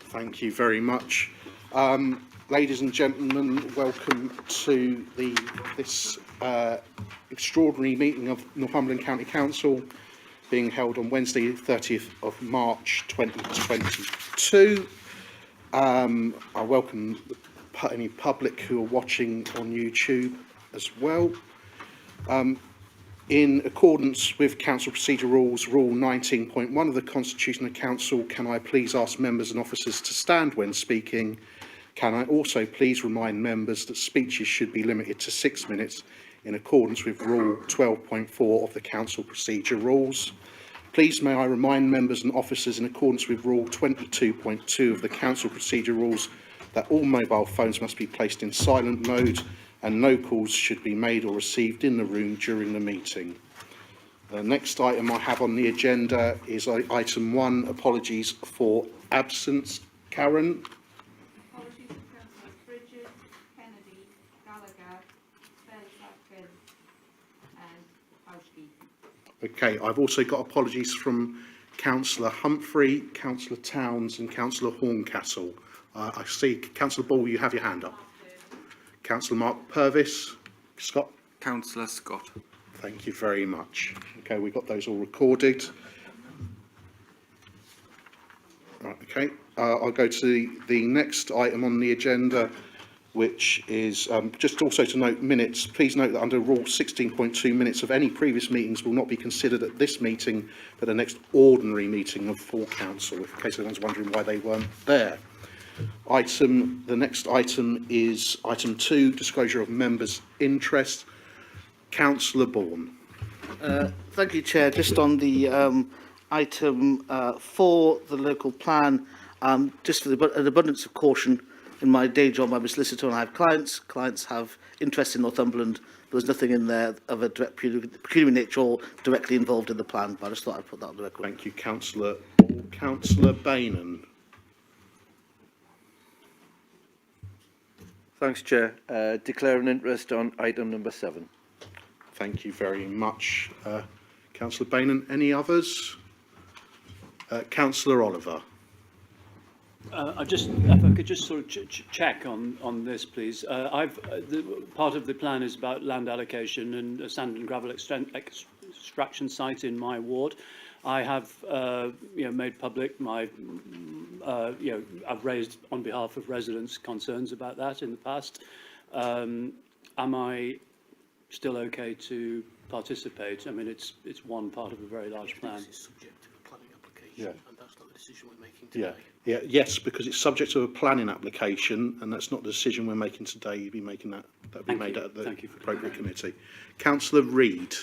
Thank you very much. Ladies and gentlemen, welcome to this extraordinary meeting of Northumberland County Council being held on Wednesday, 30th of March 2022. I welcome any public who are watching on YouTube as well. In accordance with Council Procedure Rules, Rule 19.1 of the Constitution of Council, can I please ask members and officers to stand when speaking? Can I also please remind members that speeches should be limited to 6 minutes in accordance with Rule 12.4 of the Council Procedure Rules? Please may I remind members and officers in accordance with Rule 22.2 of the Council Procedure Rules that all mobile phones must be placed in silent mode and no calls should be made or received in the room during the meeting. The next item I have on the agenda is item 1, apologies for absence. Karen? Apologies to Councillors Bridget, Kennedy, Gallagher, Fairclough and Housekeeping. Okay, I've also got apologies from Councillor Humphrey, Councillor Towns and Councillor Horncastle. I see, Councillor Ball, you have your hand up. Councillor Mark Purvis. Scott? Councillor Scott. Thank you very much. Okay, we've got those all recorded. Right, okay, I'll go to the next item on the agenda, which is just also to note minutes. Please note that under Rule 16.2, minutes of any previous meetings will not be considered at this meeting, but the next ordinary meeting of full council, in case anyone's wondering why they weren't there. The next item is item 2, disclosure of members' interest. Councillor Bourne. Thank you, Chair. Just on the item 4, the local plan, just for an abundance of caution, in my day job I'm a solicitor and I have clients. Clients have interest in Northumberland, but there's nothing in there of a direct pecuniary nature or directly involved in the plan, but I just thought I'd put that on the record. Thank you, Councillor. Councillor Bainan. Thanks, Chair. Declare an interest on item number 7. Thank you very much, Councillor Bainan. Any others? Councillor Oliver. If I could just sort of check on this, please. Part of the plan is about land allocation and a sand and gravel extraction site in my ward. I have, made public my, I've raised on behalf of residents concerns about that in the past. Am I still okay to participate? I mean, it's one part of a very large plan. It's subject to a planning application, and that's not the decision we're making today. Yes, because it's subject to a planning application, and that's not the decision we're making today. You'll be making that. That'll be made at the appropriate committee. Councillor Reid.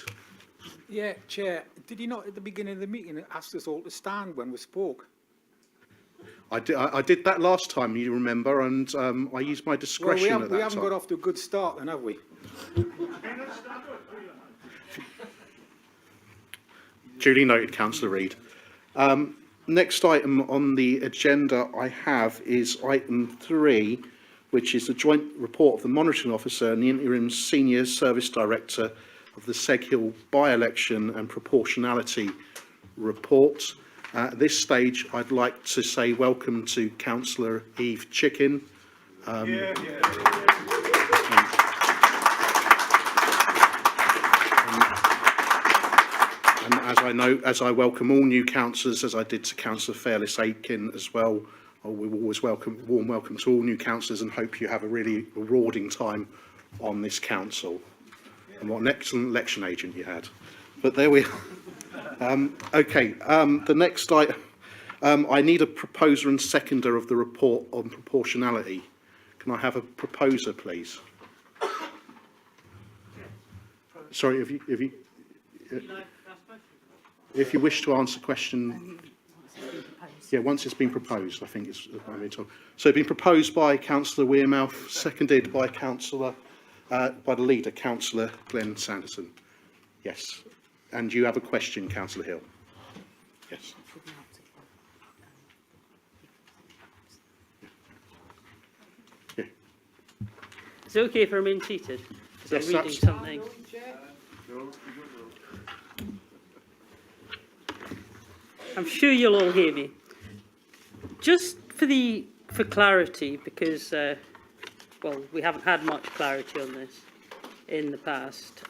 Yeah, Chair, did you not at the beginning of the meeting ask us all to stand when we spoke? I did that last time, you remember, and I used my discretion at that time. We haven't got off to a good start then, have we? Duly noted, Councillor Reid. Next item on the agenda I have is item 3, which is the joint report of the monitoring officer and the interim senior service director of the Seg Hill by-election and proportionality report. At this stage, I'd like to say welcome to Councillor Eve Chicken. And as I welcome all new councillors, as I did to Councillor Fairless Aitken as well, we will always warm welcome to all new councillors and hope you have a really rewarding time on this council. And what an excellent election agent you had. But there we are. The next item, I need a proposer and seconder of the report on proportionality. Can I have a proposer, please? Sorry, if you wish to answer a question, yeah, once it's been proposed, I think it's. So it's been proposed by Councillor Wearmouth, seconded by by the leader, Councillor Glenn Sanderson. Yes. And you have a question, Councillor Hill? Yes. Yeah. Is it okay if I remain seated? Because Yes, I'm reading something. I'm sure you'll all hear me. Just for clarity, because well, we haven't had much clarity on this in the past.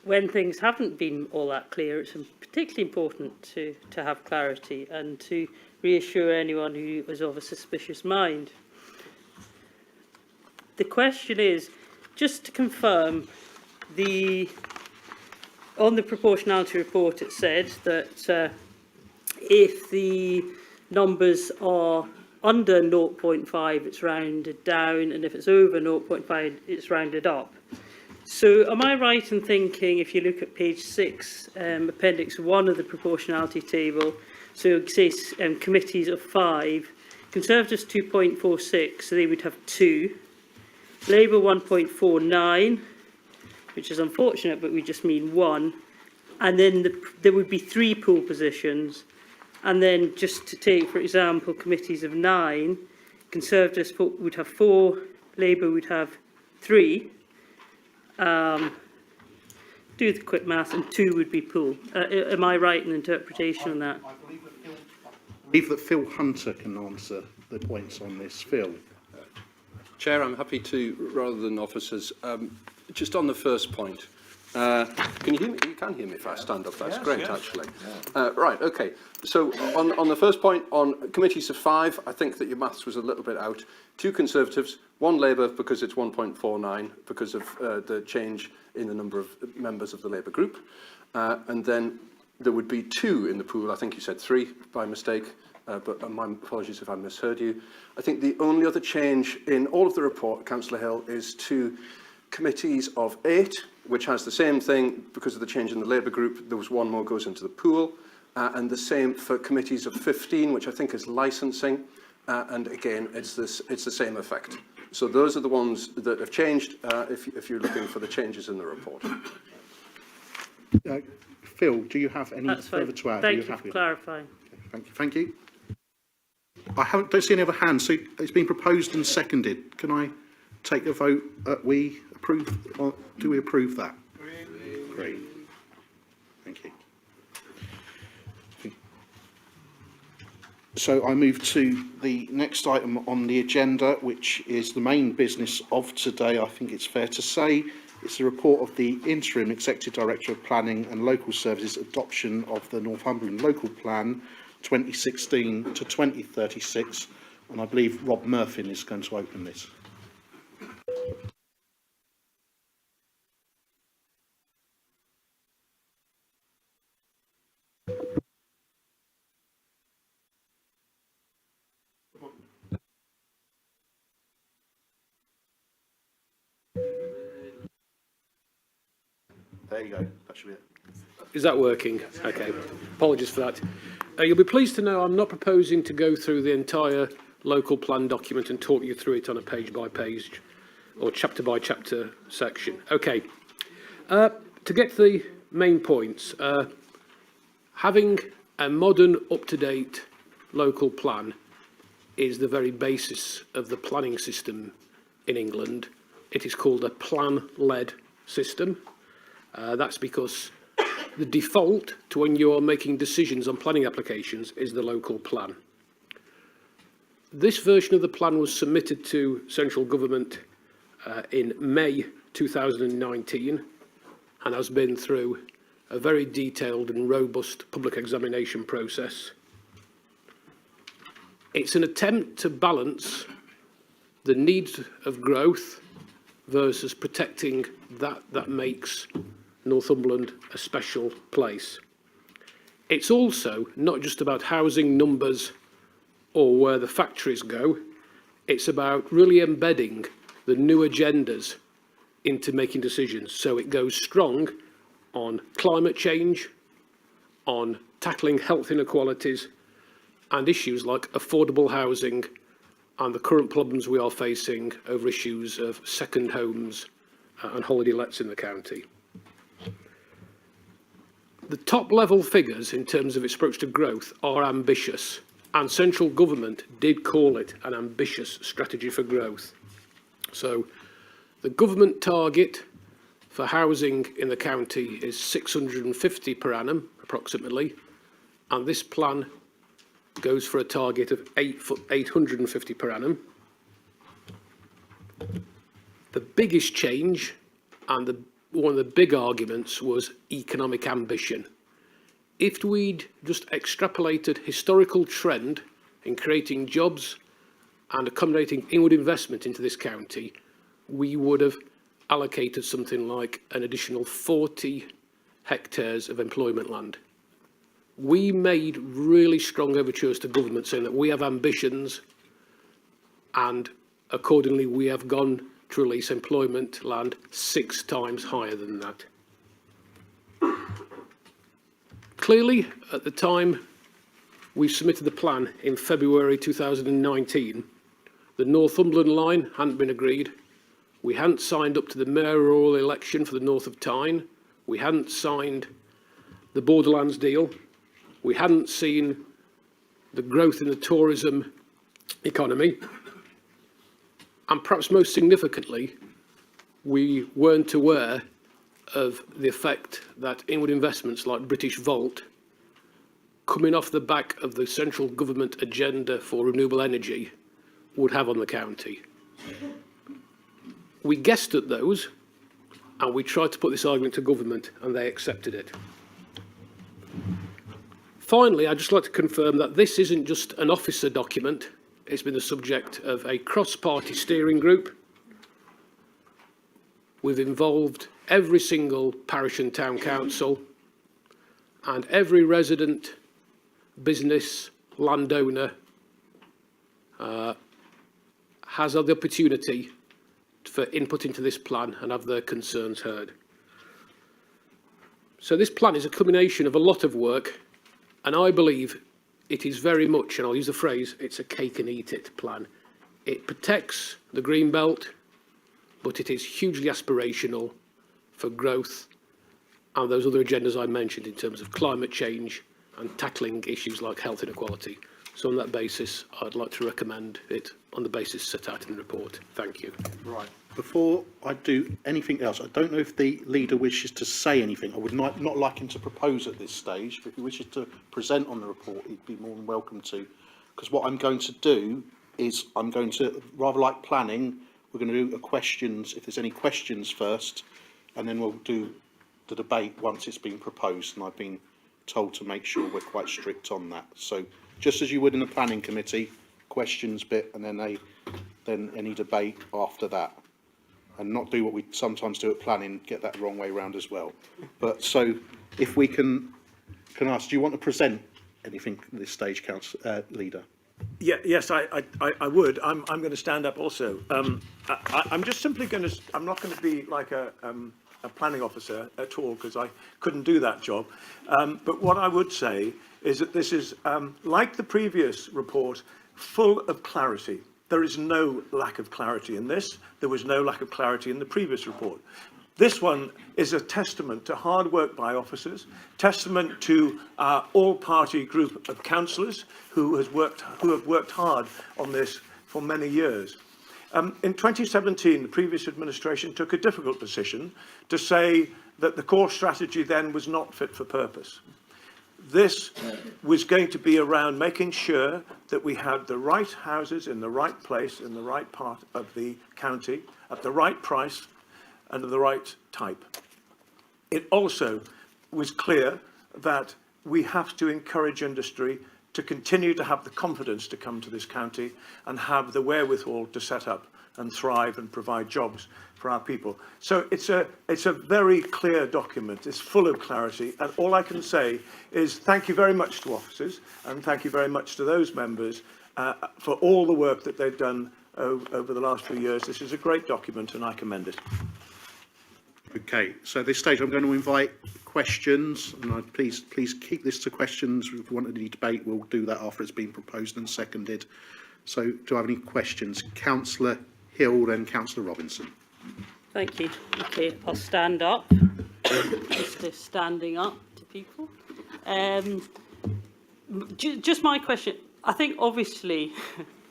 When things haven't been all that clear, it's particularly important to have clarity and to reassure anyone who is of a suspicious mind. The question is, just to confirm, on the proportionality report it said that if the numbers are under 0.5 it's rounded down, and if it's over 0.5 it's rounded up. So am I right in thinking, if you look at page 6, appendix 1 of the proportionality table, so it says committees of 5, Conservatives 2.46, so they would have 2, Labour 1.49, which is unfortunate, but we just mean 1, and then there would be 3 pool positions, and then just to take, for example, committees of 9, Conservatives would have 4, Labour would have 3, do the quick math, and 2 would be pool. Am I right in interpretation on that? I believe that Phil Hunter can answer the points on this. Phil. Chair, I'm happy to, rather than officers, just on the first point. Can you hear me? You can hear me if I stand up. That's great, actually. Right, okay. So on the first point, on committees of 5, I think that your maths was a little bit out. 2 Conservatives, 1 Labour because it's 1.49 because of the change in the number of members of the Labour group. And then there would be 2 in the pool. I think you said 3 by mistake, but my apologies if I misheard you. I think the only other change in all of the report, Councillor Hill, is to committees of 8, which has the same thing because of the change in the Labour group. There was 1 more goes into the pool, and the same for committees of 15, which I think is licensing, and again, it's the same effect. So those are the ones that have changed. If you're looking for the changes in the report. Phil, do you have any That's further fine. to add? Thank you for clarifying. Okay, thank you. I don't see any other hands, so it's been proposed and seconded. Can I take a vote? We approve, or do we approve that? Great. Thank you. So I move to the next item on the agenda, which is the main business of today, I think it's fair to say. It's the report of the Interim Executive Director of Planning and Local Services adoption of the Northumberland Local Plan 2016 to 2036, and I believe Rob Murphy is going to open this. There you go, that should be it. Is that working? Okay. Apologies for that. You'll be pleased to know I'm not proposing to go through the entire local plan document and talk you through it on a page by page or chapter by chapter section. Okay. To get to the main points, having a modern, up-to-date local plan is the very basis of the planning system in England. It is called a plan-led system. That's because the default to when you're making decisions on planning applications is the local plan. This version of the plan was submitted to central government in May 2019 and has been through a very detailed and robust public examination process. It's an attempt to balance the needs of growth versus protecting that makes Northumberland a special place. It's also not just about housing numbers or where the factories go, it's about really embedding the new agendas into making decisions. So it goes strong on climate change, on tackling health inequalities, and issues like affordable housing and the current problems we are facing over issues of second homes and holiday lets in the county. The top level figures in terms of its approach to growth are ambitious, and central government did call it an ambitious strategy for growth. So the government target for housing in the county is 650 per annum, approximately, and this plan goes for a target of 850 per annum. The biggest change and one of the big arguments was economic ambition. If we'd just extrapolated historical trend in creating jobs and accommodating inward investment into this county, we would have allocated something like an additional 40 hectares of employment land. We made really strong overtures to government saying that we have ambitions, and accordingly we have gone to release employment land 6 times higher than that. Clearly, at the time we submitted the plan in February 2019, the Northumberland line hadn't been agreed. We hadn't signed up to the mayoral election for the north of Tyne. We hadn't signed the Borderlands deal. We hadn't seen the growth in the tourism economy. And perhaps most significantly, we weren't aware of the effect that inward investments like British Volt, coming off the back of the central government agenda for renewable energy, would have on the county. We guessed at those, and we tried to put this argument to government, and they accepted it. Finally, I'd just like to confirm that this isn't just an officer document. It's been the subject of a cross-party steering group. We've involved every single parish and town council and every resident, business, landowner has had the opportunity for input into this plan and have their concerns heard. So this plan is a culmination of a lot of work, and I believe it is very much, and I'll use the phrase, it's a cake and eat it plan. It protects the green belt, but it is hugely aspirational for growth and those other agendas I mentioned in terms of climate change and tackling issues like health inequality. So on that basis, I'd like to recommend it on the basis set out in the report. Thank you. Right. Before I do anything else, I don't know if the leader wishes to say anything. I would not like him to propose at this stage, but if he wishes to present on the report, he'd be more than welcome to. Because what I'm going to do is I'm going to, rather like planning, we're going to do a questions, if there's any questions first, and then we'll do the debate once it's been proposed. And I've been told to make sure we're quite strict on that. So just as you would in the planning committee, questions bit, and then any debate after that. And not do what we sometimes do at planning, get that wrong way round as well. But so if we can ask, do you want to present anything at this stage, leader? Yeah, yes, I would. I'm going to stand up also. I'm just simply going to. I'm not going to be like a planning officer at all, because I couldn't do that job. But what I would say is that this is like the previous report, full of clarity. There is no lack of clarity in this. There was no lack of clarity in the previous report. This one is a testament to hard work by officers, testament to our all-party group of councillors who have worked hard on this for many years. In 2017, the previous administration took a difficult decision to say that the core strategy then was not fit for purpose. This was going to be around making sure that we had the right houses in the right place, in the right part of the county, at the right price and of the right type. It also was clear that we have to encourage industry to continue to have the confidence to come to this county and have the wherewithal to set up and thrive and provide jobs for our people. So it's a very clear document. It's full of clarity, and all I can say is thank you very much to officers, and thank you very much to those members for all the work that they've done over the last few years. This is a great document, and I commend it. Okay, so at this stage I'm going to invite questions, and please keep this to questions. If you want any debate, we'll do that after it's been proposed and seconded. So do I have any questions? Councillor Hill, then Councillor Robinson. Thank you. Okay, I'll stand up. Just standing up to people. Just my question. I think obviously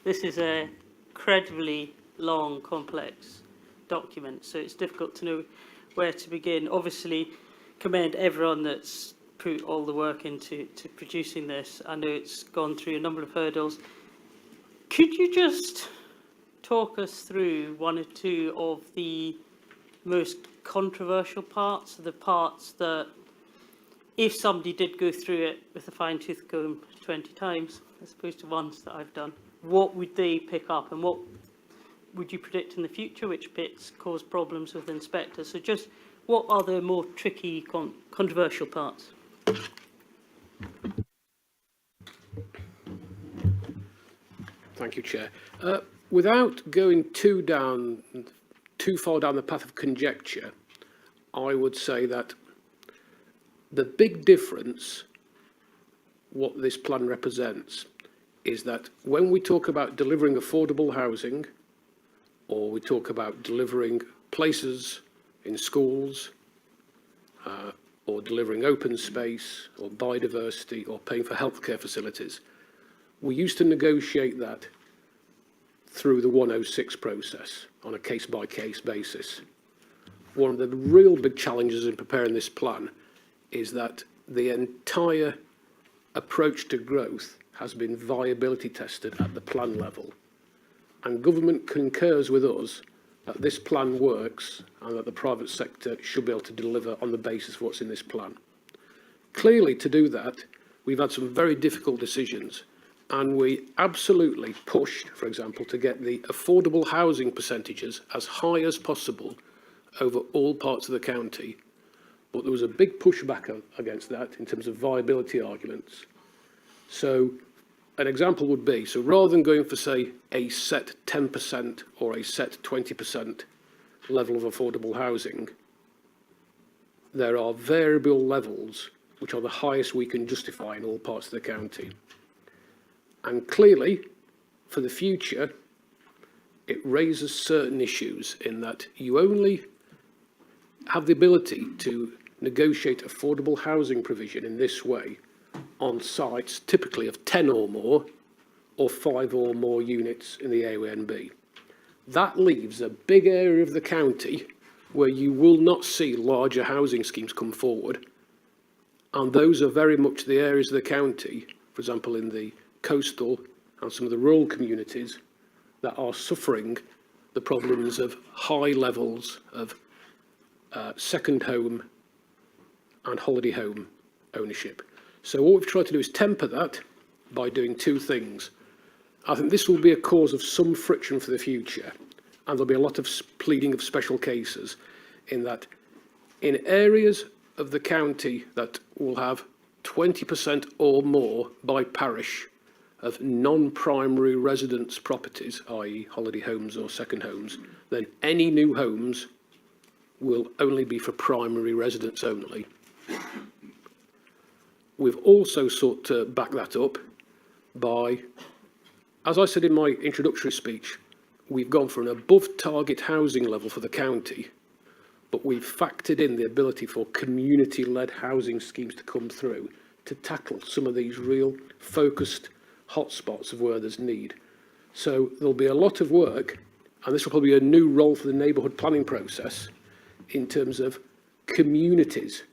this is a incredibly long, complex document, so it's difficult to know where to begin. Obviously, commend everyone that's put all the work into producing this. I know it's gone through a number of hurdles. Could you just talk us through one or two of the most controversial parts, the parts that, if somebody did go through it with a fine-tooth comb 20 times, as opposed to ones that I've done, what would they pick up, and what would you predict in the future, which bits cause problems with inspectors? So just what are the more tricky, controversial parts? Thank you, Chair. Without going too far down the path of conjecture, I would say that the big difference, what this plan represents, is that when we talk about delivering affordable housing, or we talk about delivering places in schools, or delivering open space, or biodiversity, or paying for healthcare facilities, we used to negotiate that through the 106 process on a case-by-case basis. One of the real big challenges in preparing this plan is that the entire approach to growth has been viability tested at the plan level. And government concurs with us that this plan works and that the private sector should be able to deliver on the basis of what's in this plan. Clearly, to do that, we've had some very difficult decisions, and we absolutely pushed, for example, to get the affordable housing percentages as high as possible over all parts of the county. But there was a big pushback against that in terms of viability arguments. So an example would be, so rather than going for, say, a set 10% or a set 20% level of affordable housing, there are variable levels which are the highest we can justify in all parts of the county. And clearly, for the future, it raises certain issues in that you only have the ability to negotiate affordable housing provision in this way on sites typically of 10 or more, or 5 or more units in the AONB. That leaves a big area of the county where you will not see larger housing schemes come forward, and those are very much the areas of the county, for example in the coastal and some of the rural communities, that are suffering the problems of high levels of second home and holiday home ownership. So what we've tried to do is temper that by doing two things. I think this will be a cause of some friction for the future, and there'll be a lot of pleading of special cases in that in areas of the county that will have 20% or more by parish of non-primary residence properties, i.e. holiday homes or second homes, then any new homes will only be for primary residents only. We've also sought to back that up by, as I said in my introductory speech, we've gone for an above target housing level for the county, but we've factored in the ability for community-led housing schemes to come through to tackle some of these real focused hotspots of where there's need. So there'll be a lot of work, and this will probably be a new role for the neighbourhood planning process in terms of communities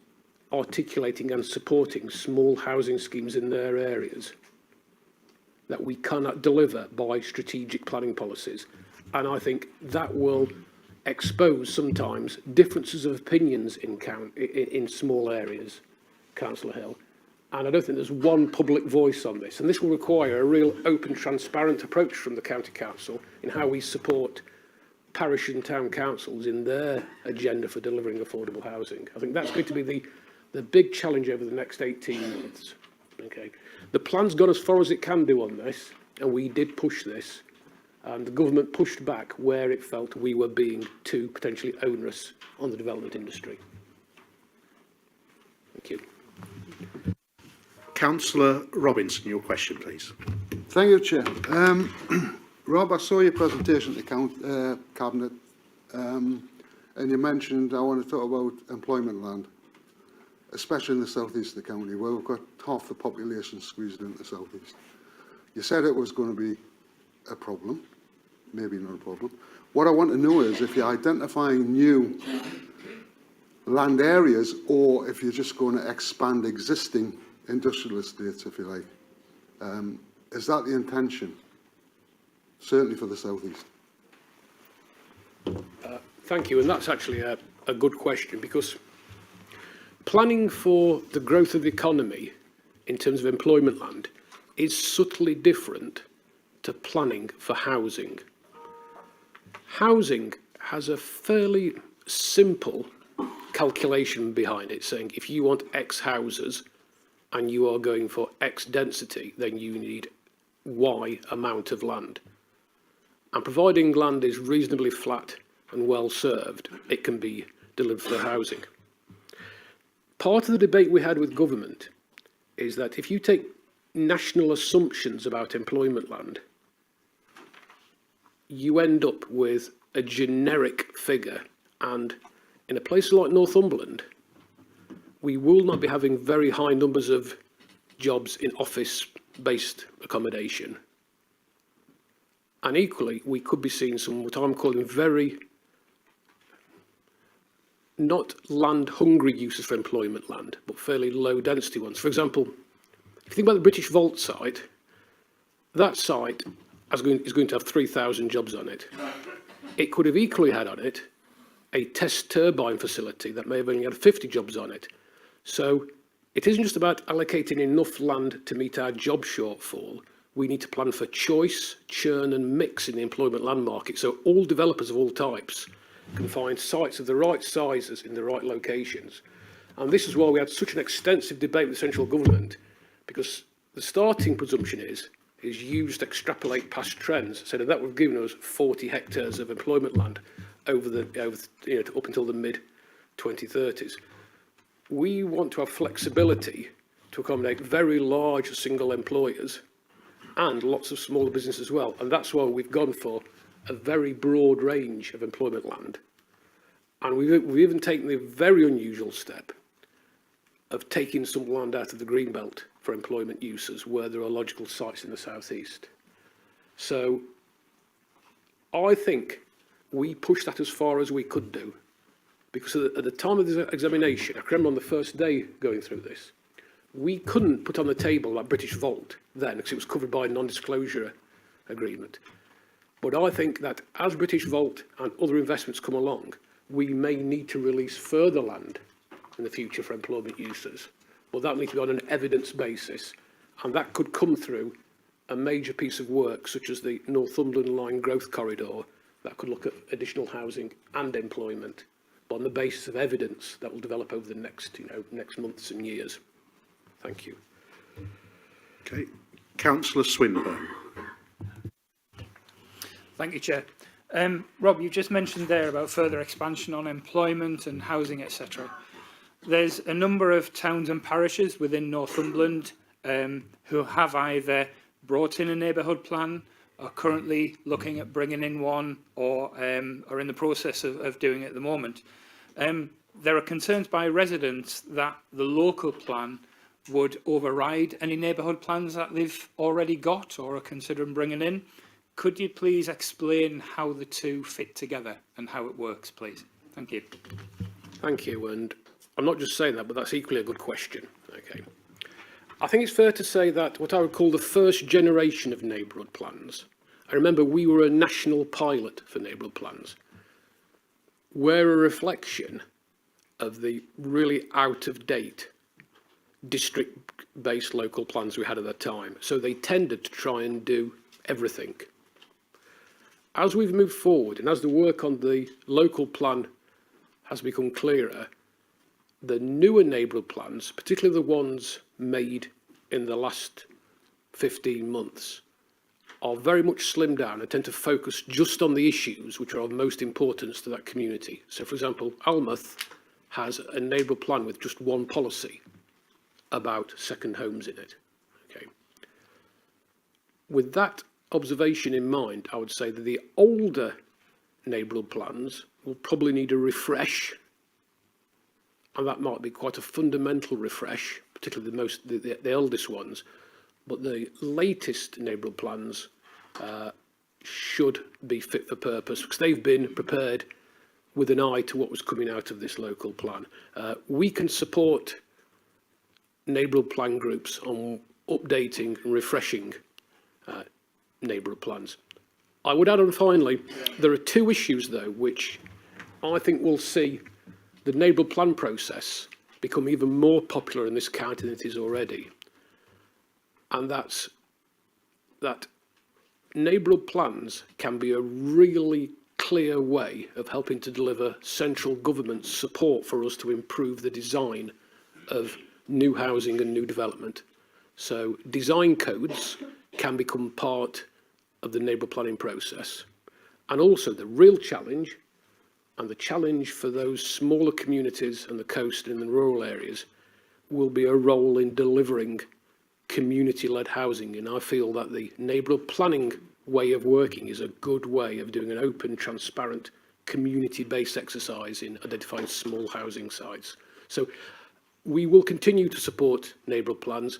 articulating and supporting small housing schemes in their areas that we cannot deliver by strategic planning policies. And I think that will expose sometimes differences of opinions in small areas, Councillor Hill. And I don't think there's one public voice on this. And this will require a real open, transparent approach from the County Council in how we support parish and town councils in their agenda for delivering affordable housing. I think that's going to be the big challenge over the next 18 months. Okay. The plan's gone as far as it can do on this, and we did push this, and the government pushed back where it felt we were being too potentially onerous on the development industry. Thank you. Councillor Robinson, your question, please. Thank you, Chair. Rob, I saw your presentation to the Cabinet, and you mentioned, I want to talk about employment land, especially in the southeast of the county, where we've got half the population squeezed into the southeast. You said it was going to be a problem, maybe not a problem. What I want to know is if you're identifying new land areas, or if you're just going to expand existing industrial estates, if you like. Is that the intention? Certainly for the South East. Thank you, and that's actually a good question, because planning for the growth of the economy in terms of employment land is subtly different to planning for housing. Housing has a fairly simple calculation behind it, saying if you want X houses and you are going for X density, then you need Y amount of land. And providing land is reasonably flat and well served, it can be delivered for housing. Part of the debate we had with government is that if you take national assumptions about employment land, you end up with a generic figure, and in a place like Northumberland, we will not be having very high numbers of jobs in office-based accommodation. And equally, we could be seeing some, what I'm calling very, not land-hungry uses for employment land, but fairly low-density ones. For example, if you think about the British Vault site, that site is going to have 3,000 jobs on it. It could have equally had on it a test turbine facility that may have only had 50 jobs on it. So it isn't just about allocating enough land to meet our job shortfall. We need to plan for choice, churn and mix in the employment land market, so all developers of all types can find sites of the right sizes in the right locations. And this is why we had such an extensive debate with central government, because the starting presumption is you just extrapolate past trends, so that would have given us 40 hectares of employment land up until the mid-2030s. We want to have flexibility to accommodate very large single employers and lots of smaller businesses as well. And that's why we've gone for a very broad range of employment land. And we've even taken the very unusual step of taking some land out of the Greenbelt for employment uses where there are logical sites in the southeast. So I think we pushed that as far as we could do, because at the time of the examination, I can remember on the first day going through this, we couldn't put on the table that British Vault then, because it was covered by a non-disclosure agreement. But I think that as British Vault and other investments come along, we may need to release further land in the future for employment uses. But that needs to be on an evidence basis, and that could come through a major piece of work, such as the Northumberland Line Growth Corridor, that could look at additional housing and employment, but on the basis of evidence that will develop over the next months and years. Thank you. Okay. Councillor Swinburne. Thank you, Chair. Rob, you just mentioned there about further expansion on employment and housing, etc. There's a number of towns and parishes within Northumberland who have either brought in a neighbourhood plan, are currently looking at bringing in one, or are in the process of doing it at the moment. There are concerns by residents that the local plan would override any neighbourhood plans that they've already got or are considering bringing in. Could you please explain how the two fit together and how it works, please? Thank you. Thank you, and I'm not just saying that, but that's equally a good question. Okay. I think it's fair to say that what I would call the first generation of neighbourhood plans, I remember we were a national pilot for neighbourhood plans, were a reflection of the really out-of-date district-based local plans we had at that time. So they tended to try and do everything. As we've moved forward and as the work on the local plan has become clearer, the newer neighbourhood plans, particularly the ones made in the last 15 months, are very much slimmed down and tend to focus just on the issues which are of most importance to that community. So, for example, Almouth has a neighbourhood plan with just one policy about second homes in it. Okay. With that observation in mind, I would say that the older neighbourhood plans will probably need a refresh, and that might be quite a fundamental refresh, particularly the eldest ones. But the latest neighbourhood plans should be fit for purpose, because they've been prepared with an eye to what was coming out of this local plan. We can support neighbourhood plan groups on updating and refreshing neighbourhood plans. I would add on finally, there are two issues though which I think will see the neighbourhood plan process become even more popular in this county than it is already. And that's that neighbourhood plans can be a really clear way of helping to deliver central government support for us to improve the design of new housing and new development. So design codes can become part of the neighbourhood planning process. And also the real challenge, and the challenge for those smaller communities and the coast and the rural areas, will be a role in delivering community-led housing. And I feel that the neighbourhood planning way of working is a good way of doing an open, transparent, community-based exercise in identifying small housing sites. So we will continue to support neighbourhood plans.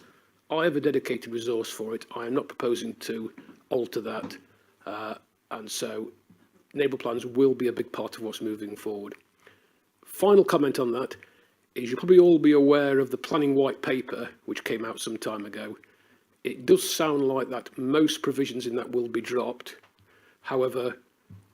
I have a dedicated resource for it. I am not proposing to alter that. And so neighbourhood plans will be a big part of what's moving forward. Final comment on that is you'll probably all be aware of the planning white paper, which came out some time ago. It does sound like that most provisions in that will be dropped. However,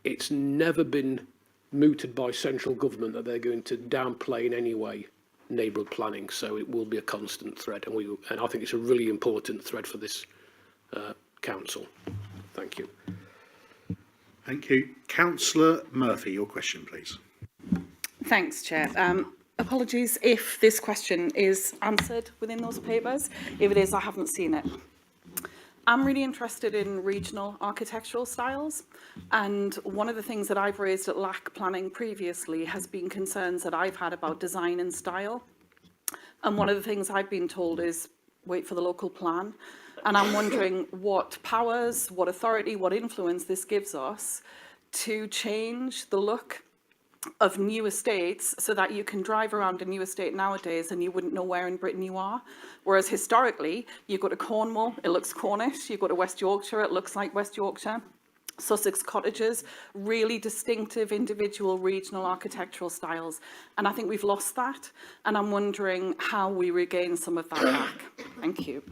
it's never been mooted by central government that they're going to downplay in any way neighbourhood planning, so it will be a constant thread, and I think it's a really important thread for this council. Thank you. Thank you. Councillor Murphy, your question, please. Thanks, Chair. Apologies if this question is answered within those papers. If it is, I haven't seen it. I'm really interested in regional architectural styles, and one of the things that I've raised at LAC planning previously has been concerns that I've had about design and style. And one of the things I've been told is wait for the local plan. And I'm wondering what powers, what authority, what influence this gives us to change the look of new estates so that you can drive around a new estate nowadays and you wouldn't know where in Britain you are. Whereas historically, you go to Cornwall, it looks Cornish. You go to West Yorkshire, it looks like West Yorkshire. Sussex cottages, really distinctive individual regional architectural styles. And I think we've lost that. And I'm wondering how we regain some of that back. Thank you.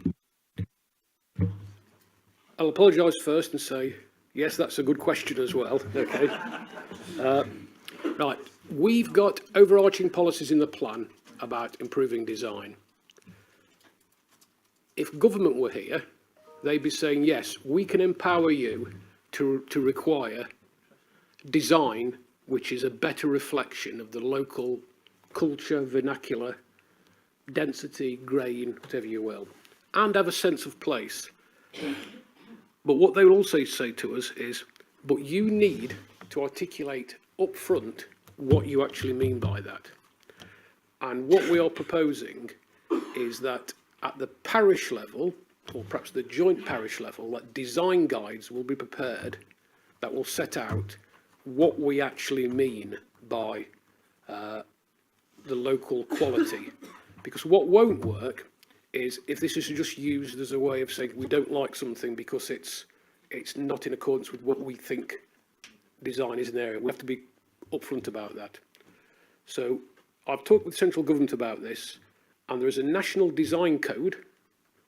I'll apologise first and say, yes, that's a good question as well. Okay. Right, we've got overarching policies in the plan about improving design. If government were here, they'd be saying, yes, we can empower you to require design which is a better reflection of the local culture, vernacular, density, grain, whatever you will, and have a sense of place. But what they will also say to us is, but you need to articulate up front what you actually mean by that. And what we are proposing is that at the parish level, or perhaps the joint parish level, that design guides will be prepared that will set out what we actually mean by the local quality. Because what won't work is if this is just used as a way of saying we don't like something because it's not in accordance with what we think design is an area. We have to be upfront about that. So I've talked with central government about this, and there is a national design code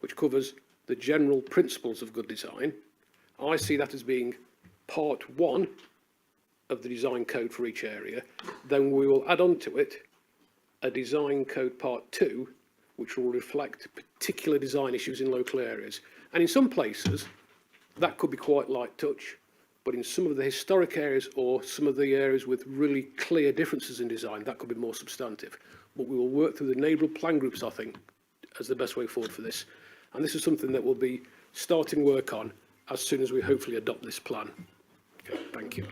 which covers the general principles of good design. I see that as being part one of the design code for each area. Then we will add on to it a design code part two, which will reflect particular design issues in local areas. And in some places, that could be quite light touch. But in some of the historic areas or some of the areas with really clear differences in design, that could be more substantive. But we will work through the neighbourhood plan groups, I think, as the best way forward for this. And this is something that we'll be starting work on as soon as we hopefully adopt this plan. Okay, thank you.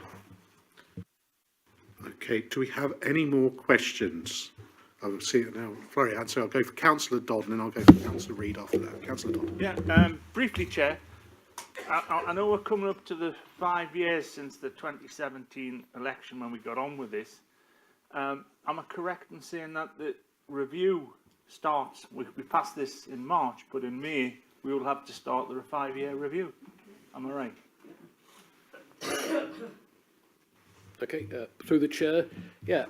Okay, do we have any more questions? I'll see it now. Flurry hand, so I'll go for Councillor Dodd and then I'll go for Councillor Reid after that. Councillor Dodd. Yeah, briefly, Chair. I know we're coming up to the 5 years since the 2017 election when we got on with this. Am I correct in saying that the review starts, we passed this in March, but in May we will have to start the 5-year review? Am I right? Okay, through the chair. Yeah.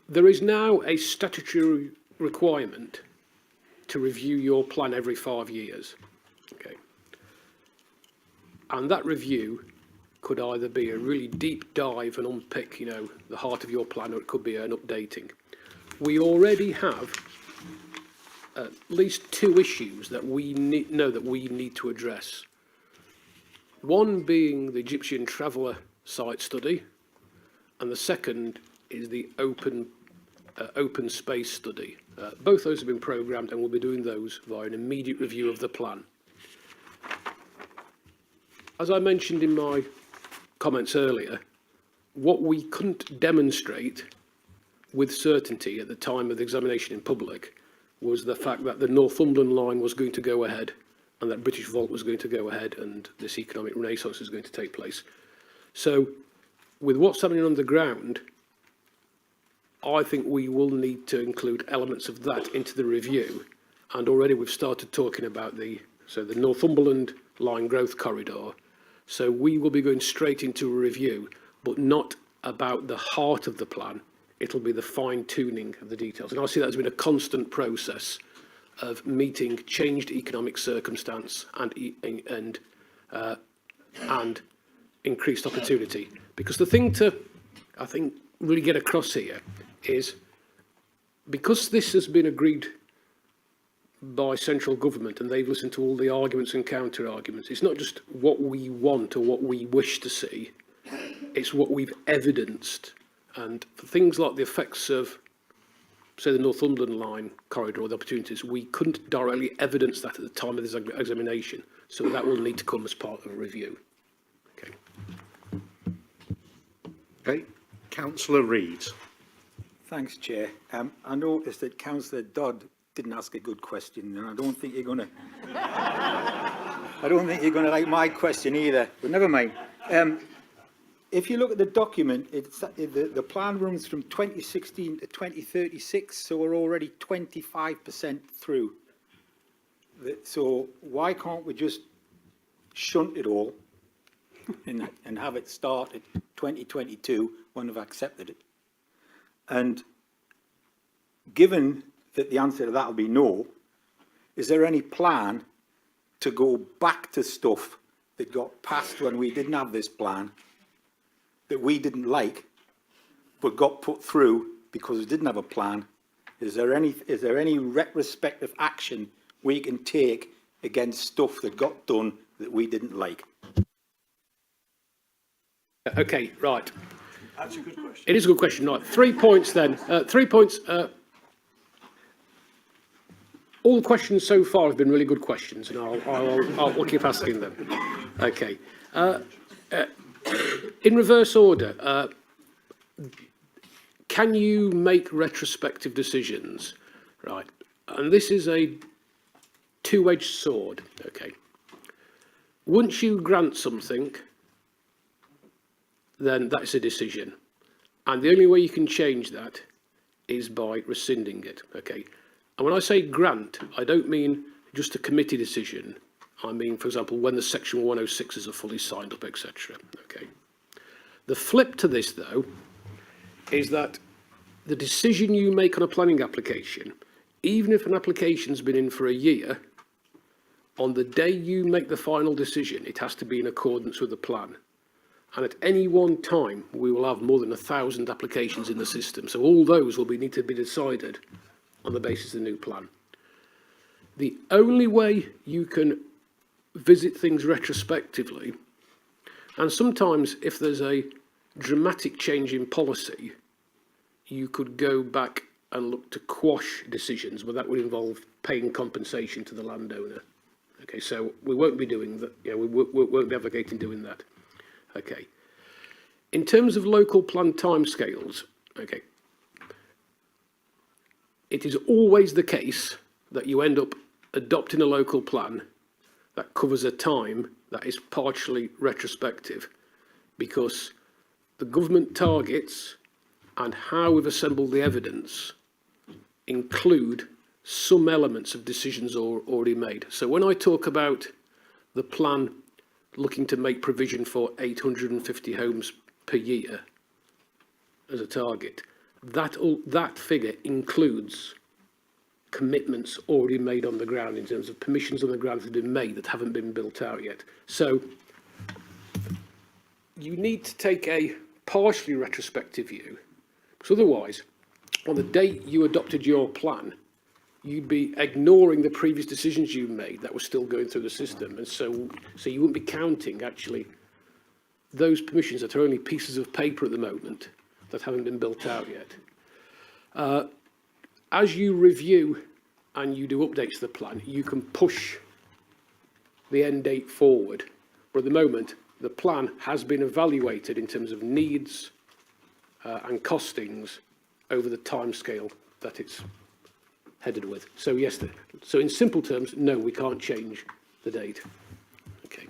There is now a statutory requirement to review your plan every 5 years. Okay. And that review could either be a really deep dive and unpick, you know, the heart of your plan, or it could be an updating. We already have at least 2 issues that we know that we need to address. One being the Egyptian traveller site study, and the second is the open space study. Both those have been programmed, and we'll be doing those via an immediate review of the plan. As I mentioned in my comments earlier, what we couldn't demonstrate with certainty at the time of the examination in public was the fact that the Northumberland line was going to go ahead, and that British Vault was going to go ahead, and this economic renaissance was going to take place. So, with what's happening on the ground, I think we will need to include elements of that into the review, and already we've started talking about the Northumberland line growth corridor. So we will be going straight into a review, but not about the heart of the plan. It'll be the fine-tuning of the details, and I see that as been a constant process of meeting changed economic circumstance and increased opportunity. Because the thing to, I think, really get across here is, because this has been agreed by central government and they've listened to all the arguments and counter arguments, it's not just what we want or what we wish to see, it's what we've evidenced. And for things like the effects of, say, the Northumberland line corridor or the opportunities, we couldn't directly evidence that at the time of this examination, so that will need to come as part of a review. Okay. Okay, Councillor Reid. Thanks, Chair. I noticed that Councillor Dodd didn't ask a good question, and I don't think you're going to. I don't think you're going to like my question either. But never mind. If you look at the document, the plan runs from 2016 to 2036, so we're already 25% through. So why can't we just shunt it all and have it start at 2022 when we've accepted it? And given that the answer to that will be no, is there any plan to go back to stuff that got passed when we didn't have this plan, that we didn't like, but got put through because we didn't have a plan? Is there any retrospective action we can take against stuff that got done that we didn't like? Okay, right. That's a good question. It is a good question. Right, 3 points then. 3 points. All the questions so far have been really good questions, and I'll keep asking them. Okay. In reverse order, can you make retrospective decisions? Right. And this is a two-edged sword. Okay. Once you grant something, then that's a decision. And the only way you can change that is by rescinding it. Okay. And when I say grant, I don't mean just a committee decision. I mean, for example, when the Section 106s are fully signed up, etc. Okay. The flip to this, though, is that the decision you make on a planning application, even if an application's been in for a year, on the day you make the final decision, it has to be in accordance with the plan. And at any one time, we will have more than 1,000 applications in the system. So all those will need to be decided on the basis of the new plan. The only way you can visit things retrospectively, and sometimes if there's a dramatic change in policy, you could go back and look to quash decisions, but that would involve paying compensation to the landowner. Okay, so we won't be doing that. Yeah, we won't be advocating doing that. Okay. In terms of local plan timescales, okay, it is always the case that you end up adopting a local plan that covers a time that is partially retrospective, because the government targets and how we've assembled the evidence include some elements of decisions already made. So when I talk about the plan looking to make provision for 850 homes per year as a target, that figure includes commitments already made on the ground in terms of permissions on the ground that have been made that haven't been built out yet. So you need to take a partially retrospective view, because otherwise, on the date you adopted your plan, you'd be ignoring the previous decisions you made that were still going through the system, and so you wouldn't be counting actually those permissions that are only pieces of paper at the moment that haven't been built out yet. As you review and you do updates to the plan, you can push the end date forward, but at the moment the plan has been evaluated in terms of needs and costings over the timescale that it's headed with. So yes, so in simple terms, no, we can't change the date. Okay.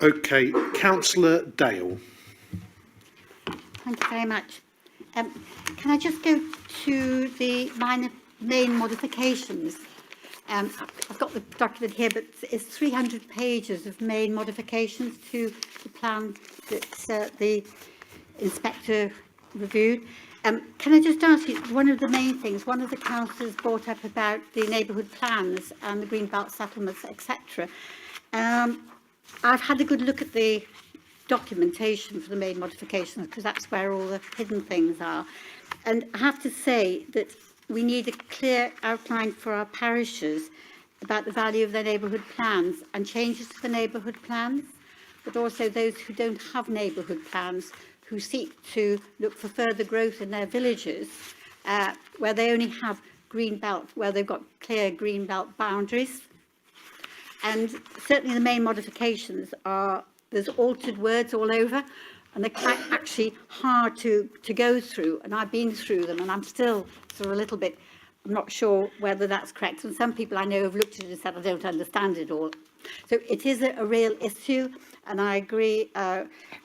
Okay, Councillor Dale. Thank you very much. Can I just go to the main modifications? I've got the document here, but it's 300 pages of main modifications to the plan that the inspector reviewed. Can I just ask you, one of the main things, one of the councillors brought up about the neighbourhood plans and the greenbelt settlements, etc. I've had a good look at the documentation for the main modifications, because that's where all the hidden things are. And I have to say that we need a clear outline for our parishes about the value of their neighbourhood plans and changes to the neighbourhood plans, but also those who don't have neighbourhood plans, who seek to look for further growth in their villages, where they only have green belt, where they've got clear green belt boundaries. And certainly the main modifications are, there's altered words all over, and they're quite actually hard to go through, and I've been through them, and I'm still sort of a little bit, I'm not sure whether that's correct, and some people I know have looked at it and said, I don't understand it all. So it is a real issue, and I agree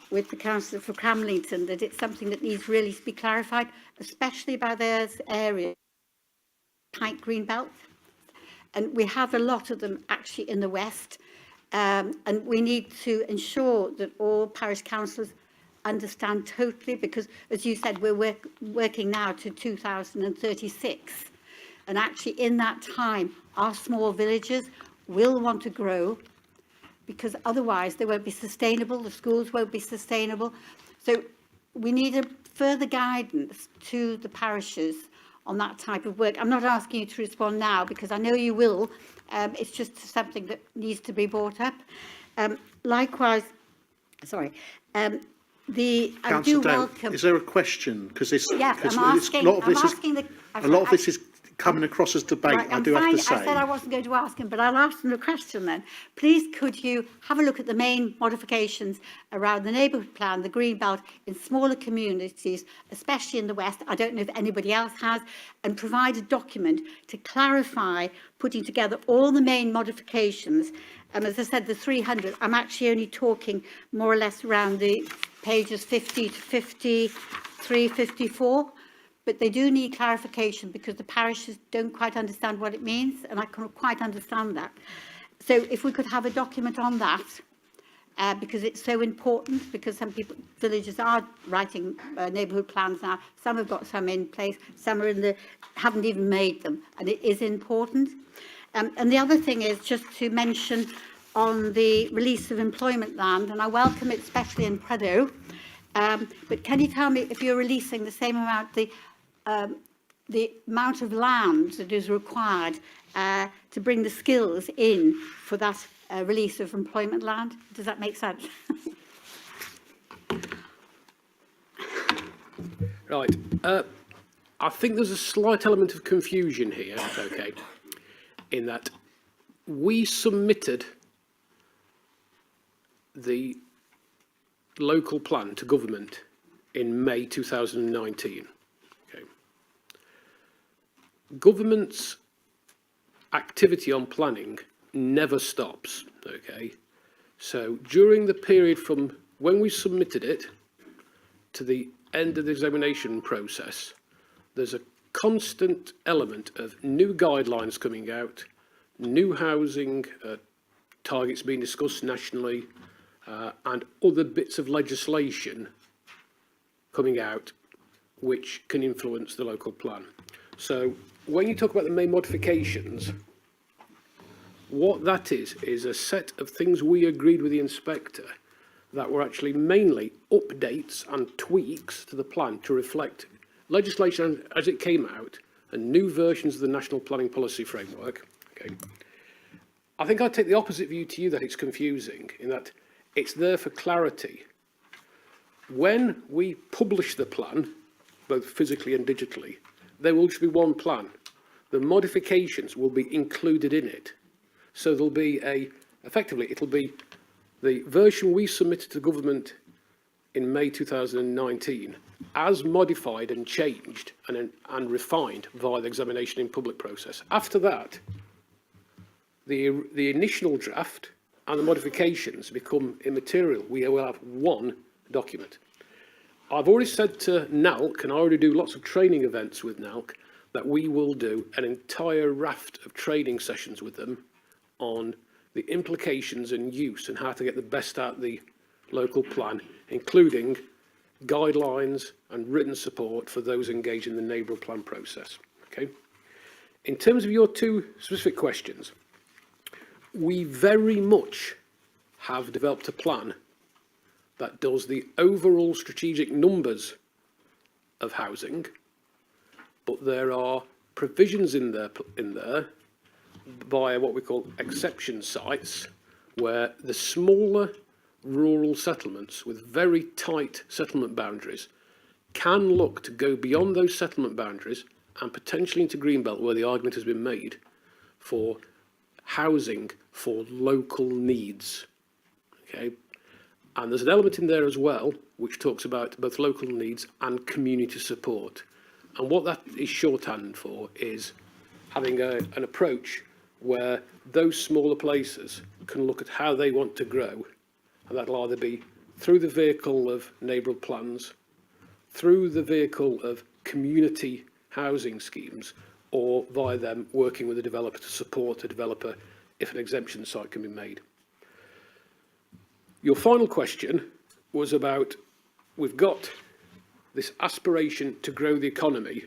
with the Councillor for Cramlington that it's something that needs really to be clarified, especially by those areas, tight green belt. And we have a lot of them actually in the west, and we need to ensure that all parish councillors understand totally, because as you said, we're working now to 2036, and actually in that time our small villages will want to grow, because otherwise they won't be sustainable, the schools won't be sustainable. So we need a further guidance to the parishes on that type of work. I'm not asking you to respond now, because I know you will. It's just something that needs to be brought up. Likewise, sorry, I do welcome... Is there a question? Because this, yes, a lot of this is coming across as debate, right, I do have to say. I said I wasn't going to ask him, but I'll ask him a question then. Please, could you have a look at the main modifications around the neighbourhood plan, the green belt in smaller communities, especially in the west, I don't know if anybody else has, and provide a document to clarify, putting together all the main modifications. As I said, the 300, I'm actually only talking more or less around the pages 50 to 53, 54. But they do need clarification, because the parishes don't quite understand what it means, and I can't quite understand that. So if we could have a document on that, because it's so important, because some villages are writing neighbourhood plans now, some have got some in place, some are haven't even made them, and it is important. And the other thing is just to mention on the release of employment land, and I welcome it, especially in Predo, but can you tell me if you're releasing the same amount, the amount of land that is required to bring the skills in for that release of employment land? Does that make sense? Right. I think there's a slight element of confusion here, okay, in that we submitted the local plan to government in May 2019. Government's activity on planning never stops, okay? So during the period from when we submitted it to the end of the examination process, there's a constant element of new guidelines coming out, new housing targets being discussed nationally, and other bits of legislation coming out which can influence the local plan. So when you talk about the main modifications, what that is a set of things we agreed with the inspector that were actually mainly updates and tweaks to the plan to reflect legislation as it came out and new versions of the National Planning Policy Framework. Okay. I think I take the opposite view to you, that it's confusing, in that it's there for clarity. When we publish the plan, both physically and digitally, there will just be one plan. The modifications will be included in it. So there'll be effectively, it'll be the version we submitted to government in May 2019, as modified and changed and refined via the examination in public process. After that, the initial draft and the modifications become immaterial. We will have one document. I've already said to NALC, and I already do lots of training events with NALC, that we will do an entire raft of training sessions with them on the implications and use and how to get the best out of the local plan, including guidelines and written support for those engaged in the neighbourhood plan process. Okay. In terms of your two specific questions, we very much have developed a plan that does the overall strategic numbers of housing, but there are provisions in there via what we call exception sites, where the smaller rural settlements with very tight settlement boundaries can look to go beyond those settlement boundaries and potentially into Greenbelt, where the argument has been made for housing for local needs. Okay. And there's an element in there as well which talks about both local needs and community support. And what that is shorthand for is having an approach where those smaller places can look at how they want to grow. And that'll either be through the vehicle of neighbourhood plans, through the vehicle of community housing schemes, or via them working with a developer to support a developer if an exemption site can be made. Your final question was about, we've got this aspiration to grow the economy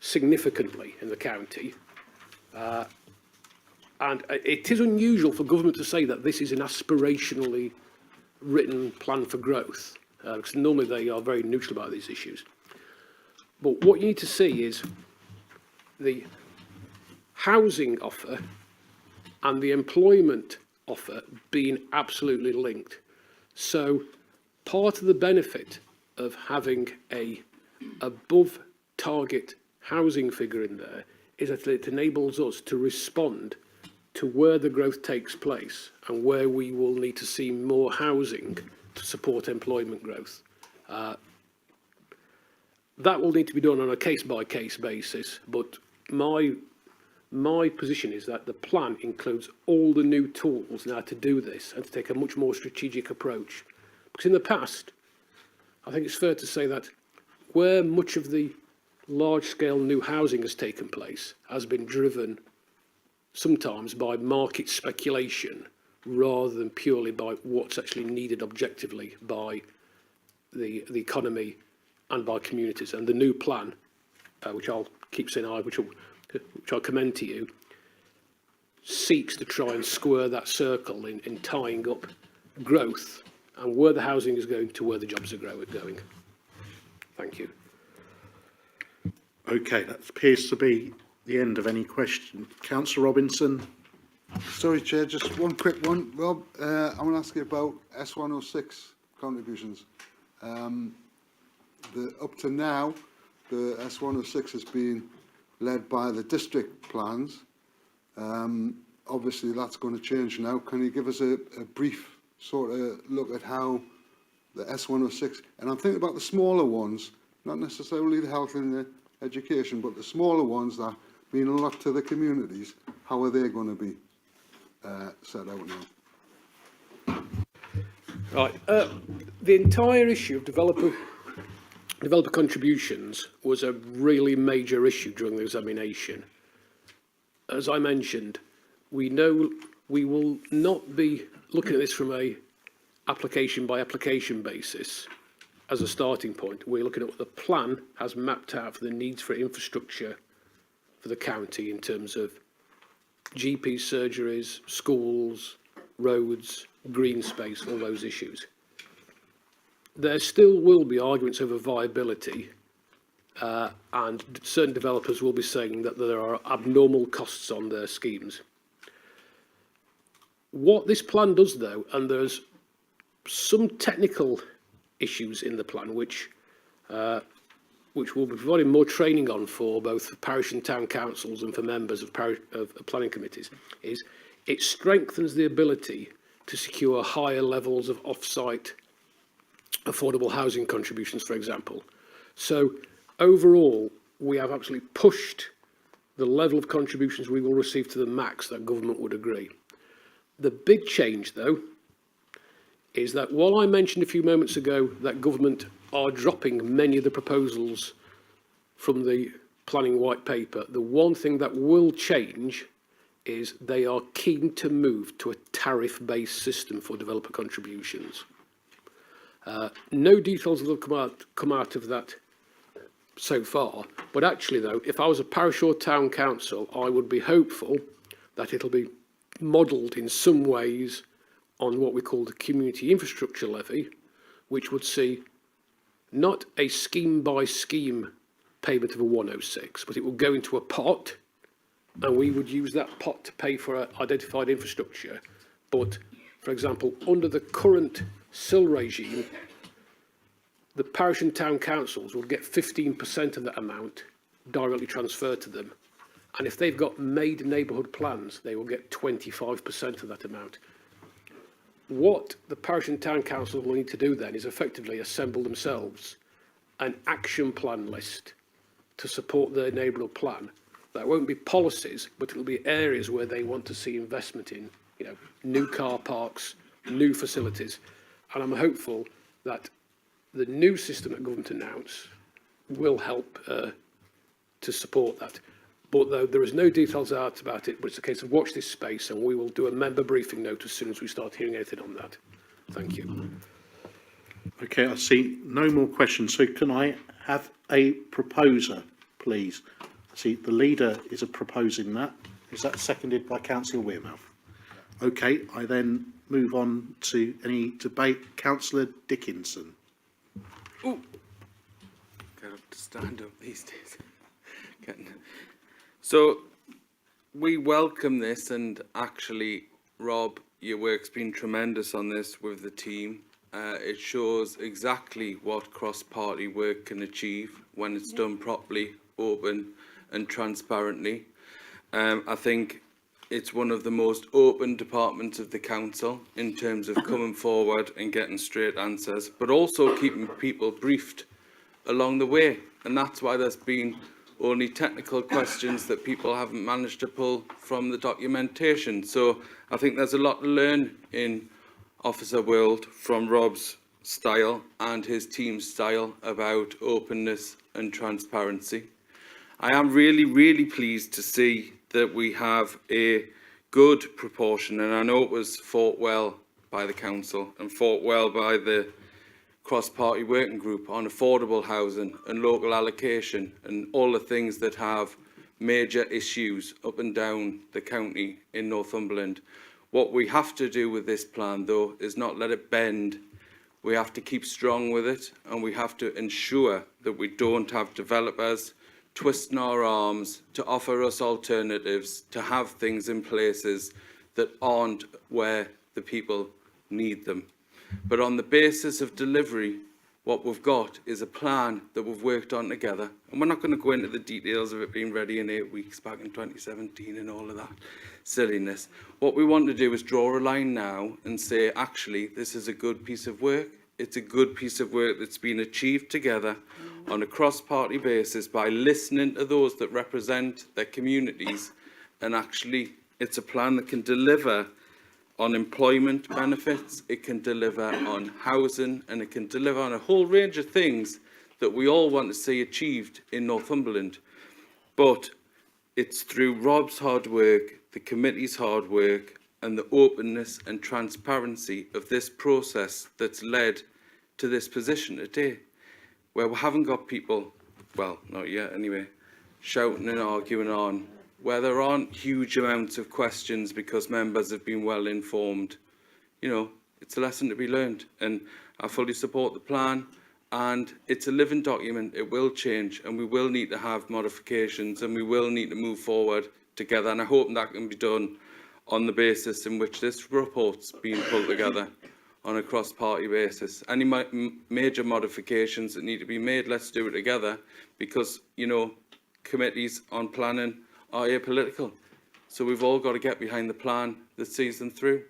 significantly in the county. And it is unusual for government to say that this is an aspirationally written plan for growth, because normally they are very neutral about these issues. But what you need to see is the housing offer and the employment offer being absolutely linked. So part of the benefit of having a above target housing figure in there is that it enables us to respond to where the growth takes place and where we will need to see more housing to support employment growth. That will need to be done on a case-by-case basis, but my position is that the plan includes all the new tools now to do this and to take a much more strategic approach. Because in the past, I think it's fair to say that where much of the large-scale new housing has taken place has been driven sometimes by market speculation rather than purely by what's actually needed objectively by the economy and by communities. And the new plan, which I'll keep saying which I'll commend to you, seeks to try and square that circle in tying up growth and where the housing is going to where the jobs are going. Thank you. Okay, that appears to be the end of any question. Councillor Robinson. Sorry, Chair, just one quick one. Rob, I want to ask you about S106 contributions. Up to now, the S106 has been led by the district plans. Obviously, that's going to change now. Can you give us a brief sort of look at how the S106, and I'm thinking about the smaller ones, not necessarily the health and the education, but the smaller ones that mean a lot to the communities, how are they going to be set out now? Right. The entire issue of developer contributions was a really major issue during the examination. As I mentioned, we no we will not be looking at this from a application by application basis as a starting point. We're looking at what the plan has mapped out for the needs for infrastructure for the county in terms of GP surgeries, schools, roads, green space, all those issues. There still will be arguments over viability, and certain developers will be saying that there are abnormal costs on their schemes. What this plan does, though, and there's some technical issues in the plan which we'll be providing more training on for both parish and town councils and for members of planning committees, is it strengthens the ability to secure higher levels of off-site affordable housing contributions, for example. So overall, we have actually pushed the level of contributions we will receive to the max that government would agree. The big change, though, is that while I mentioned a few moments ago that government are dropping many of the proposals from the planning white paper, the one thing that will change is they are keen to move to a tariff-based system for developer contributions. No details will come out of that so far, but actually, though, if I was a parish or town council, I would be hopeful that it'll be modelled in some ways on what we call the community infrastructure levy, which would see not a scheme by scheme payment of a 106, but it will go into a pot, and we would use that pot to pay for identified infrastructure. But, for example, under the current SIL regime, the parish and town councils will get 15% of that amount directly transferred to them. And if they've got made neighbourhood plans, they will get 25% of that amount. What the parish and town council will need to do then is effectively assemble themselves an action plan list to support their neighbourhood plan. That won't be policies, but it'll be areas where they want to see investment in, you know, new car parks, new facilities. And I'm hopeful that the new system that government announced will help to support that. But though there is no details out about it, but it's a case of watch this space, and we will do a member briefing note as soon as we start hearing anything on that. Thank you. Okay, I see no more questions. So can I have a proposer, please? I see the leader is proposing that. Is that seconded by Councillor Wearmouth? Okay, I then move on to any debate. Councillor Dickinson. Ooh. Got to stand up these days. So we welcome this, and actually, Rob, your work's been tremendous on this with the team. It shows exactly what cross-party work can achieve when it's done properly, open and transparently. I think it's one of the most open departments of the council in terms of coming forward and getting straight answers, but also keeping people briefed along the way. And that's why there's been only technical questions that people haven't managed to pull from the documentation. So I think there's a lot to learn in officer world from Rob's style and his team's style about openness and transparency. I am really, really pleased to see that we have a good proportion, and I know it was fought well by the council and fought well by the cross-party working group on affordable housing and local allocation and all the things that have major issues up and down the county in Northumberland. What we have to do with this plan, though, is not let it bend. We have to keep strong with it, and we have to ensure that we don't have developers twisting our arms to offer us alternatives, to have things in places that aren't where the people need them. But on the basis of delivery, what we've got is a plan that we've worked on together. And we're not going to go into the details of it being ready in 8 weeks back in 2017 and all of that silliness. What we want to do is draw a line now and say, actually, this is a good piece of work. It's a good piece of work that's been achieved together on a cross-party basis by listening to those that represent their communities. And actually, it's a plan that can deliver on employment benefits, it can deliver on housing, and it can deliver on a whole range of things that we all want to see achieved in Northumberland. But it's through Rob's hard work, the committee's hard work, and the openness and transparency of this process that's led to this position today, where we haven't got people, well, not yet anyway, shouting and arguing on, where there aren't huge amounts of questions because members have been well informed. You know, it's a lesson to be learned, and I fully support the plan, and it's a living document. It will change, and we will need to have modifications, and we will need to move forward together, and I hope that can be done on the basis in which this report's being pulled together on a cross-party basis. Any major modifications that need to be made, let's do it together, because, you know, committees on planning are apolitical. So we've all got to get behind the plan that sees them through.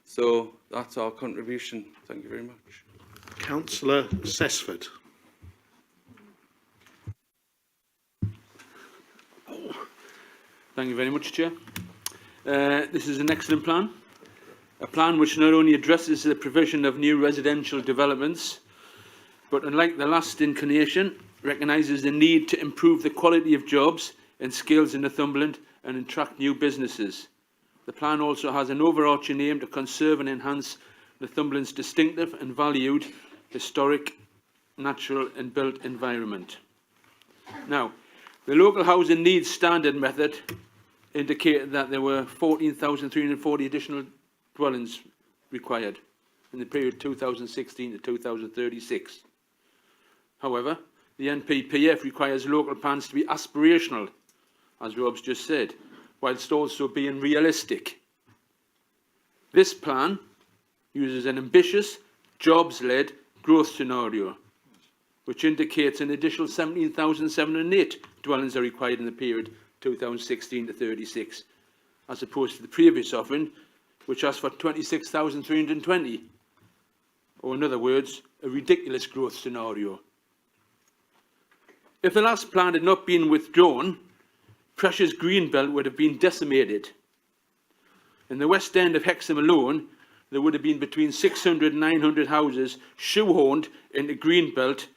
So that's our contribution. Thank you very much. Councillor Sesford. Thank you very much, Chair. This is an excellent plan. A plan which not only addresses the provision of new residential developments, but unlike the last incarnation, recognises the need to improve the quality of jobs and skills in Northumberland and attract new businesses. The plan also has an overarching aim to conserve and enhance Northumberland's distinctive and valued historic, natural and built environment. Now, the local housing needs standard method indicated that there were 14,340 additional dwellings required in the period 2016 to 2036. However, the NPPF requires local plans to be aspirational, as Rob's just said, whilst also being realistic. This plan uses an ambitious, jobs-led growth scenario, which indicates an additional 17,708 dwellings are required in the period 2016 to 36, as opposed to the previous offering, which asked for 26,320, or in other words, a ridiculous growth scenario. If the last plan had not been withdrawn, Precious Greenbelt would have been decimated. In the west end of Hexham alone, there would have been between 600 and 900 houses shoehorned into Greenbelt,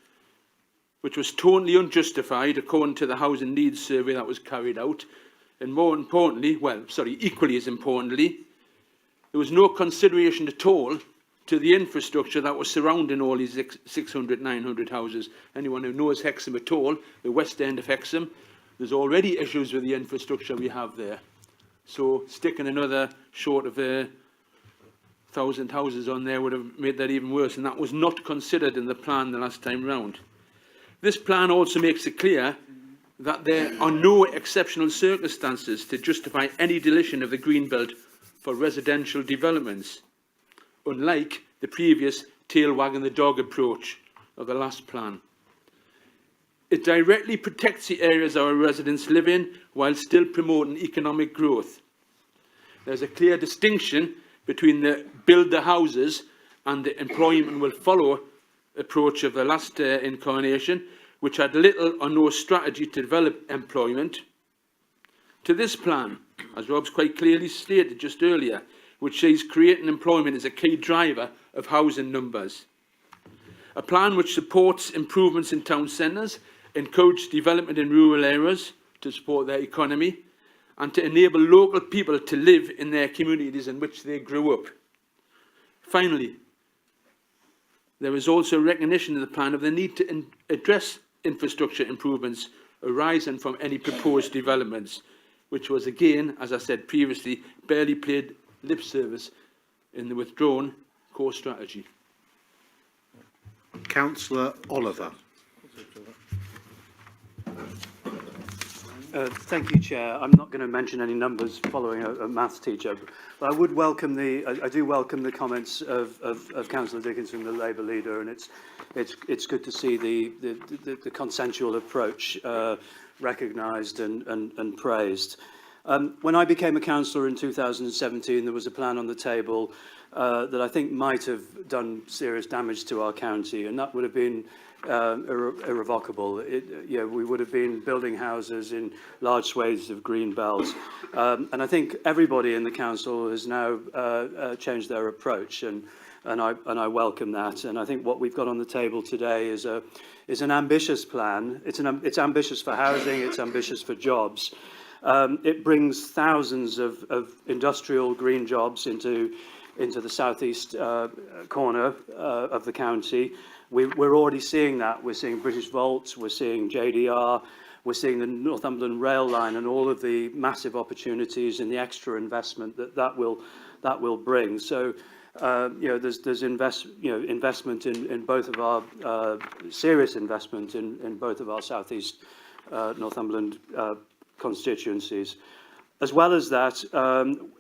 which was totally unjustified according to the housing needs survey that was carried out. And more importantly, equally as importantly, there was no consideration at all to the infrastructure that was surrounding all these 600, 900 houses. Anyone who knows Hexham at all, the west end of Hexham, there's already issues with the infrastructure we have there. So sticking another short of 1,000 houses on there would have made that even worse, and that was not considered in the plan the last time round. This plan also makes it clear that there are no exceptional circumstances to justify any deletion of the Greenbelt for residential developments, unlike the previous tail wagging the dog approach of the last plan. It directly protects the areas our residents live in while still promoting economic growth. There's a clear distinction between the build the houses and the employment will follow approach of the last incarnation, which had little or no strategy to develop employment, to this plan, as Rob's quite clearly stated just earlier, which says creating employment is a key driver of housing numbers. A plan which supports improvements in town centres, encourages development in rural areas to support their economy, and to enable local people to live in their communities in which they grew up. Finally, there is also recognition in the plan of the need to address infrastructure improvements arising from any proposed developments, which was again, as I said previously, barely paid lip service in the withdrawn core strategy. Councillor Oliver. Thank you, Chair. I'm not going to mention any numbers following a maths teacher, but I would welcome I do welcome the comments of Councillor Dickinson, the Labour leader, and it's good to see the consensual approach recognised and praised. When I became a councillor in 2017, there was a plan on the table that I think might have done serious damage to our county, and that would have been irrevocable. We would have been building houses in large swathes of green belts, and I think everybody in the council has now changed their approach, and I welcome that. And I think what we've got on the table today is an ambitious plan. It's ambitious for housing, it's ambitious for jobs, It brings thousands of industrial green jobs into the southeast corner of the county. We're already seeing that. We're seeing British Volt, we're seeing JDR, we're seeing the Northumberland rail line and all of the massive opportunities and the extra investment that will bring. So, there's investment in both of our serious investment in both of our southeast Northumberland constituencies. As well as that,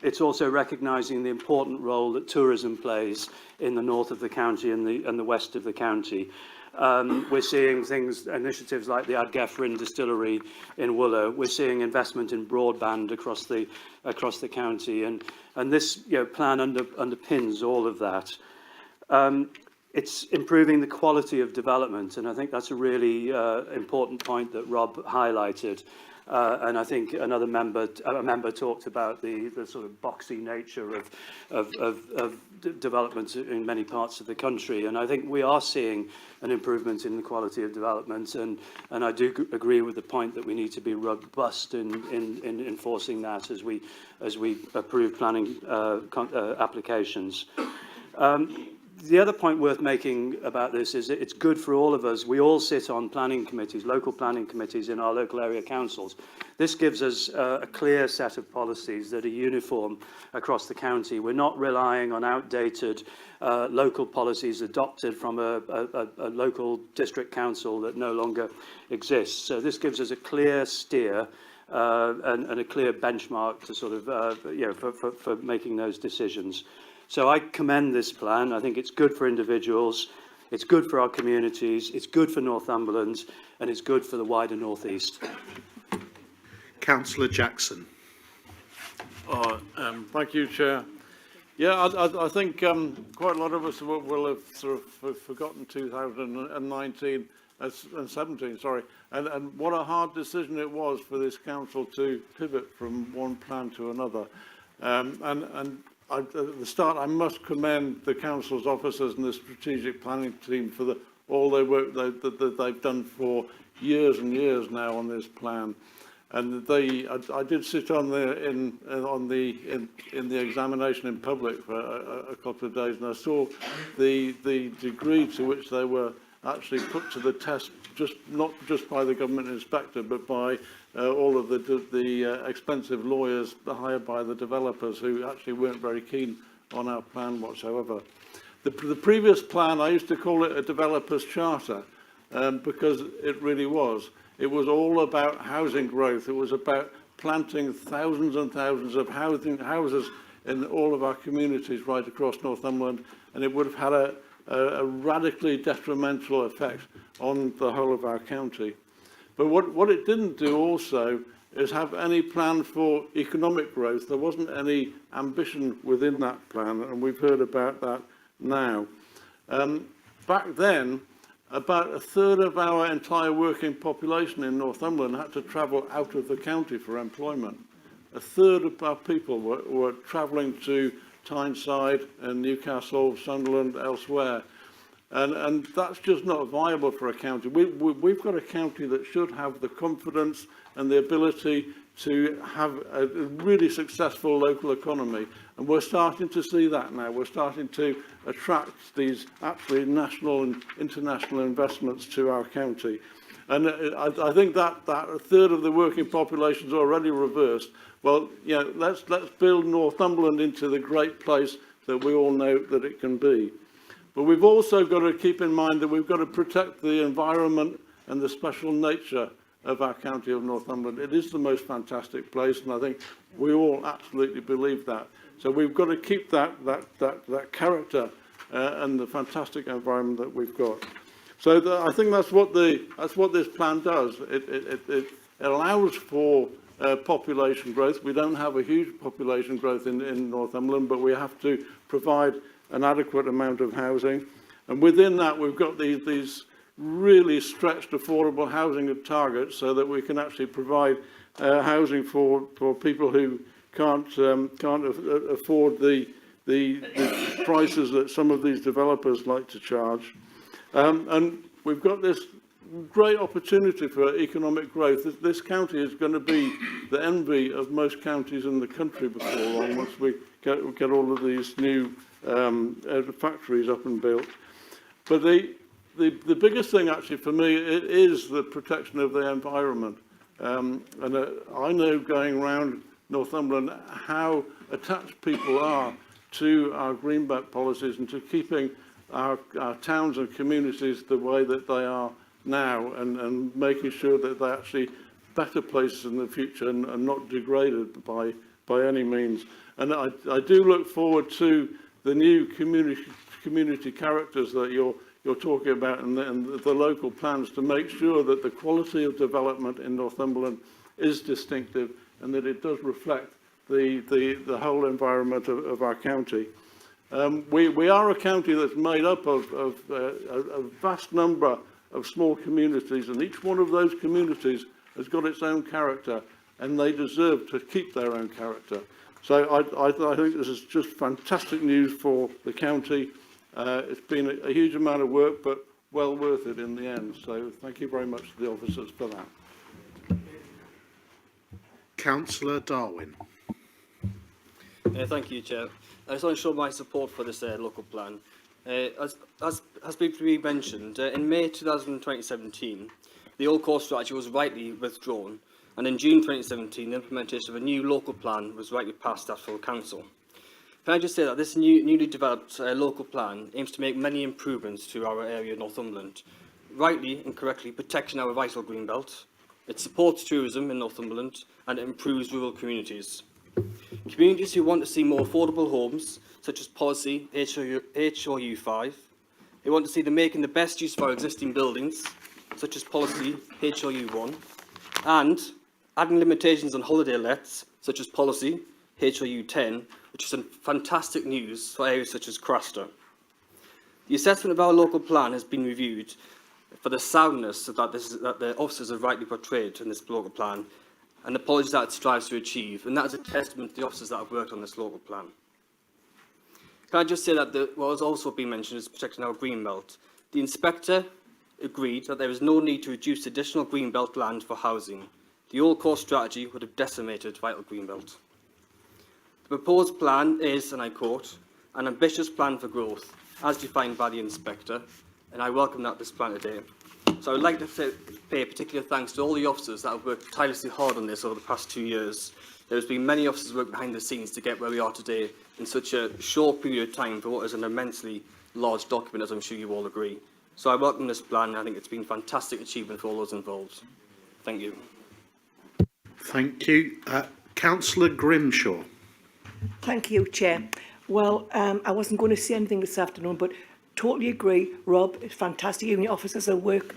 it's also recognising the important role that tourism plays in the north of the county and the west of the county. We're seeing initiatives like the Ardgefrin distillery in Wooler. We're seeing investment in broadband across the county, and this plan underpins all of that. It's improving the quality of development, and I think that's a really important point that Rob highlighted. And I think a member talked about the sort of boxy nature of development in many parts of the country, and I think we are seeing an improvement in the quality of development, and I do agree with the point that we need to be robust in enforcing that as we approve planning applications. The other point worth making about this is that it's good for all of us. We all sit on planning committees, local planning committees in our local area councils. This gives us a clear set of policies that are uniform across the county. We're not relying on outdated local policies adopted from a local district council that no longer exists. So this gives us a clear steer and a clear benchmark to sort of, for making those decisions. So I commend this plan. I think it's good for individuals, it's good for our communities, it's good for Northumberland, and it's good for the wider North East. Councillor Jackson. Thank you, Chair. Yeah, I think quite a lot of us will have sort of forgotten 2019 and 17, sorry, and what a hard decision it was for this council to pivot from one plan to another. At the start, I must commend the council's officers and the strategic planning team for all their work that they've done for years and years now on this plan. And I did sit on the examination in public for a couple of days, and I saw the degree to which they were actually put to the test, not just by the government inspector, but by all of the expensive lawyers hired by the developers who actually weren't very keen on our plan whatsoever. The previous plan, I used to call it a developer's charter, because it really was. It was all about housing growth. It was about planting thousands and thousands of houses in all of our communities right across Northumberland, and it would have had a radically detrimental effect on the whole of our county. But what it didn't do also is have any plan for economic growth. There wasn't any ambition within that plan, and we've heard about that now. Back then, about a third of our entire working population in Northumberland had to travel out of the county for employment. A third of our people were travelling to Tyneside and Newcastle, Sunderland, elsewhere. And that's just not viable for a county. We've got a county that should have the confidence and the ability to have a really successful local economy. And we're starting to see that now. We're starting to attract these actually national and international investments to our county. And I think that a third of the working population is already reversed. Well, let's build Northumberland into the great place that we all know that it can be. But we've also got to keep in mind that we've got to protect the environment and the special nature of our county of Northumberland. It is the most fantastic place, and I think we all absolutely believe that. So we've got to keep that character and the fantastic environment that we've got. So I think that's what this plan does. It allows for population growth. We don't have a huge population growth in Northumberland, but we have to provide an adequate amount of housing. And within that, we've got these really stretched affordable housing targets so that we can actually provide housing for people who can't afford the prices that some of these developers like to charge. And we've got this great opportunity for economic growth. This county is going to be the envy of most counties in the country before long, once we get all of these new factories up and built. But the biggest thing actually for me is the protection of the environment. And I know going around Northumberland how attached people are to our greenbelt policies and to keeping our towns and communities the way that they are now, and making sure that they're actually better places in the future and not degraded by any means. And I do look forward to the new community characters that you're talking about, and the local plans to make sure that the quality of development in Northumberland is distinctive and that it does reflect the whole environment of our county. We are a county that's made up of a vast number of small communities, and each one of those communities has got its own character, and they deserve to keep their own character. So I think this is just fantastic news for the county. It's been a huge amount of work, but well worth it in the end. So thank you very much to the officers for that. Councillor Darwin. Thank you, Chair. I just want to show my support for this local plan. As has been mentioned, in May 2017, the old core strategy was rightly withdrawn, and in June 2017, the implementation of a new local plan was rightly passed at full council. Can I just say that this newly developed local plan aims to make many improvements to our area of Northumberland, rightly and correctly protecting our vital green belt. It supports tourism in Northumberland and it improves rural communities. Communities who want to see more affordable homes, such as policy HOU 5, they want to see them making the best use of our existing buildings, such as policy HOU 1, and adding limitations on holiday lets, such as policy HOU 10, which is fantastic news for areas such as Craster. The assessment of our local plan has been reviewed for the soundness that the officers have rightly portrayed in this local plan, and the policies that it strives to achieve, and that is a testament to the officers that have worked on this local plan. Can I just say that what has also been mentioned is protecting our green belt. The inspector agreed that there is no need to reduce additional green belt land for housing. The old core strategy would have decimated vital green belt. The proposed plan is, and I quote, an ambitious plan for growth, as defined by the inspector, and I welcome this plan today. So I would like to pay particular thanks to all the officers that have worked tirelessly hard on this over the past 2 years. There has been many officers working behind the scenes to get where we are today in such a short period of time for what is an immensely large document, as I'm sure you all agree. So I welcome this plan, and I think it's been a fantastic achievement for all those involved. Thank you. Thank you. Councillor Grimshaw. Thank you, Chair. Well, I wasn't going to say anything this afternoon, but totally agree, Rob. It's fantastic. Even the officers that work,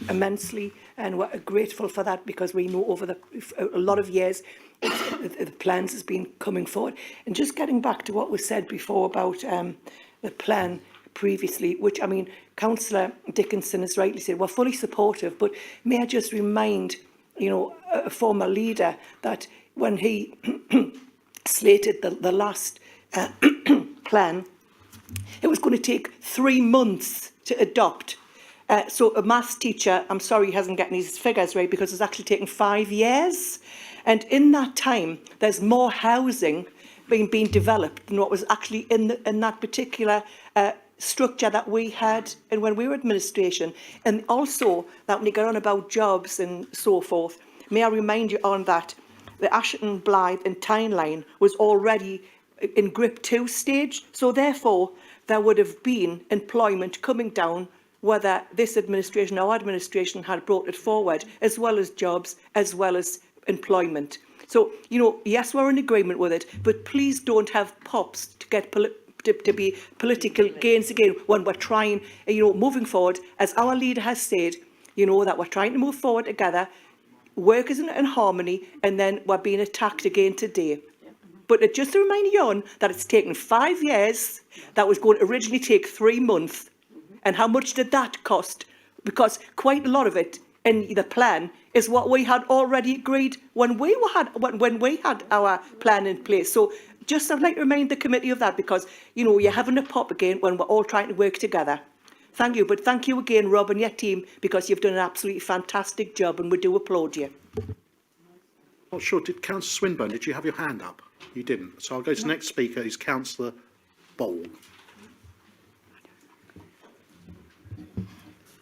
immensely, and we're grateful for that, because we know over a lot of years the plans has been coming forward. And just getting back to what was said before about the plan previously, which, I mean, Councillor Dickinson has rightly said, we're fully supportive, but may I just remind, a former leader that when he slated the last plan, it was going to take 3 months to adopt. So a maths teacher, I'm sorry he hasn't gotten his figures right, because it's actually taken 5 years. And in that time, there's more housing being developed than what was actually in that particular structure that we had and when we were administration. And also that when you get on about jobs and so forth, may I remind you on that the Ashton, Blythe and Tyne line was already in GRIP 2 stage. So therefore, there would have been employment coming down, whether this administration or administration had brought it forward, as well as jobs, as well as employment. So, yes, we're in agreement with it, but please don't have pops to get to be political gains again when we're trying, moving forward, as our leader has said, that we're trying to move forward together, work is in harmony, and then we're being attacked again today. But just to remind you on that it's taken 5 years, that was going to originally take 3 months. And how much did that cost? Because quite a lot of it in the plan is what we had already agreed when we had our plan in place. So just I'd like to remind the committee of that, because, you're having a pop again when we're all trying to work together. Thank you, but thank you again, Rob, and your team, because you've done an absolutely fantastic job, and we do applaud you. Not sure, did Councillor Swinburne, did you have your hand up? You didn't. So I'll go to the next speaker, who's Councillor Ball.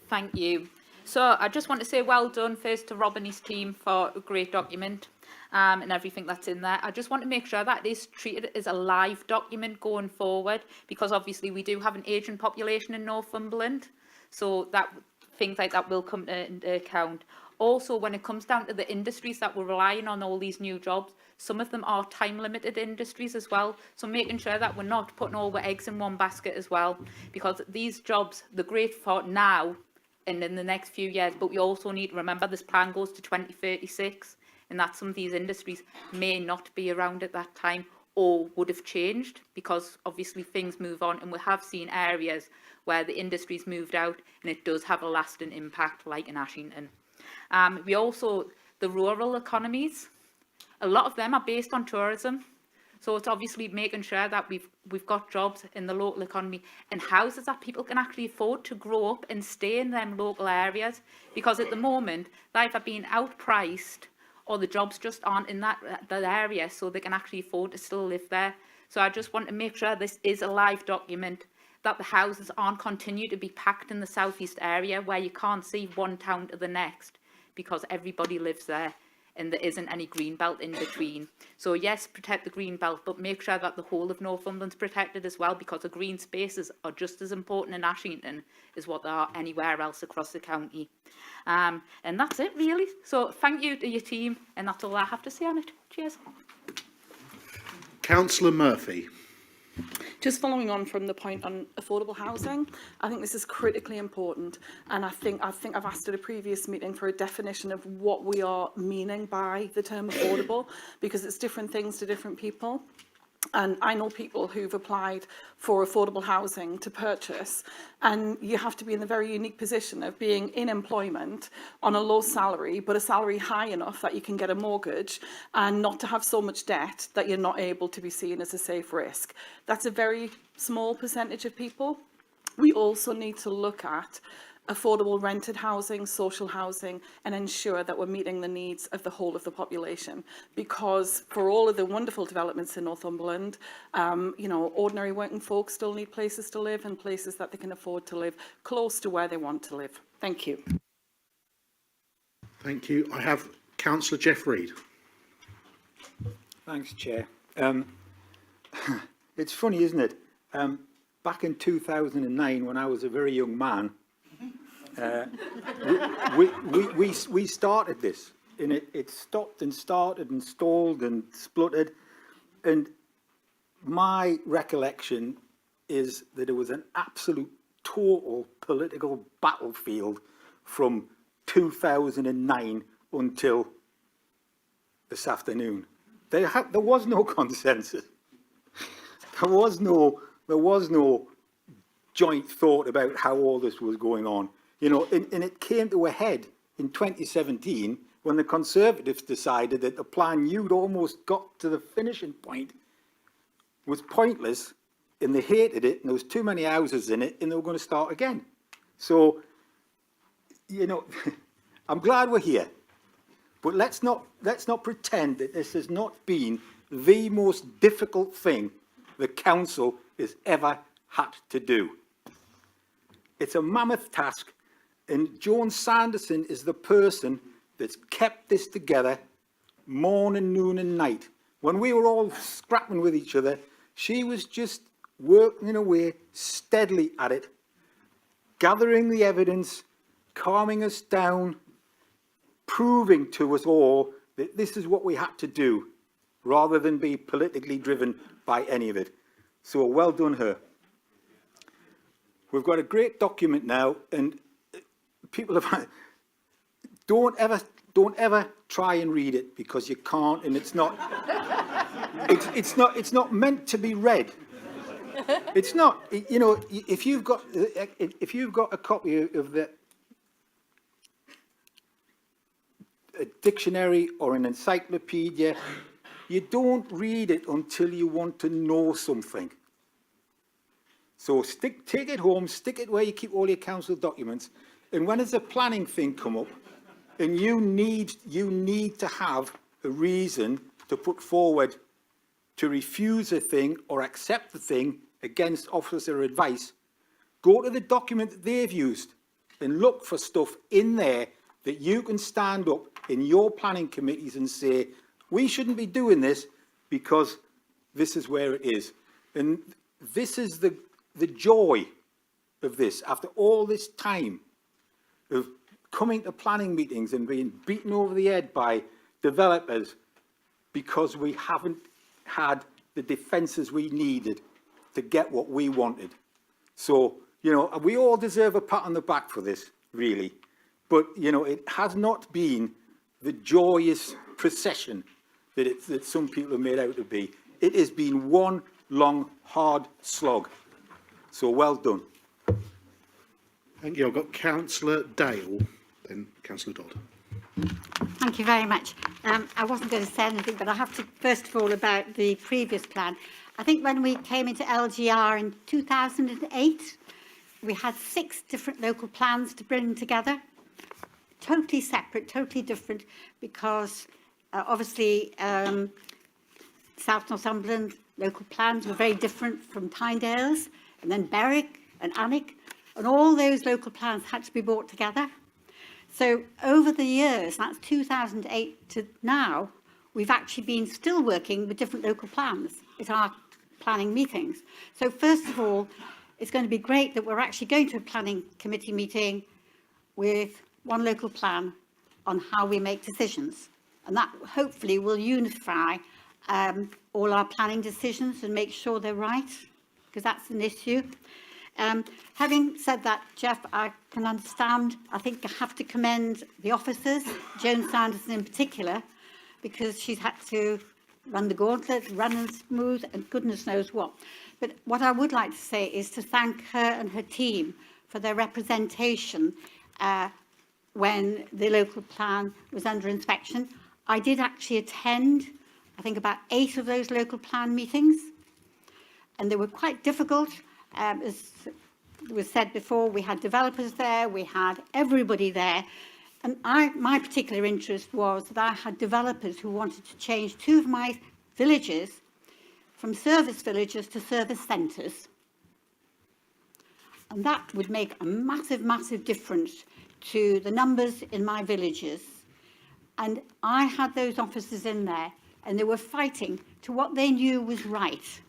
Thank you. So I just want to say well done first to Rob and his team for a great document and everything that's in there. I just want to make sure that it is treated as a live document going forward, because obviously we do have an ageing population in Northumberland, so that things like that will come into account. Also, when it comes down to the industries that we're relying on, all these new jobs, some of them are time-limited industries as well. So making sure that we're not putting all the eggs in one basket as well, because these jobs, they're great for now and in the next few years, but we also need to remember this plan goes to 2036, and that some of these industries may not be around at that time or would have changed, because obviously things move on, and we have seen areas where the industry's moved out and it does have a lasting impact, like in Ashington. We also, the rural economies, a lot of them are based on tourism. So it's obviously making sure that we've got jobs in the local economy and houses that people can actually afford to grow up and stay in them local areas. Because at the moment, they've either been outpriced or the jobs just aren't in that area, so they can actually afford to still live there. So I just want to make sure this is a live document, that the houses aren't continue to be packed in the southeast area where you can't see one town to the next, because everybody lives there and there isn't any green belt in between. So yes, protect the green belt, but make sure that the whole of Northumberland's protected as well, because the green spaces are just as important in Ashington as what they are anywhere else across the county. And that's it really. So thank you to your team, and that's all I have to say on it. Cheers. Councillor Murphy. Just following on from the point on affordable housing, I think this is critically important, and I think I've asked at a previous meeting for a definition of what we are meaning by the term affordable, because it's different things to different people. And I know people who've applied for affordable housing to purchase, and you have to be in the very unique position of being in employment on a low salary, but a salary high enough that you can get a mortgage and not to have so much debt that you're not able to be seen as a safe risk. That's a very small percentage of people. We also need to look at affordable rented housing, social housing, and ensure that we're meeting the needs of the whole of the population. Because for all of the wonderful developments in Northumberland, you know, ordinary working folk still need places to live and places that they can afford to live close to where they want to live. Thank you. Thank you. I have Councillor Jeff Reid. Thanks, Chair. It's funny, isn't it? Back in 2009, when I was a very young man, we started this, and it stopped and started and stalled and spluttered, and my recollection is that it was an absolute total political battlefield from 2009 until this afternoon. There was no consensus. There was no joint thought about how all this was going on. You know, and it came to a head in 2017 when the Conservatives decided that the plan you'd almost got to the finishing point was pointless, and they hated it, and there was too many houses in it, and they were going to start again. So, you know, I'm glad we're here, but let's not pretend that this has not been the most difficult thing the council has ever had to do. It's a mammoth task. And Joan Sanderson is the person that's kept this together morning, noon and night. When we were all scrapping with each other, she was just working away steadily at it, gathering the evidence, calming us down, proving to us all that this is what we had to do, rather than be politically driven by any of it. So well done her. We've got a great document now, and people have, don't ever try and read it, because you can't, and it's not meant to be read. It's not. You know, if you've got a copy of the a dictionary or an encyclopedia, you don't read it until you want to know something. So take it home, stick it where you keep all your council documents, and when there's a planning thing come up, and you need to have a reason to put forward to refuse a thing or accept the thing against officer advice, go to the document that they've used and look for stuff in there that you can stand up in your planning committees and say, we shouldn't be doing this because this is where it is. And this is the joy of this. After all this time of coming to planning meetings and being beaten over the head by developers because we haven't had the defences we needed to get what we wanted. So, you know, we all deserve a pat on the back for this, really. But, you know, it has not been the joyous procession that some people have made out to be. It has been one long, hard slog. So well done. Thank you. I've got Councillor Dale, then Councillor Dodd. Thank you very much. I wasn't going to say anything, but I have to, first of all, about the previous plan. I think when we came into LGR in 2008, we had 6 different local plans to bring together. Totally separate, totally different, because obviously South Northumberland local plans were very different from Tyndale's, and then Berwick and Alnwick, and all those local plans had to be brought together. So over the years, that's 2008 to now, we've actually been still working with different local plans at our planning meetings. So first of all, it's going to be great that we're actually going to a planning committee meeting with one local plan on how we make decisions. And that hopefully will unify all our planning decisions and make sure they're right, because that's an issue. Having said that, Jeff, I can understand. I think I have to commend the officers, Joan Sanderson in particular, because she's had to run the gauntlet, run and smooth, and goodness knows what. But what I would like to say is to thank her and her team for their representation when the local plan was under inspection. I did actually attend, I think, about 8 of those local plan meetings, and they were quite difficult. As was said before, we had developers there, we had everybody there, and my particular interest was that I had developers who wanted to change 2 of my villages from service villages to service centres. And that would make a massive, massive difference to the numbers in my villages. And I had those officers in there, and they were fighting to what they knew was right,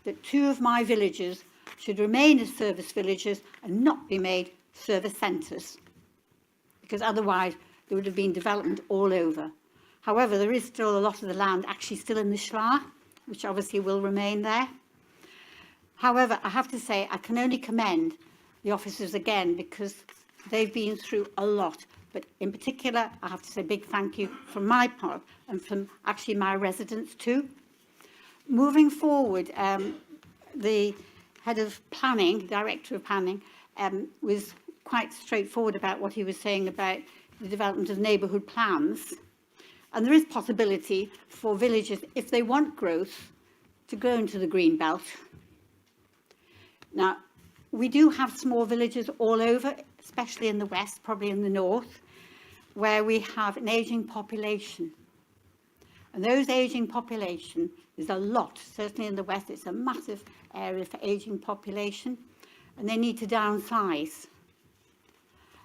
that 2 of my villages should remain as service villages and not be made service centres, because otherwise there would have been development all over. However, there is still a lot of the land actually still in the Schlar, which obviously will remain there. However, I have to say I can only commend the officers again, because they've been through a lot. But in particular, I have to say a big thank you from my part and from actually my residents too. Moving forward, the head of planning, director of planning, was quite straightforward about what he was saying about the development of neighbourhood plans. And there is possibility for villages, if they want growth, to go into the green belt. Now, we do have small villages all over, especially in the west, probably in the north, where we have an ageing population. And those ageing population is a lot. Certainly in the west, it's a massive area for ageing population, and they need to downsize.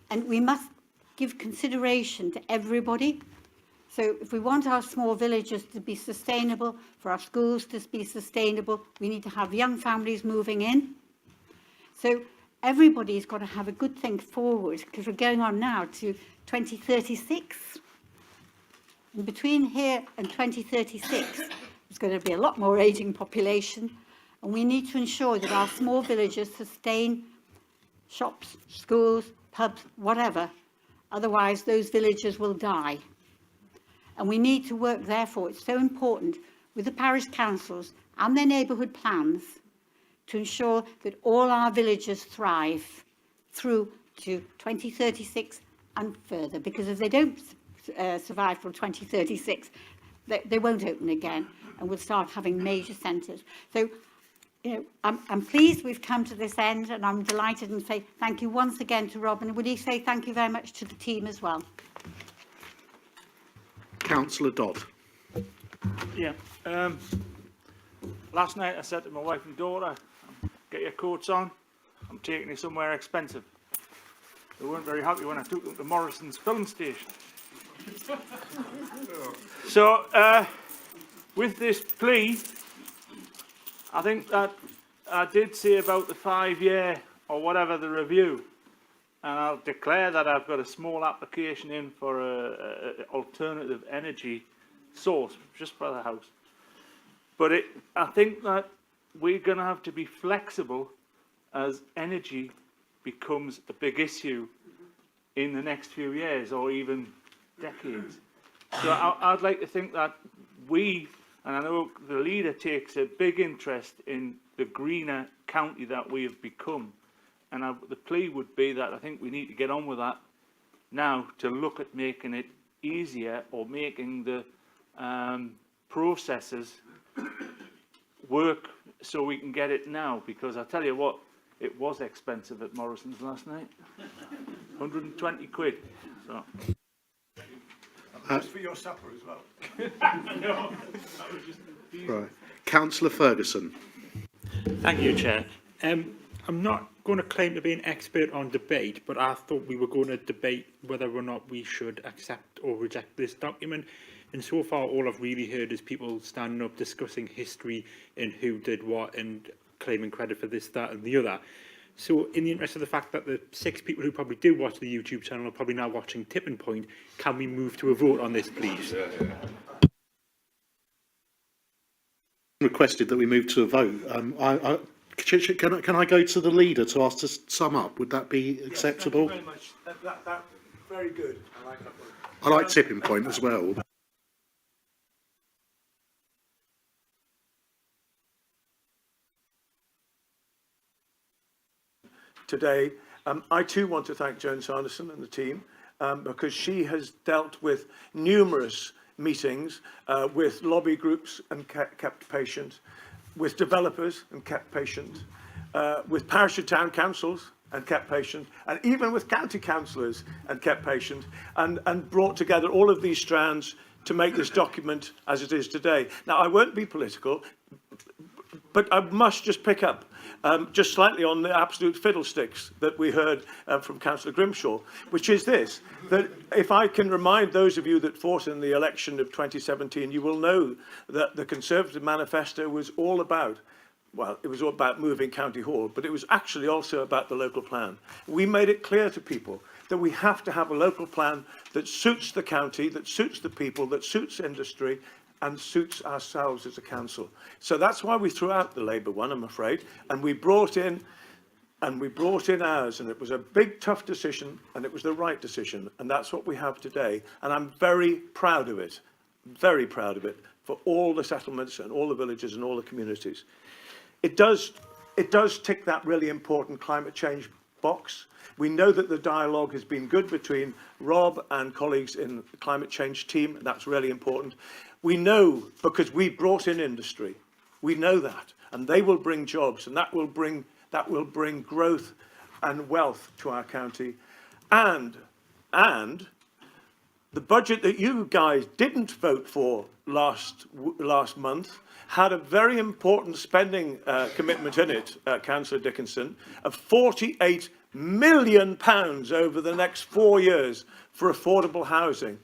And we must give consideration to everybody. So if we want our small villages to be sustainable, for our schools to be sustainable, we need to have young families moving in. So everybody's got to have a good think forward, because we're going on now to 2036. And between here and 2036, there's going to be a lot more ageing population, and we need to ensure that our small villages sustain shops, schools, pubs, whatever. Otherwise, those villages will die. And we need to work, therefore, it's so important with the parish councils and their neighbourhood plans to ensure that all our villages thrive through to 2036 and further, because if they don't survive from 2036, they won't open again, and we'll start having major centres. So you know, I'm pleased we've come to this end, and I'm delighted and say thank you once again to Rob, and will you say thank you very much to the team as well? Councillor Dodd. Yeah. Last night I said to my wife and daughter, get your coats on, I'm taking you somewhere expensive. They weren't very happy when I took them to Morrison's film station. So, with this plea, I think that I did say about the 5-year or whatever the review, and I'll declare that I've got a small application in for a alternative energy source just for the house. But I think that we're going to have to be flexible as energy becomes a big issue in the next few years or even decades. So I'd like to think that we, and I know the leader takes a big interest in the greener county that we have become. And the plea would be that I think we need to get on with that now to look at making it easier or making the processes work so we can get it now. Because I tell you what, it was expensive at Morrison's last night. 120 quid. So. Just for your supper as well. No, that was just Right. Councillor Ferguson. Thank you, Chair. I'm not going to claim to be an expert on debate, but I thought we were going to debate whether or not we should accept or reject this document. And so far, all I've really heard is people standing up discussing history and who did what and claiming credit for this, that and the other. So in the interest of the fact that the 6 people who probably do watch the YouTube channel are probably now watching Tipping Point, can we move to a vote on this, please? Requested that we move to a vote. Can I go to the leader to ask to sum up? Would that be acceptable? Thank you very much. That's very good. I like that one. I like Tipping Point as well. Today, I too want to thank Joan Sanderson and the team because she has dealt with numerous meetings with lobby groups and kept patient, with developers and kept patient, with parish and town councils and kept patient, and even with county councillors and kept patient, and brought together all of these strands to make this document as it is today. Now, I won't be political, but I must just pick up just slightly on the absolute fiddlesticks that we heard from Councillor Grimshaw, which is this, that if I can remind those of you that fought in the election of 2017, you will know that the Conservative manifesto was all about, well, it was all about moving County Hall, but it was actually also about the local plan. We made it clear to people that we have to have a local plan that suits the county, that suits the people, that suits industry, and suits ourselves as a council. So that's why we threw out the Labour one, I'm afraid, and we brought in ours, and it was a big, tough decision, and it was the right decision, and that's what we have today. And I'm very proud of it, for all the settlements and all the villages and all the communities. It does tick that really important climate change box. We know that the dialogue has been good between Rob and colleagues in the climate change team, and that's really important. We know, because we brought in industry, we know that, and they will bring jobs, and that will bring growth and wealth to our county. And the budget that you guys didn't vote for last month had a very important spending commitment in it, Councillor Dickinson, of £48 million over the next 4 years for affordable housing.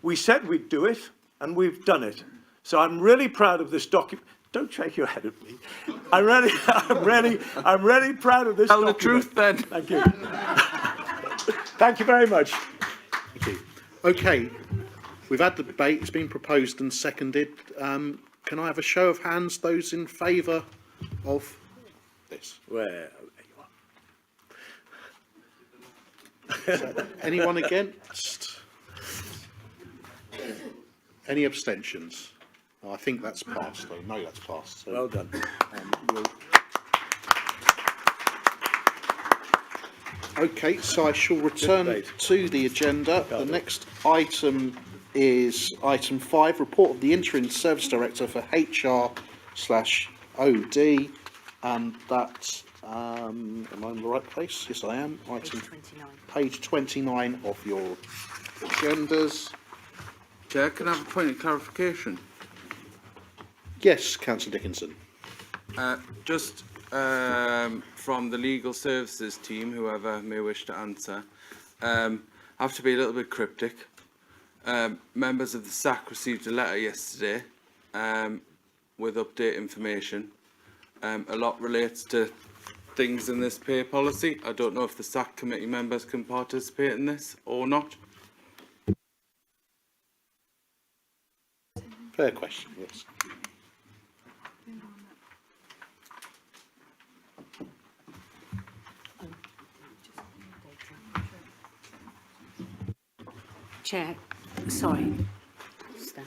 We said we'd do it, and we've done it. So I'm really proud of this document. Don't shake your head at me. I'm really proud of this document. Tell the truth then. Thank you. Thank you very much. Thank you. Okay, we've had the debate. It's been proposed and seconded. Can I have a show of hands, those in favour of this? Where? Anyone against? Any abstentions? Oh, I think that's passed. I know that's passed. So, well done. Okay, so I shall return to the agenda. The next item is item 5, report of the Interim Service Director for HR/OD. and that, am I in the right place? Yes, I am. Item page 29 of your agendas. Chair, can I have a point of clarification? Yes, Councillor Dickinson. Just from the legal services team, whoever may wish to answer, I have to be a little bit cryptic. Members of the SAC received a letter yesterday with update information. A lot relates to things in this pay policy. I don't know if the SAC committee members can participate in this or not. Fair question, yes. Chair, sorry. Stand.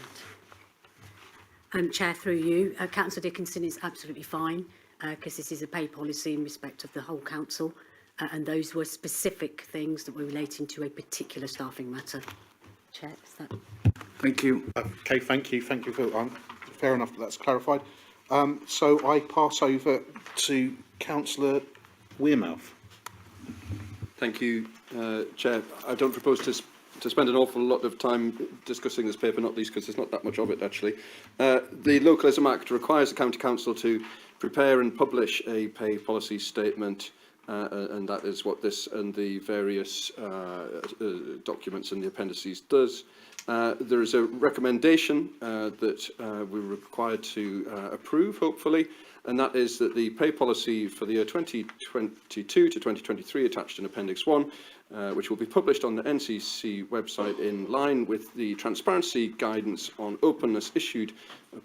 Chair, through you, Councillor Dickinson is absolutely fine because this is a pay policy in respect of the whole council, and those were specific things that were relating to a particular staffing matter. Chair, is that? Thank you. Okay, thank you. Thank you for fair enough that that's clarified. So I pass over to Councillor Wearmouth. Thank you, Chair. I don't propose to spend an awful lot of time discussing this paper, not least because there's not that much of it, actually. The Localism Act requires the County Council to prepare and publish a pay policy statement, and that is what this and the various documents and the appendices does. There is a recommendation that we're required to approve, hopefully, and that is that the pay policy for the year 2022 to 2023, attached in Appendix 1, which will be published on the NCC website in line with the transparency guidance on openness issued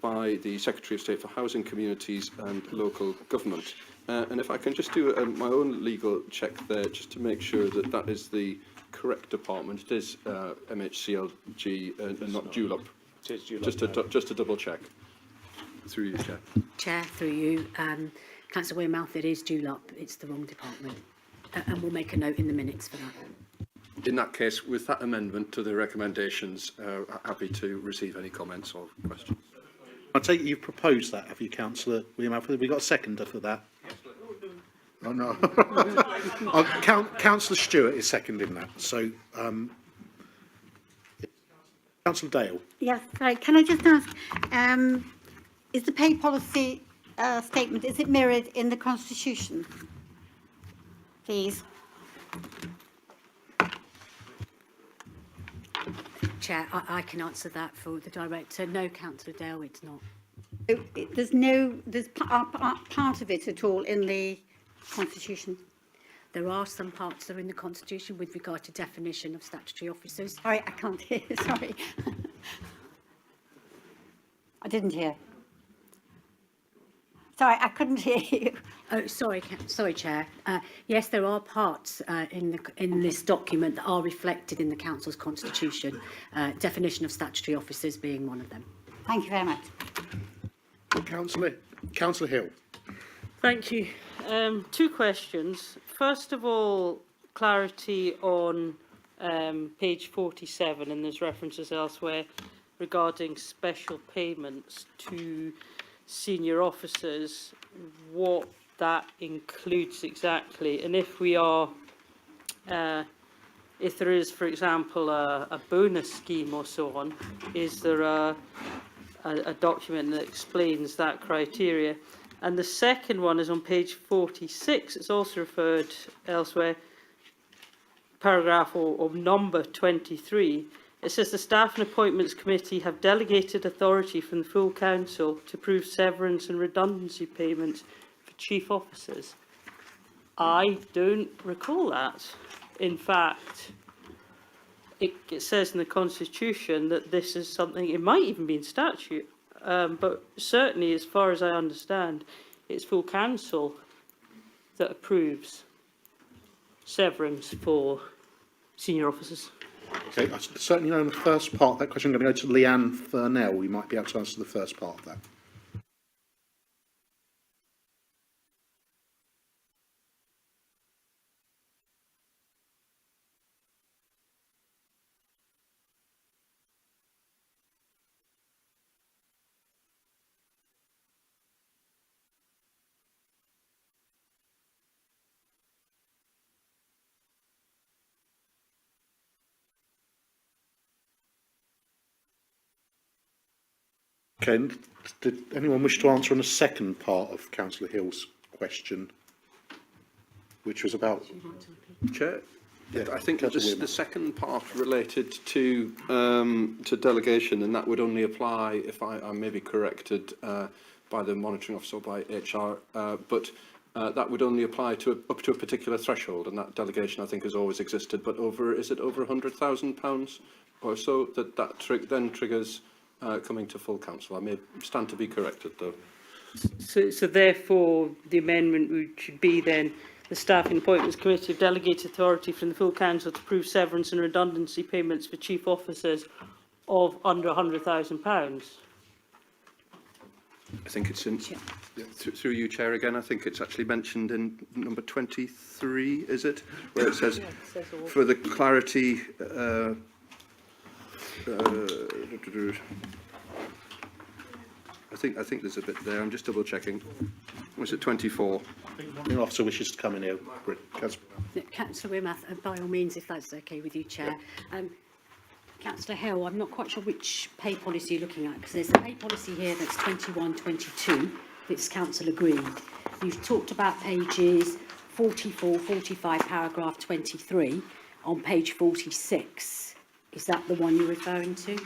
by the Secretary of State for Housing, Communities and Local Government. And if I can just do my own legal check there, just to make sure that that is the correct department. It is MHCLG and not DULUP. It is DULUP. Just to double check. Through you, Chair. Chair, through you, Councillor Wearmouth, it is DULUP. It's the wrong department. And we'll make a note in the minutes for that. In that case, with that amendment to the recommendations, happy to receive any comments or questions. I take it you've proposed that, have you, Councillor Wearmouth? Have we got a seconder for that? Oh, no. Councillor Stewart is seconding that. So, Councillor Dale. Yes, sorry. Can I just ask, is the pay policy statement, is it mirrored in the Constitution? Please. Chair, I can answer that for the Director. No, Councillor Dale, it's not. There's part of it at all in the Constitution? There are some parts that are in the Constitution with regard to definition of statutory officers. Sorry, I can't hear. Sorry. I didn't hear. Sorry, I couldn't hear you. Oh, sorry, Chair. Yes, there are parts in this document that are reflected in the Council's Constitution, definition of statutory officers being one of them. Thank you very much. Councillor Hill. Thank you. Two questions. First of all, clarity on page 47, and there's references elsewhere regarding special payments to senior officers, what that includes exactly, and if we are, if there is, for example, a bonus scheme or so on, is there a document that explains that criteria? And the second one is on page 46. It's also referred elsewhere, paragraph or number 23. It says the Staff and Appointments Committee have delegated authority from the full council to approve severance and redundancy payments for chief officers. I don't recall that. In fact, it says in the Constitution that this is something, it might even be in statute, but certainly as far as I understand, it's full council that approves severance for senior officers. Okay, I certainly know the first part of that question. I'm going to go to Leanne Furnell. We might be able to answer the first part of that. Okay, did anyone wish to answer on the second part of Councillor Hill's question, which was about... Chair? Yeah, I think Councillor the second part related to delegation, and that would only apply, if I may be corrected by the monitoring officer or by HR, but that would only apply to up to a particular threshold, and that delegation I think has always existed. But is it over £100,000 or so that then triggers coming to full council? I may stand to be corrected though. So therefore, the amendment should be then the Staffing Appointments Committee have delegated authority from the full council to approve severance and redundancy payments for chief officers of under £100,000. I think it's in, through you, Chair, again, I think it's actually mentioned in number 23, is it? Where it says, for the clarity, I think there's a bit there, I'm just double checking. Was it 24? The officer wishes to come in here. Councillor Wimmath, by all means, if that's okay with you, Chair. Councillor Hill, I'm not quite sure which pay policy you're looking at, because there's a pay policy here that's 21-22, that's council agreed. You've talked about pages 44, 45, paragraph 23 on page 46. Is that the one you're referring to?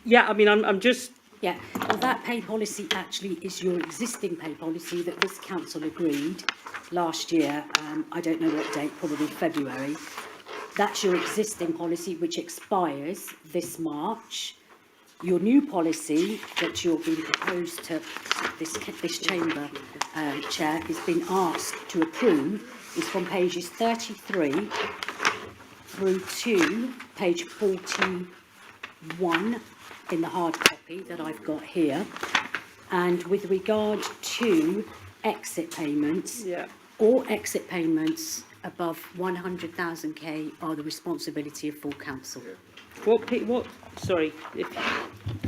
Yeah, I mean, I'm just... Yeah, well, that pay policy actually is your existing pay policy that this council agreed last year. I don't know what date, probably February. That's your existing policy, which expires this March. Your new policy that you're being proposed to this chamber, Chair, has been asked to approve is from pages 33 through to page 41 in the hard copy that I've got here. And with regard to exit payments, all exit payments above 100,000k are the responsibility of full council. What, sorry,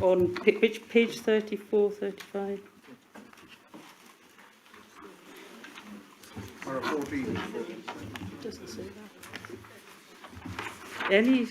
on page 34, 35? Doesn't say that. Any...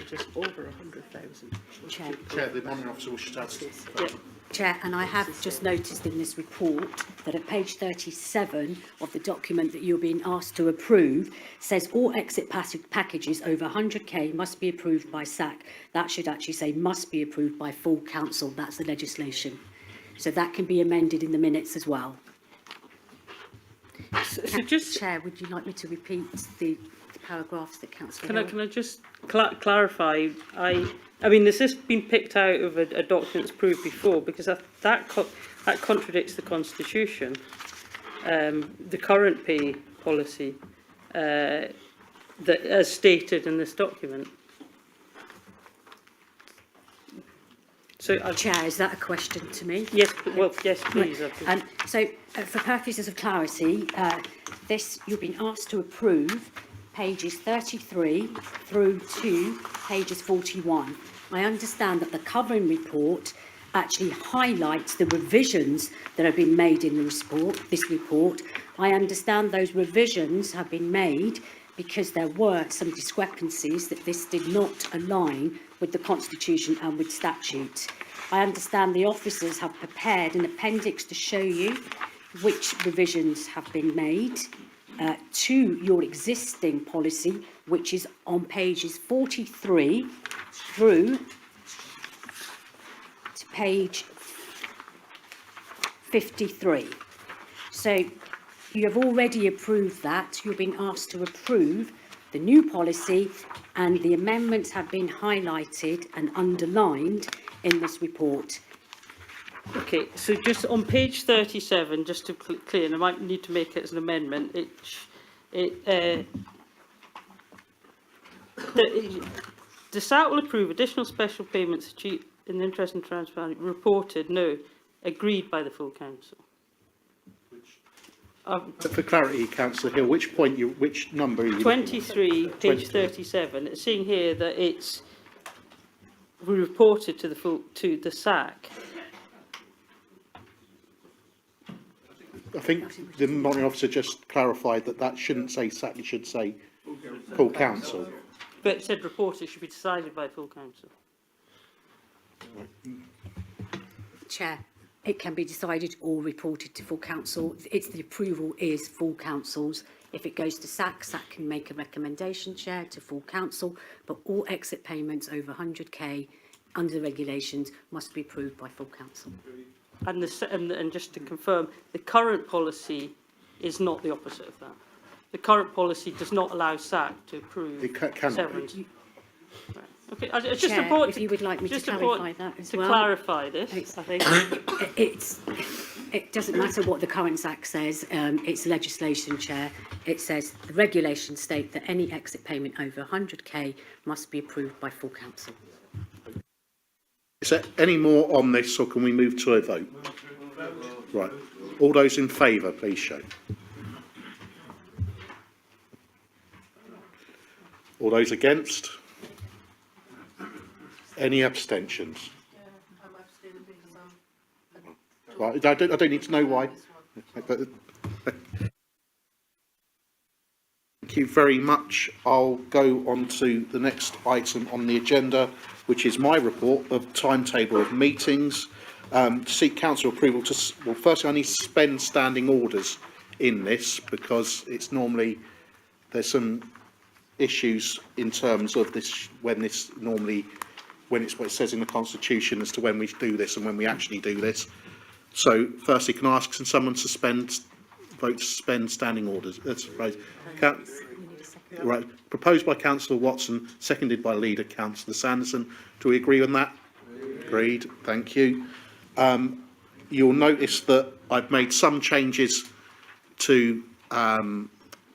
Just over 100,000. Chair. Chair, the monitoring officer wishes to add to that. Chair, and I have just noticed in this report that at page 37 of the document that you're being asked to approve says all exit packages over 100k must be approved by SAC. That should actually say must be approved by full council. That's the legislation. So that can be amended in the minutes as well. Chair, would you like me to repeat the paragraphs that Councillor Can I just clarify? I mean, this has been picked out of a document that's approved before, because that contradicts the Constitution, the current pay policy that as stated in this document. So, Chair, is that a question to me? Yes, well, yes, please. So, for purposes of clarity, you've been asked to approve pages 33 through to pages 41. I understand that the covering report actually highlights the revisions that have been made in this report. I understand those revisions have been made because there were some discrepancies that this did not align with the Constitution and with statute. I understand the officers have prepared an appendix to show you which revisions have been made to your existing policy, which is on pages 43 through to page 53. So you have already approved that. You've been asked to approve the new policy, and the amendments have been highlighted and underlined in this report. Okay, so just on page 37, just to clear, and I might need to make it as an amendment, the SAT will approve additional special payments in the interest and transparency reported, no, agreed by the full council. For clarity, Councillor Hill, which number are you 23, page 37. It's saying here that it's reported to the SAC. I think the monitoring officer just clarified that that shouldn't say SAC, it should say full council. But it said report, it should be decided by full council. Chair, it can be decided or reported to full council. It's the approval is full council's. If it goes to SAC, SAC can make a recommendation, Chair, to full council, but all exit payments over 100k under the regulations must be approved by full council. And just to confirm, the current policy is not the opposite of that. The current policy does not allow SAC to approve severance. Right. Okay, it's just Chair, important. if you would like me to clarify that as well. To clarify this, I think. It doesn't matter what the current SAC says, it's legislation, Chair. It says the regulations state that any exit payment over 100k must be approved by full council. Is there any more on this, or can we move to a vote? Right. All those in favour, please show. All those against? Any abstentions? Right, I don't need to know why. But, thank you very much. I'll go on to the next item on the agenda, which is my report of timetable of meetings. To seek council approval to, well, firstly I need to suspend standing orders in this because it's normally, there's some issues in terms of this, when it's what it says in the Constitution as to when we do this and when we actually do this. So, firstly, can I ask someone to vote to suspend standing orders? That's right. Right. Proposed by Councillor Watson, seconded by Leader Councillor Sanderson. Do we agree on that? Agreed. Thank you. You'll notice that I've made some changes to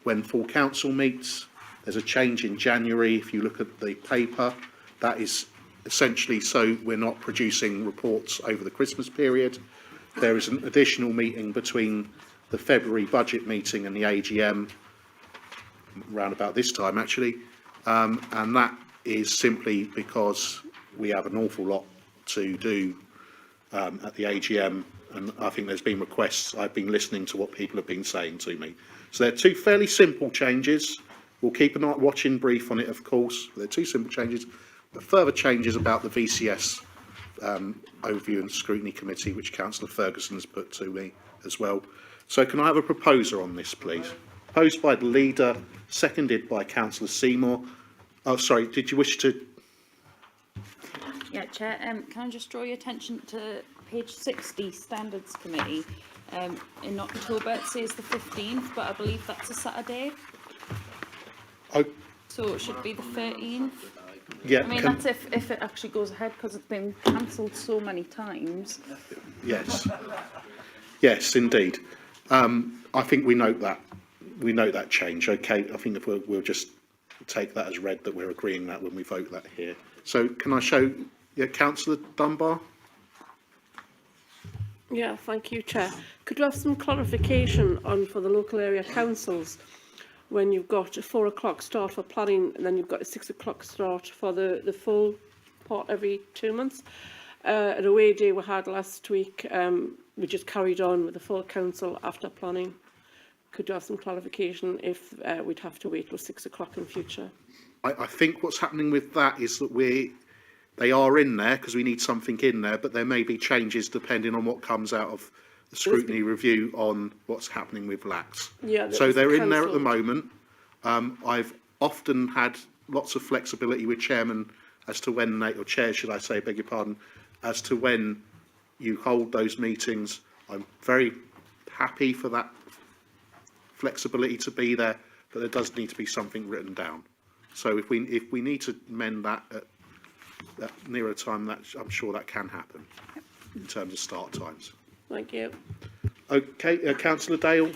when full council meets. There's a change in January. If you look at the paper, that is essentially so we're not producing reports over the Christmas period. There is an additional meeting between the February budget meeting and the AGM, around about this time actually, and that is simply because we have an awful lot to do at the AGM, and I think there's been requests. I've been listening to what people have been saying to me. So they're two fairly simple changes. We'll keep an eye watching brief on it, of course. They're two simple changes. The further changes about the VCS overview and scrutiny committee, which Councillor Ferguson has put to me as well. So can I have a proposer on this, please? Proposed by the leader, seconded by Councillor Seymour. Oh, sorry, did you wish to? Yeah, Chair, can I just draw your attention to page 60, Standards Committee. In October, it says the 15th, but I believe that's a Saturday. Oh. So it should be the 13th. Yeah, I mean, that's if it actually goes ahead, because it's been cancelled so many times. Yes. Yes, indeed. I think we note that. We note that change. Okay, I think if we'll just take that as read that we're agreeing that when we vote that here. So can I show Councillor Dunbar? Yeah, thank you, Chair. Could we have some clarification on for the local area councils when you've got a 4 o'clock start for planning and then you've got a 6 o'clock start for the full part every 2 months? An away day we had last week, we just carried on with the full council after planning. Could you have some clarification if we'd have to wait till 6 o'clock in future? I think what's happening with that is that they are in there because we need something in there, but there may be changes depending on what comes out of the scrutiny review on what's happening with LACs. Yeah, so they're in there at the moment. I've often had lots of flexibility with chairman as to when or chair, should I say, beg your pardon, as to when you hold those meetings. I'm very happy for that flexibility to be there, but there does need to be something written down. So if we need to amend that at nearer time, I'm sure that can happen in terms of start times. Thank you. Okay, Councillor Dale.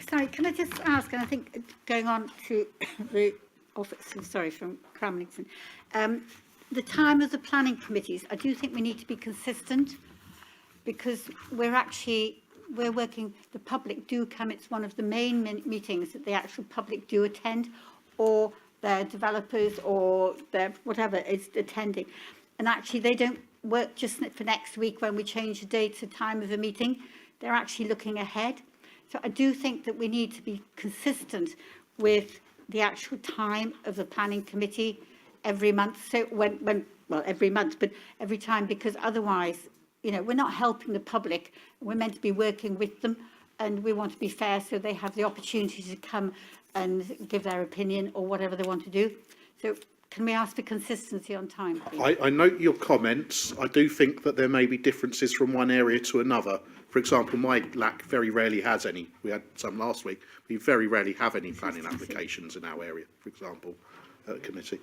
Sorry, can I just ask, and I think going on to the officer, sorry, from Cramlington, the time of the planning committees, I do think we need to be consistent because we're working, the public do come, it's one of the main meetings that the actual public do attend, or their developers or their whatever is attending. And actually they don't work just for next week when we change the date to time of the meeting. They're actually looking ahead. So I do think that we need to be consistent with the actual time of the planning committee every month. So well, every month, but every time, because otherwise, you know, we're not helping the public. We're meant to be working with them, and we want to be fair so they have the opportunity to come and give their opinion or whatever they want to do. So can we ask for consistency on time, please? I note your comments. I do think that there may be differences from one area to another. For example, my LAC very rarely has any. We had some last week. We very rarely have any planning applications in our area, for example, at the committee.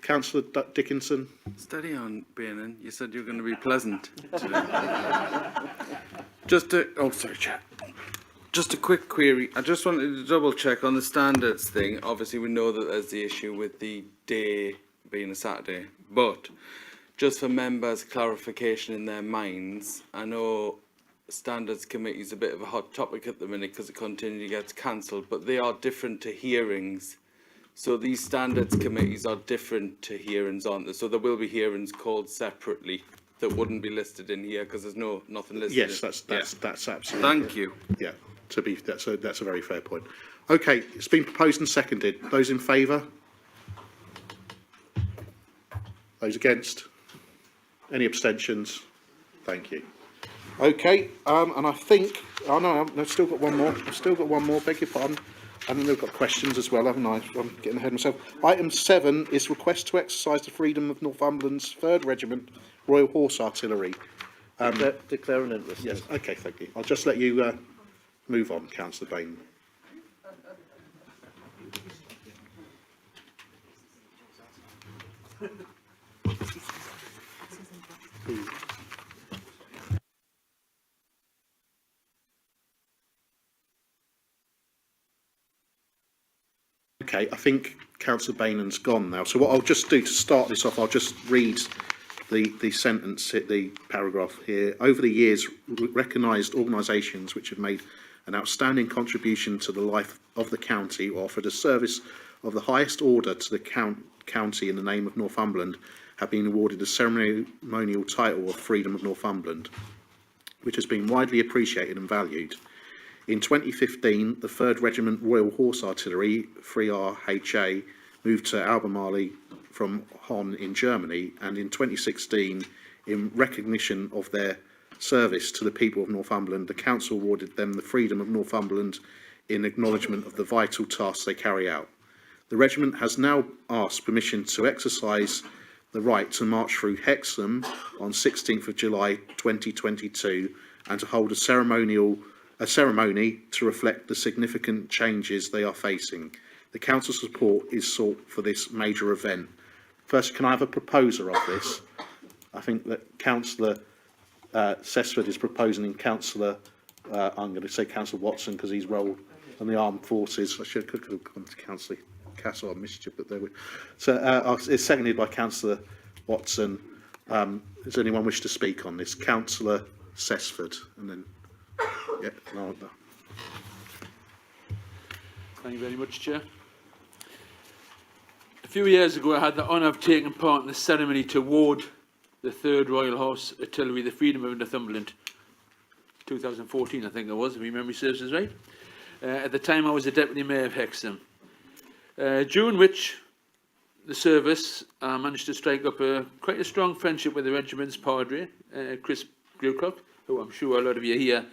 Councillor Dickinson. Steady on, Bainan. You said you were going to be pleasant today. Sorry, Chair. Just a quick query. I just wanted to double check on the standards thing. Obviously, we know that there's the issue with the day being a Saturday, but just for members' clarification in their minds, I know standards committee is a bit of a hot topic at the minute because it continually gets cancelled, but they are different to hearings. So these standards committees are different to hearings, aren't they? So there will be hearings called separately that wouldn't be listed in here because there's nothing listed. Yes, that's absolutely. Thank you. Yeah, that's a very fair point. Okay, it's been proposed and seconded. Those in favour? Those against? Any abstentions? Thank you. Okay, and I think, oh no, I've still got one more. Beg your pardon. And then they've got questions as well, haven't I? I'm getting ahead of myself. Item 7 is request to exercise the freedom of Northumberland's 3rd Regiment Royal Horse Artillery. Declare an interest. Yes, okay, thank you. I'll just let you move on, Councillor Bain. Okay, I think Councillor Bainan's gone now. So what I'll just do to start this off, I'll just read the sentence, the paragraph here. Over the years, recognised organisations which have made an outstanding contribution to the life of the county or offered a service of the highest order to the county in the name of Northumberland have been awarded the ceremonial title of Freedom of Northumberland, which has been widely appreciated and valued. In 2015, the 3rd Regiment Royal Horse Artillery, 3RHA, moved to Albemarle from Hon in Germany, and in 2016, in recognition of their service to the people of Northumberland, the Council awarded them the Freedom of Northumberland in acknowledgement of the vital tasks they carry out. The regiment has now asked permission to exercise the right to march through Hexham on 16th of July 2022 and to hold a ceremony to reflect the significant changes they are facing. The Council's support is sought for this major event. First, can I have a proposer of this? I think that Councillor Sesford is proposing, and Councillor, I'm going to say Councillor Watson because he's role in the armed forces. I could have gone to Councillor Castle, I missed you, but there we. So it's seconded by Councillor Watson. Does anyone wish to speak on this? Councillor Sesford, and then. Yeah, no. Thank you very much, Chair. A few years ago, I had the honour of taking part in the ceremony to award the 3rd Royal Horse Artillery the Freedom of Northumberland. 2014, I think it was, if my memory serves us right. At the time, I was the Deputy Mayor of Hexham. During which the service managed to strike up quite a strong friendship with the regiment's padre, Chris Grewcock, who I'm sure a lot of you here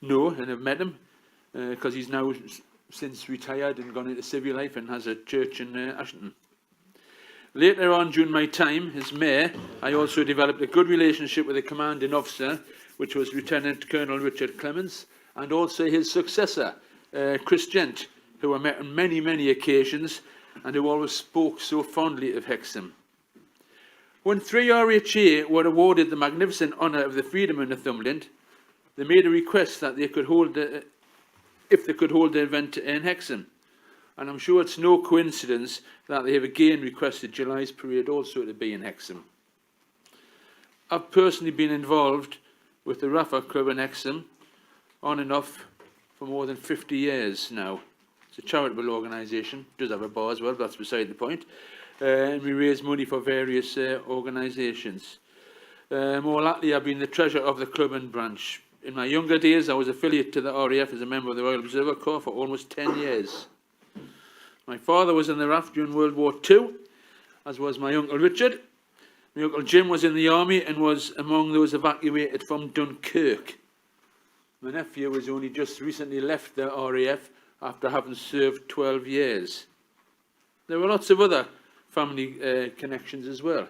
know and have met him, because he's now since retired and gone into civil life and has a church in Ashton. Later on, during my time as mayor, I also developed a good relationship with the commanding officer, which was Lieutenant Colonel Richard Clements, and also his successor, Chris Gent, who I met on many, many occasions and who always spoke so fondly of Hexham. When 3RHA were awarded the magnificent honour of the Freedom of Northumberland, they made a request that they could hold if they could hold the event in Hexham. And I'm sure it's no coincidence that they have again requested July's parade also to be in Hexham. I've personally been involved with the Rafa Club in Hexham on and off for more than 50 years now. It's a charitable organisation, does have a bar as well, but that's beside the point. And we raise money for various organisations. More lately, I've been the treasurer of the club and branch, In my younger days, I was affiliated to the RAF as a member of the Royal Observer Corps for almost 10 years. My father was in the RAF during World War II, as was my uncle Richard. My uncle Jim was in the army and was among those evacuated from Dunkirk. My nephew has only just recently left the RAF after having served 12 years. There were lots of other family connections as well,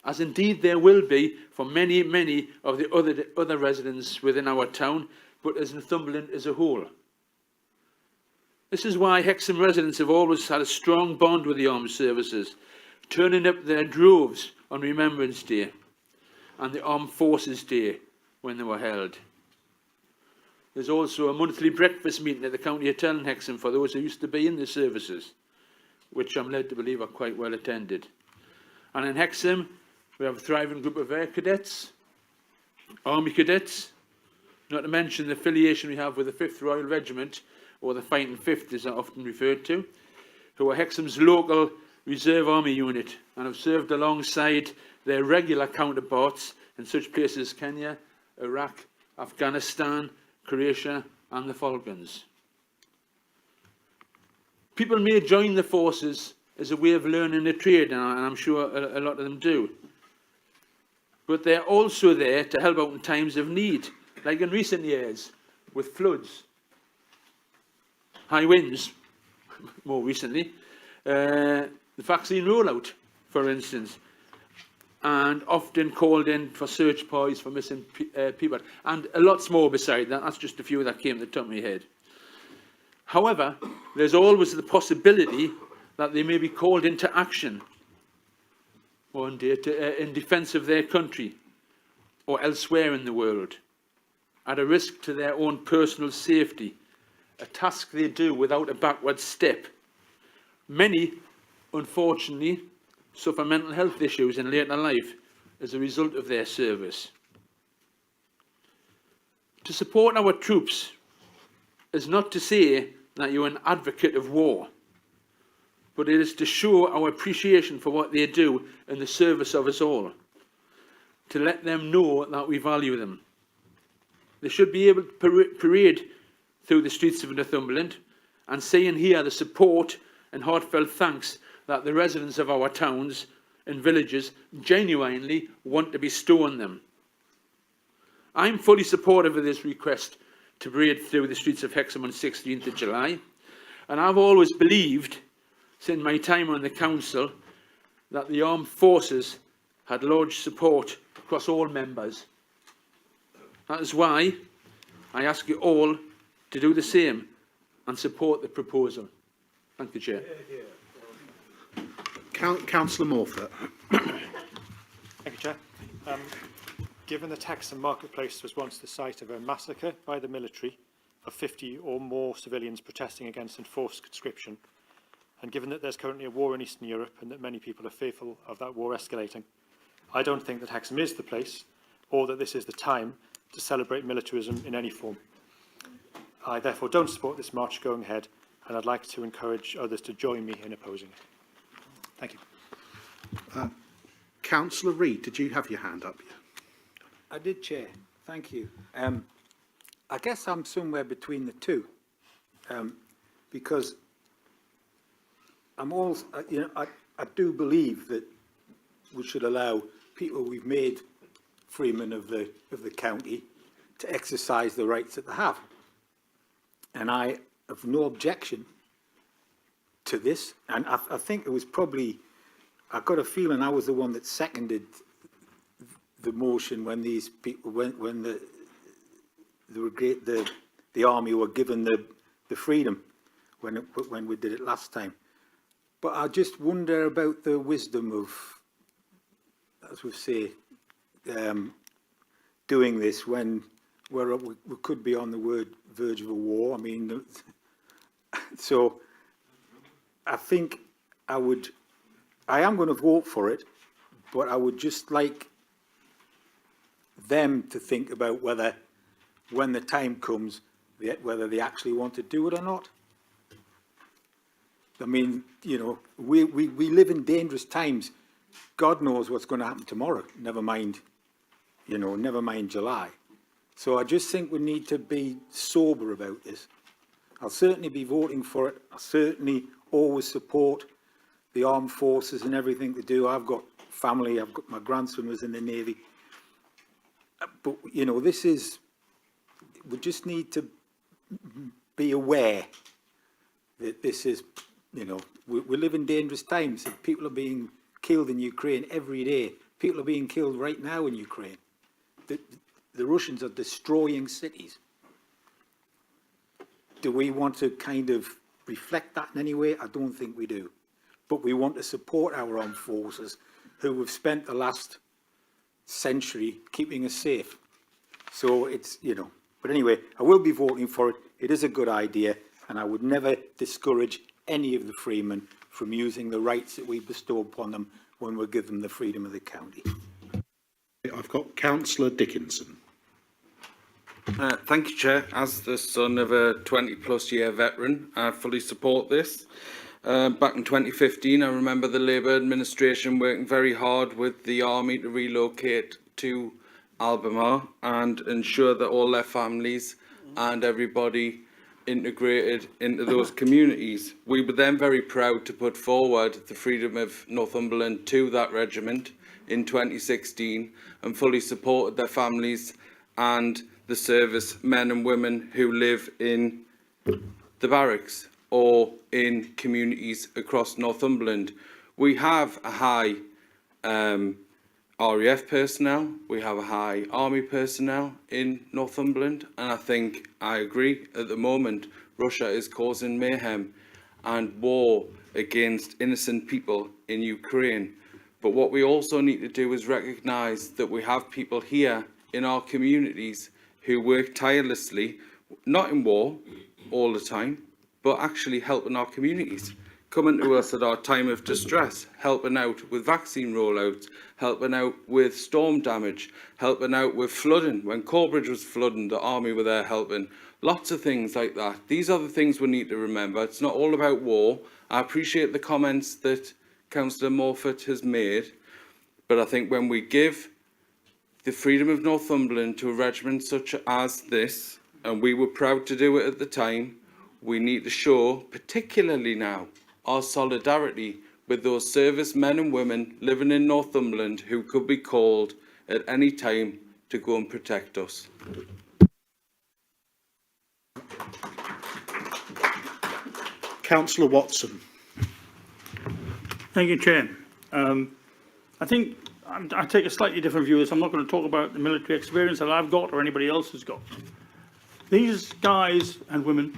as indeed there will be for many, many of the other residents within our town, but as Northumberland as a whole. This is why Hexham residents have always had a strong bond with the armed services, turning up their droves on Remembrance Day and the Armed Forces Day when they were held. There's also a monthly breakfast meeting at the County Hotel in Hexham for those who used to be in the services, which I'm led to believe are quite well attended. And in Hexham, we have a thriving group of Air Cadets, Army Cadets, not to mention the affiliation we have with the 5th Royal Regiment, or the Fighting 5th as they're often referred to, who are Hexham's local Reserve Army unit and have served alongside their regular counterparts in such places as Kenya, Iraq, Afghanistan, Croatia and the Falklands. People may join the forces as a way of learning a trade, and I'm sure a lot of them do. But they're also there to help out in times of need, like in recent years with floods, high winds, more recently, the vaccine rollout, for instance, and often called in for search parties for missing people, and lots more beside that. That's just a few that came to the top of my head. However, there's always the possibility that they may be called into action one day in defence of their country or elsewhere in the world, at a risk to their own personal safety, a task they do without a backward step. Many, unfortunately, suffer mental health issues in later life as a result of their service. To support our troops is not to say that you're an advocate of war, but it is to show our appreciation for what they do in the service of us all, to let them know that we value them. They should be able to parade through the streets of Northumberland and see and hear the support and heartfelt thanks that the residents of our towns and villages genuinely want to bestow on them. I'm fully supportive of this request to parade through the streets of Hexham on 16th of July, and I've always believed, since my time on the council, that the armed forces had large support across all members. That is why I ask you all to do the same and support the proposal. Thank you, Chair. Councillor Morford. Thank you, Chair. Given that Hexham Marketplace was once the site of a massacre by the military of 50 or more civilians protesting against enforced conscription, and given that there's currently a war in Eastern Europe and that many people are fearful of that war escalating, I don't think that Hexham is the place, or that this is the time, to celebrate militarism in any form. I therefore don't support this march going ahead, and I'd like to encourage others to join me in opposing it. Thank you. Councillor Reid, did you have your hand up? I did, Chair. Thank you. I guess I'm somewhere between the two, because I'm also, I do believe that we should allow people we've made freemen of the county to exercise the rights that they have, and I have no objection to this. And I think it was probably, I got a feeling I was the one that seconded the motion when these people, when the army were given the freedom when we did it last time. But I just wonder about the wisdom of, as we say, doing this when we could be on the verge of a war. I mean, so I think I am going to vote for it, but I would just like them to think about whether, when the time comes, whether they actually want to do it or not. I mean, we live in dangerous times. God knows what's going to happen tomorrow. Never mind, never mind July. So I just think we need to be sober about this. I'll certainly be voting for it. I certainly always support the armed forces and everything they do. I've got family, I've got my grandson was in the Navy. But, you know, we just need to be aware that this is, you know, we live in dangerous times. People are being killed in Ukraine every day. People are being killed right now in Ukraine. The Russians are destroying cities. Do we want to kind of reflect that in any way? I don't think we do. But we want to support our armed forces who have spent the last century keeping us safe. So it's, you know, but anyway, I will be voting for it. It is a good idea, and I would never discourage any of the freemen from using the rights that we bestow upon them when we give them the freedom of the county. I've got Councillor Dickinson. Thank you, Chair. As the son of a 20-plus year veteran, I fully support this. Back in 2015, I remember the Labour administration working very hard with the Army to relocate to Albemarle and ensure that all their families and everybody integrated into those communities. We were then very proud to put forward the freedom of Northumberland to that regiment in 2016 and fully supported their families and the service men and women who live in the barracks or in communities across Northumberland. We have a high RAF personnel, we have a high army personnel in Northumberland, and I agree at the moment Russia is causing mayhem and war against innocent people in Ukraine. But what we also need to do is recognise that we have people here in our communities who work tirelessly, not in war all the time, but actually helping our communities, coming to us at our time of distress, helping out with vaccine rollouts, helping out with storm damage, helping out with flooding. When Corbridge was flooding, the army were there helping. Lots of things like that. These are the things we need to remember. It's not all about war. I appreciate the comments that Councillor Morford has made, but I think when we give the freedom of Northumberland to a regiment such as this, and we were proud to do it at the time, we need to show, particularly now, our solidarity with those servicemen and women living in Northumberland who could be called at any time to go and protect us. Councillor Watson. Thank you, Chair. I think I take a slightly different view of this. I'm not going to talk about the military experience that I've got or anybody else has got. These guys and women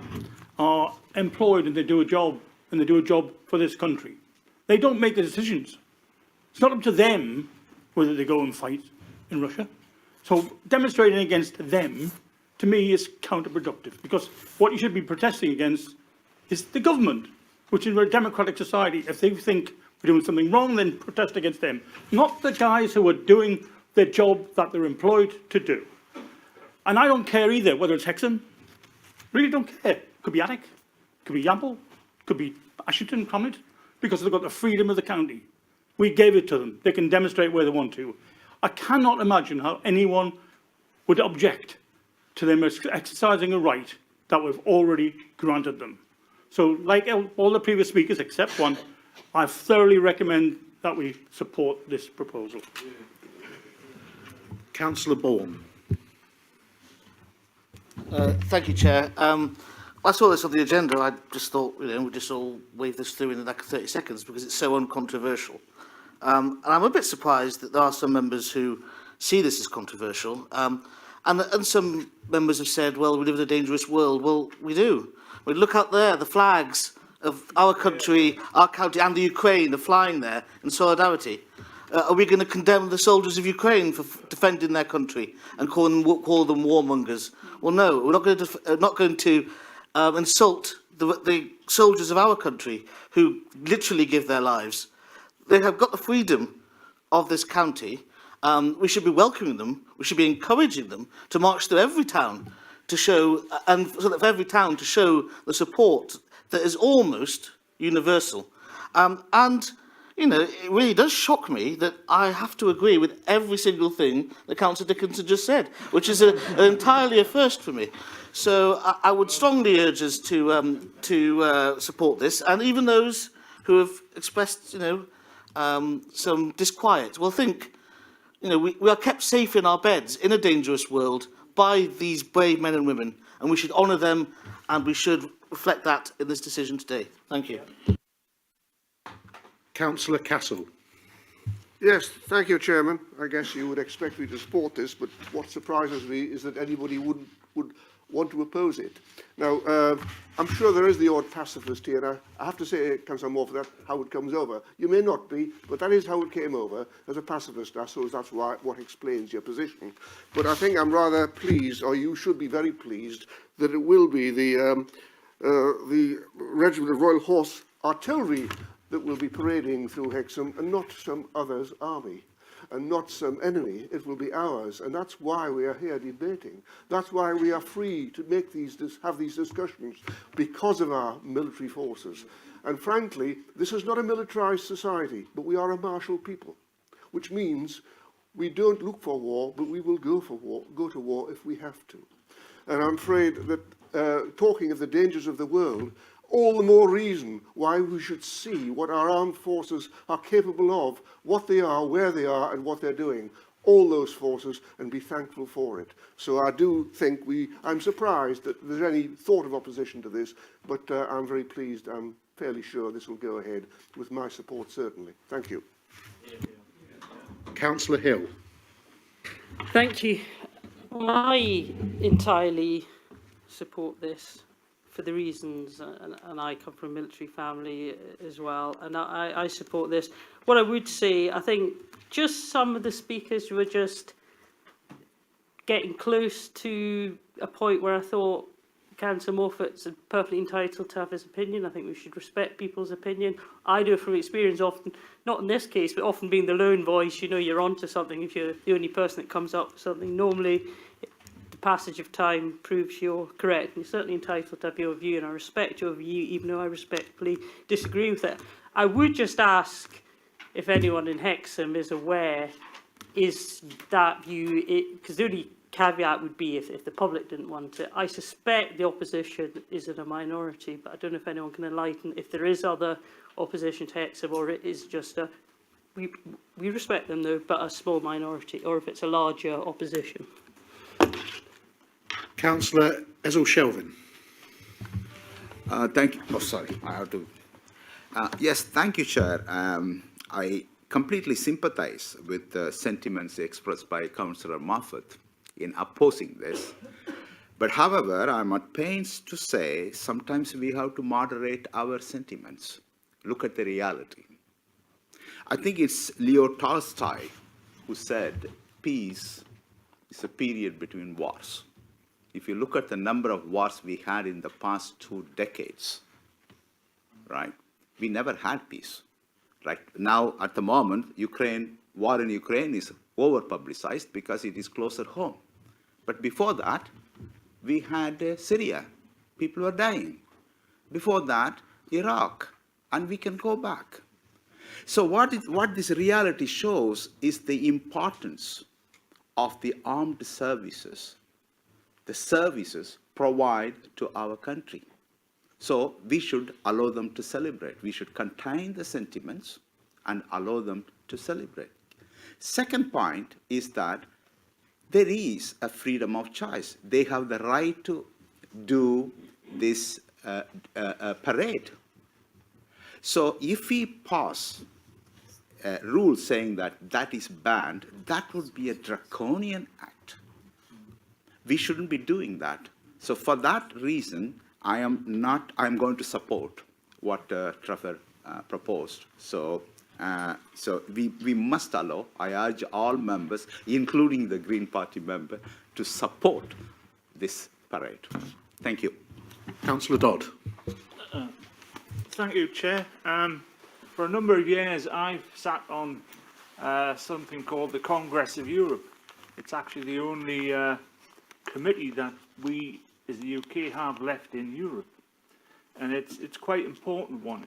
are employed and they do a job, for this country. They don't make the decisions. It's not up to them whether they go and fight in Russia. So demonstrating against them, to me, is counterproductive, because what you should be protesting against is the government, which in a democratic society, if they think we're doing something wrong, then protest against them, not the guys who are doing the job that they're employed to do. And I don't care either whether it's Hexham, really don't care. Could be Attic, could be Yamble, could be Ashington, Connaught, because they've got the freedom of the county. We gave it to them. They can demonstrate where they want to. I cannot imagine how anyone would object to them exercising a right that we've already granted them. So, like all the previous speakers except one, I thoroughly recommend that we support this proposal. Councillor Bourne. Thank you, Chair. I saw this on the agenda. I just thought, we'd just all wave this through in like 30 seconds because it's so uncontroversial. And I'm a bit surprised that there are some members who see this as controversial. And some members have said, well, we live in a dangerous world. Well, we do. We look out there, the flags of our country, our county and the Ukraine are flying there in solidarity. Are we going to condemn the soldiers of Ukraine for defending their country and call them warmongers? Well, no, we're not going to insult the soldiers of our country who literally give their lives. They have got the freedom of this county. We should be welcoming them. We should be encouraging them to march through every town to show, and so that for every town to show the support that is almost universal. And you know, it really does shock me that I have to agree with every single thing that Councillor Dickinson just said, which is entirely a first for me. So I would strongly urge us to support this, and even those who have expressed, you know, some disquiet will think, you know, we are kept safe in our beds in a dangerous world by these brave men and women, and we should honour them, and we should reflect that in this decision today. Thank you. Councillor Castle. Yes, thank you, Chairman. I guess you would expect me to support this, but what surprises me is that anybody would want to oppose it. Now, I'm sure there is the odd pacifist here, and I have to say, Councillor Moore, for that, how it comes over. You may not be, but that is how it came over as a pacifist. I suppose that's what explains your position. But I think I'm rather pleased, or you should be very pleased, that it will be the Regiment of Royal Horse Artillery that will be parading through Hexham, and not some other's army, and not some enemy. It will be ours, and that's why we are here debating. That's why we are free to make have these discussions, because of our military forces. And frankly, this is not a militarised society, but we are a martial people, which means we don't look for war, but we will go to war if we have to. And I'm afraid that talking of the dangers of the world, all the more reason why we should see what our armed forces are capable of, what they are, where they are, and what they're doing. All those forces, and be thankful for it. So I do think I'm surprised that there's any thought of opposition to this, but I'm very pleased. I'm fairly sure this will go ahead with my support, certainly. Thank you. Councillor Hill. Thank you. I entirely support this for the reasons, and I come from a military family as well, and I support this. What I would say, I think just some of the speakers were just getting close to a point where I thought Councillor Morford's perfectly entitled to have his opinion. I think we should respect people's opinion. I do it from experience often, not in this case, but often being the lone voice, you know you're onto something if you're the only person that comes up with something. Normally, the passage of time proves you're correct, and you're certainly entitled to have your view, and I respect your view, even though I respectfully disagree with it. I would just ask if anyone in Hexham is aware, is that view, because the only caveat would be if the public didn't want it. I suspect the opposition is in a minority, but I don't know if anyone can enlighten if there is other opposition to Hexham, or it is just a, we respect them though, but a small minority, or if it's a larger opposition. Councillor Ezel-Shelvin. Thank you. Oh, sorry, I have to. Yes, thank you, Chair. I completely sympathise with the sentiments expressed by Councillor Moffat in opposing this. But however, I'm at pains to say sometimes we have to moderate our sentiments. Look at the reality. I think it's Leo Tolstoy who said, peace is a period between wars. If you look at the number of wars we had in the past 2 decades, right, we never had peace. Right now, at the moment, war in Ukraine is over-publicized because it is closer home. But before that, we had Syria. People were dying. Before that, Iraq. And we can go back. So what this reality shows is the importance of the armed services. The services provide to our country. So we should allow them to celebrate. We should contain the sentiments and allow them to celebrate. Second point is that there is a freedom of choice. They have the right to do this parade. So if we pass a rule saying that that is banned, that would be a draconian act. We shouldn't be doing that. So for that reason, I'm going to support what Trevor proposed. So we must allow, I urge all members, including the Green Party member, to support this parade. Thank you. Councillor Dodd. Thank you, Chair. For a number of years, I've sat on something called the Congress of Europe. It's actually the only committee that we, as the UK, have left in Europe. And it's quite an important one.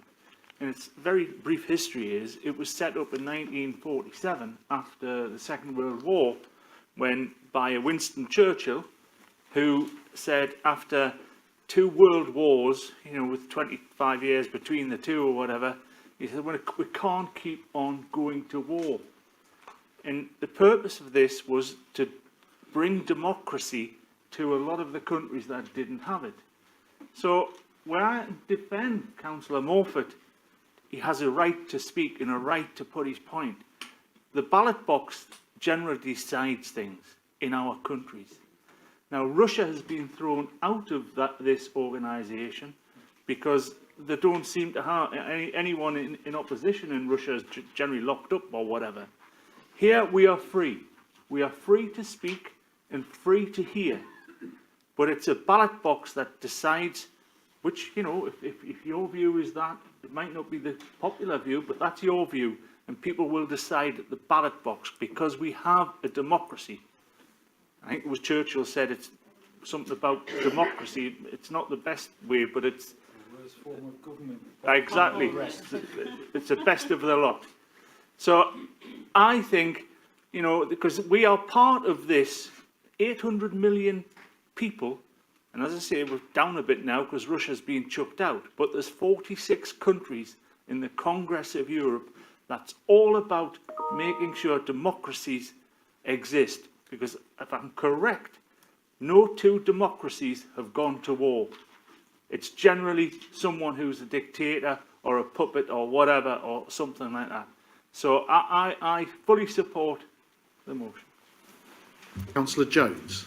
in its very brief history, is it was set up in 1947 after the Second World War, when by Winston Churchill, who said after 2 world wars, you know, with 25 years between the two or whatever, he said, we can't keep on going to war. And the purpose of this was to bring democracy to a lot of the countries that didn't have it. So when I defend Councillor Morford, he has a right to speak and a right to put his point. The ballot box generally decides things in our countries. Now, Russia has been thrown out of this organisation because they don't seem to have anyone in opposition in Russia is generally locked up or whatever. Here we are free. We are free to speak and free to hear. But it's a ballot box that decides which, you know, if your view is that, it might not be the popular view, but that's your view. And people will decide at the ballot box because we have a democracy. I think it was Churchill said it's something about democracy. It's not the best way, but it's the worst form of government. Exactly. It's the best of the lot. So I think, you know, because we are part of this 800 million people, and as I say, we're down a bit now because Russia's been chucked out, but there's 46 countries in the Congress of Europe that's all about making sure democracies exist. Because if I'm correct, no 2 democracies have gone to war. It's generally someone who's a dictator or a puppet or whatever or something like that. So I fully support the motion. Councillor Jones.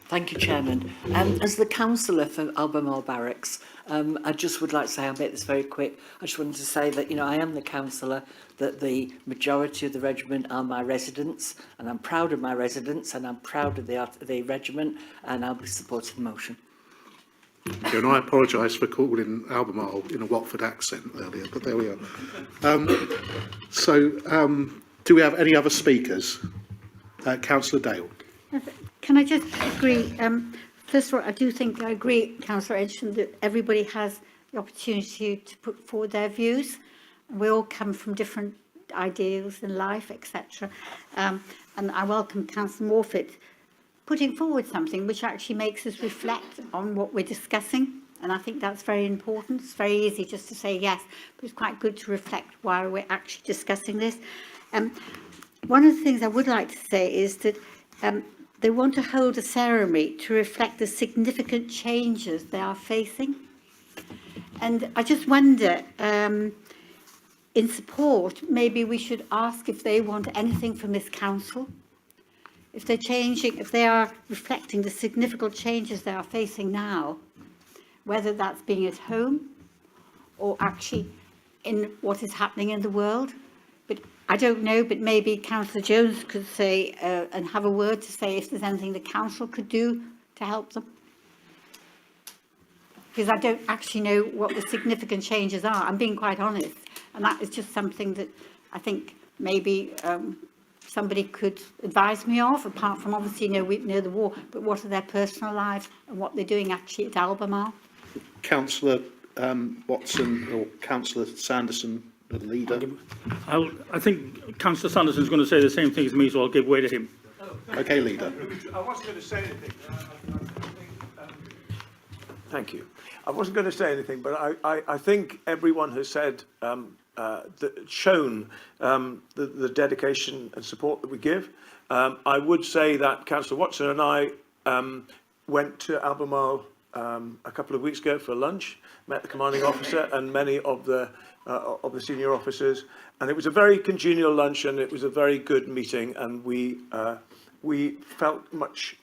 Thank you, Chairman. As the councillor for Albemarle Barracks, I just would like to say, I'll make this very quick. I just wanted to say that, you know, I am the councillor, that the majority of the regiment are my residents, and I'm proud of my residents, and I'm proud of the regiment, and I'll be supporting the motion. Thank you, and I apologise for calling Albemarle in a Watford accent earlier, but there we are. Do we have any other speakers? Councillor Dale. Can I just agree? First of all, I do think I agree, Councillor Edgerton, that everybody has the opportunity to put forward their views. We all come from different ideals in life, etc. And I welcome Councillor Morford putting forward something which actually makes us reflect on what we're discussing. And I think that's very important. It's very easy just to say yes, but it's quite good to reflect while we're actually discussing this. One of the things I would like to say is that they want to hold a ceremony to reflect the significant changes they are facing. And I just wonder, in support, maybe we should ask if they want anything from this council. If they're changing, if they are reflecting the significant changes they are facing now, whether that's being at home or actually in what is happening in the world. But I don't know, but maybe Councillor Jones could say and have a word to say if there's anything the council could do to help them. Because I don't actually know what the significant changes are. I'm being quite honest. And that is just something that I think maybe somebody could advise me of, apart from obviously we know the war, but what are their personal lives and what they're doing actually at Albemarle. Councillor Watson or Councillor Sanderson, the leader. I think Councillor Sanderson is going to say the same thing as me, so I'll give way to him. Okay, leader. I wasn't going to say anything. Thank you. I wasn't going to say anything, but I think everyone has said, shown the dedication and support that we give. I would say that Councillor Watson and I went to Albemarle a couple of weeks ago for lunch, met the commanding officer and many of the senior officers, and it was a very congenial lunch and it was a very good meeting, and we felt much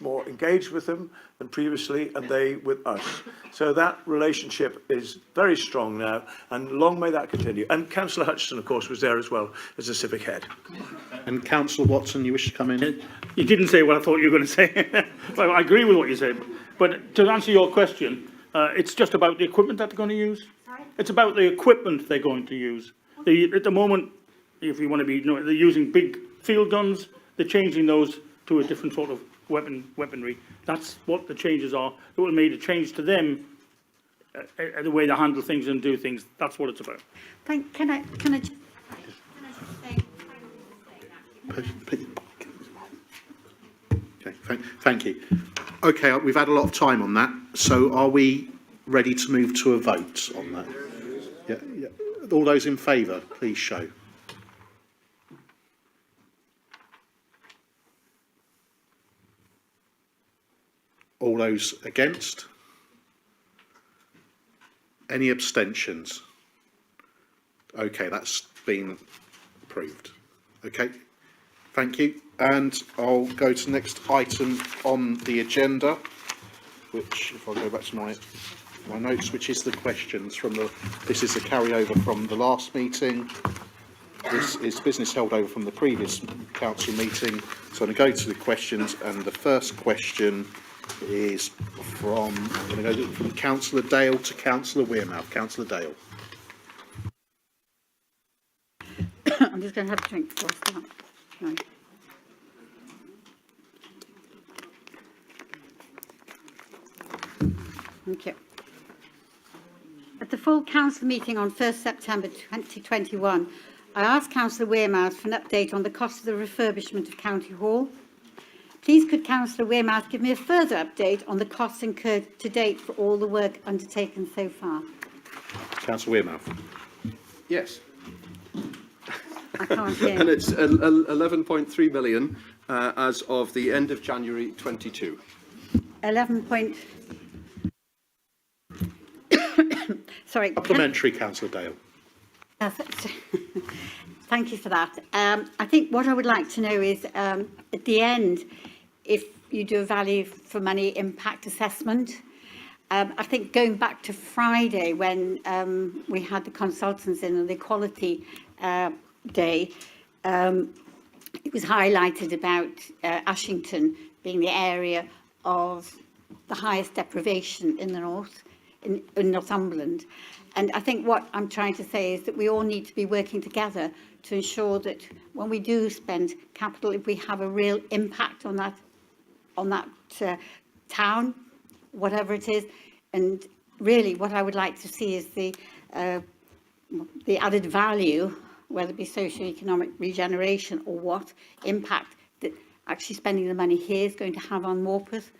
more engaged with them than previously, and they with us. So that relationship is very strong now, and long may that continue. And Councillor Hutchison, of course, was there as well as a civic head. And Councillor Watson, you wish to come in? You didn't say what I thought you were going to say. Well, I agree with what you said. But to answer your question, it's just about the equipment that they're going to use. Sorry? It's about the equipment they're going to use. At the moment, if you want to be, they're using big field guns. They're changing those to a different sort of weaponry. That's what the changes are. It will make a change to them, the way they handle things and do things. That's what it's about. Can I just say... Okay, thank you. Okay, we've had a lot of time on that, so are we ready to move to a vote on that? Yeah. All those in favour, please show. All those against? Any abstentions? Okay, that's been approved. Okay, thank you. And I'll go to the next item on the agenda, which, if I go back to my notes, which is the questions from this is a carryover from the last meeting. This is business held over from the previous council meeting. So I'm going to go to the questions, and the first question is from, I'm going to go from Councillor Dale to Councillor Wearmouth. Councillor Dale. I'm just going to have a drink before I start. No. Thank you. At the full council meeting on 1st September 2021, I asked Councillor Wearmouth for an update on the cost of the refurbishment of County Hall. Please could Councillor Wearmouth give me a further update on the costs incurred to date for all the work undertaken so far? Councillor Wearmouth. Yes. I can't hear. And it's 11.3 million as of the end of January 22. 11 Sorry. Supplementary, Councillor Dale. Thank you for that. I think what I would like to know is, at the end, if you do a value for money impact assessment. I think going back to Friday when we had the consultants in on the Equality Day, it was highlighted about Ashington being the area of the highest deprivation in the north, in Northumberland. And I think what I'm trying to say is that we all need to be working together to ensure that when we do spend capital, if we have a real impact on that town, whatever it is. And really what I would like to see is the added value, whether it be socio-economic regeneration or what impact that actually spending the money here is going to have on Morpeth,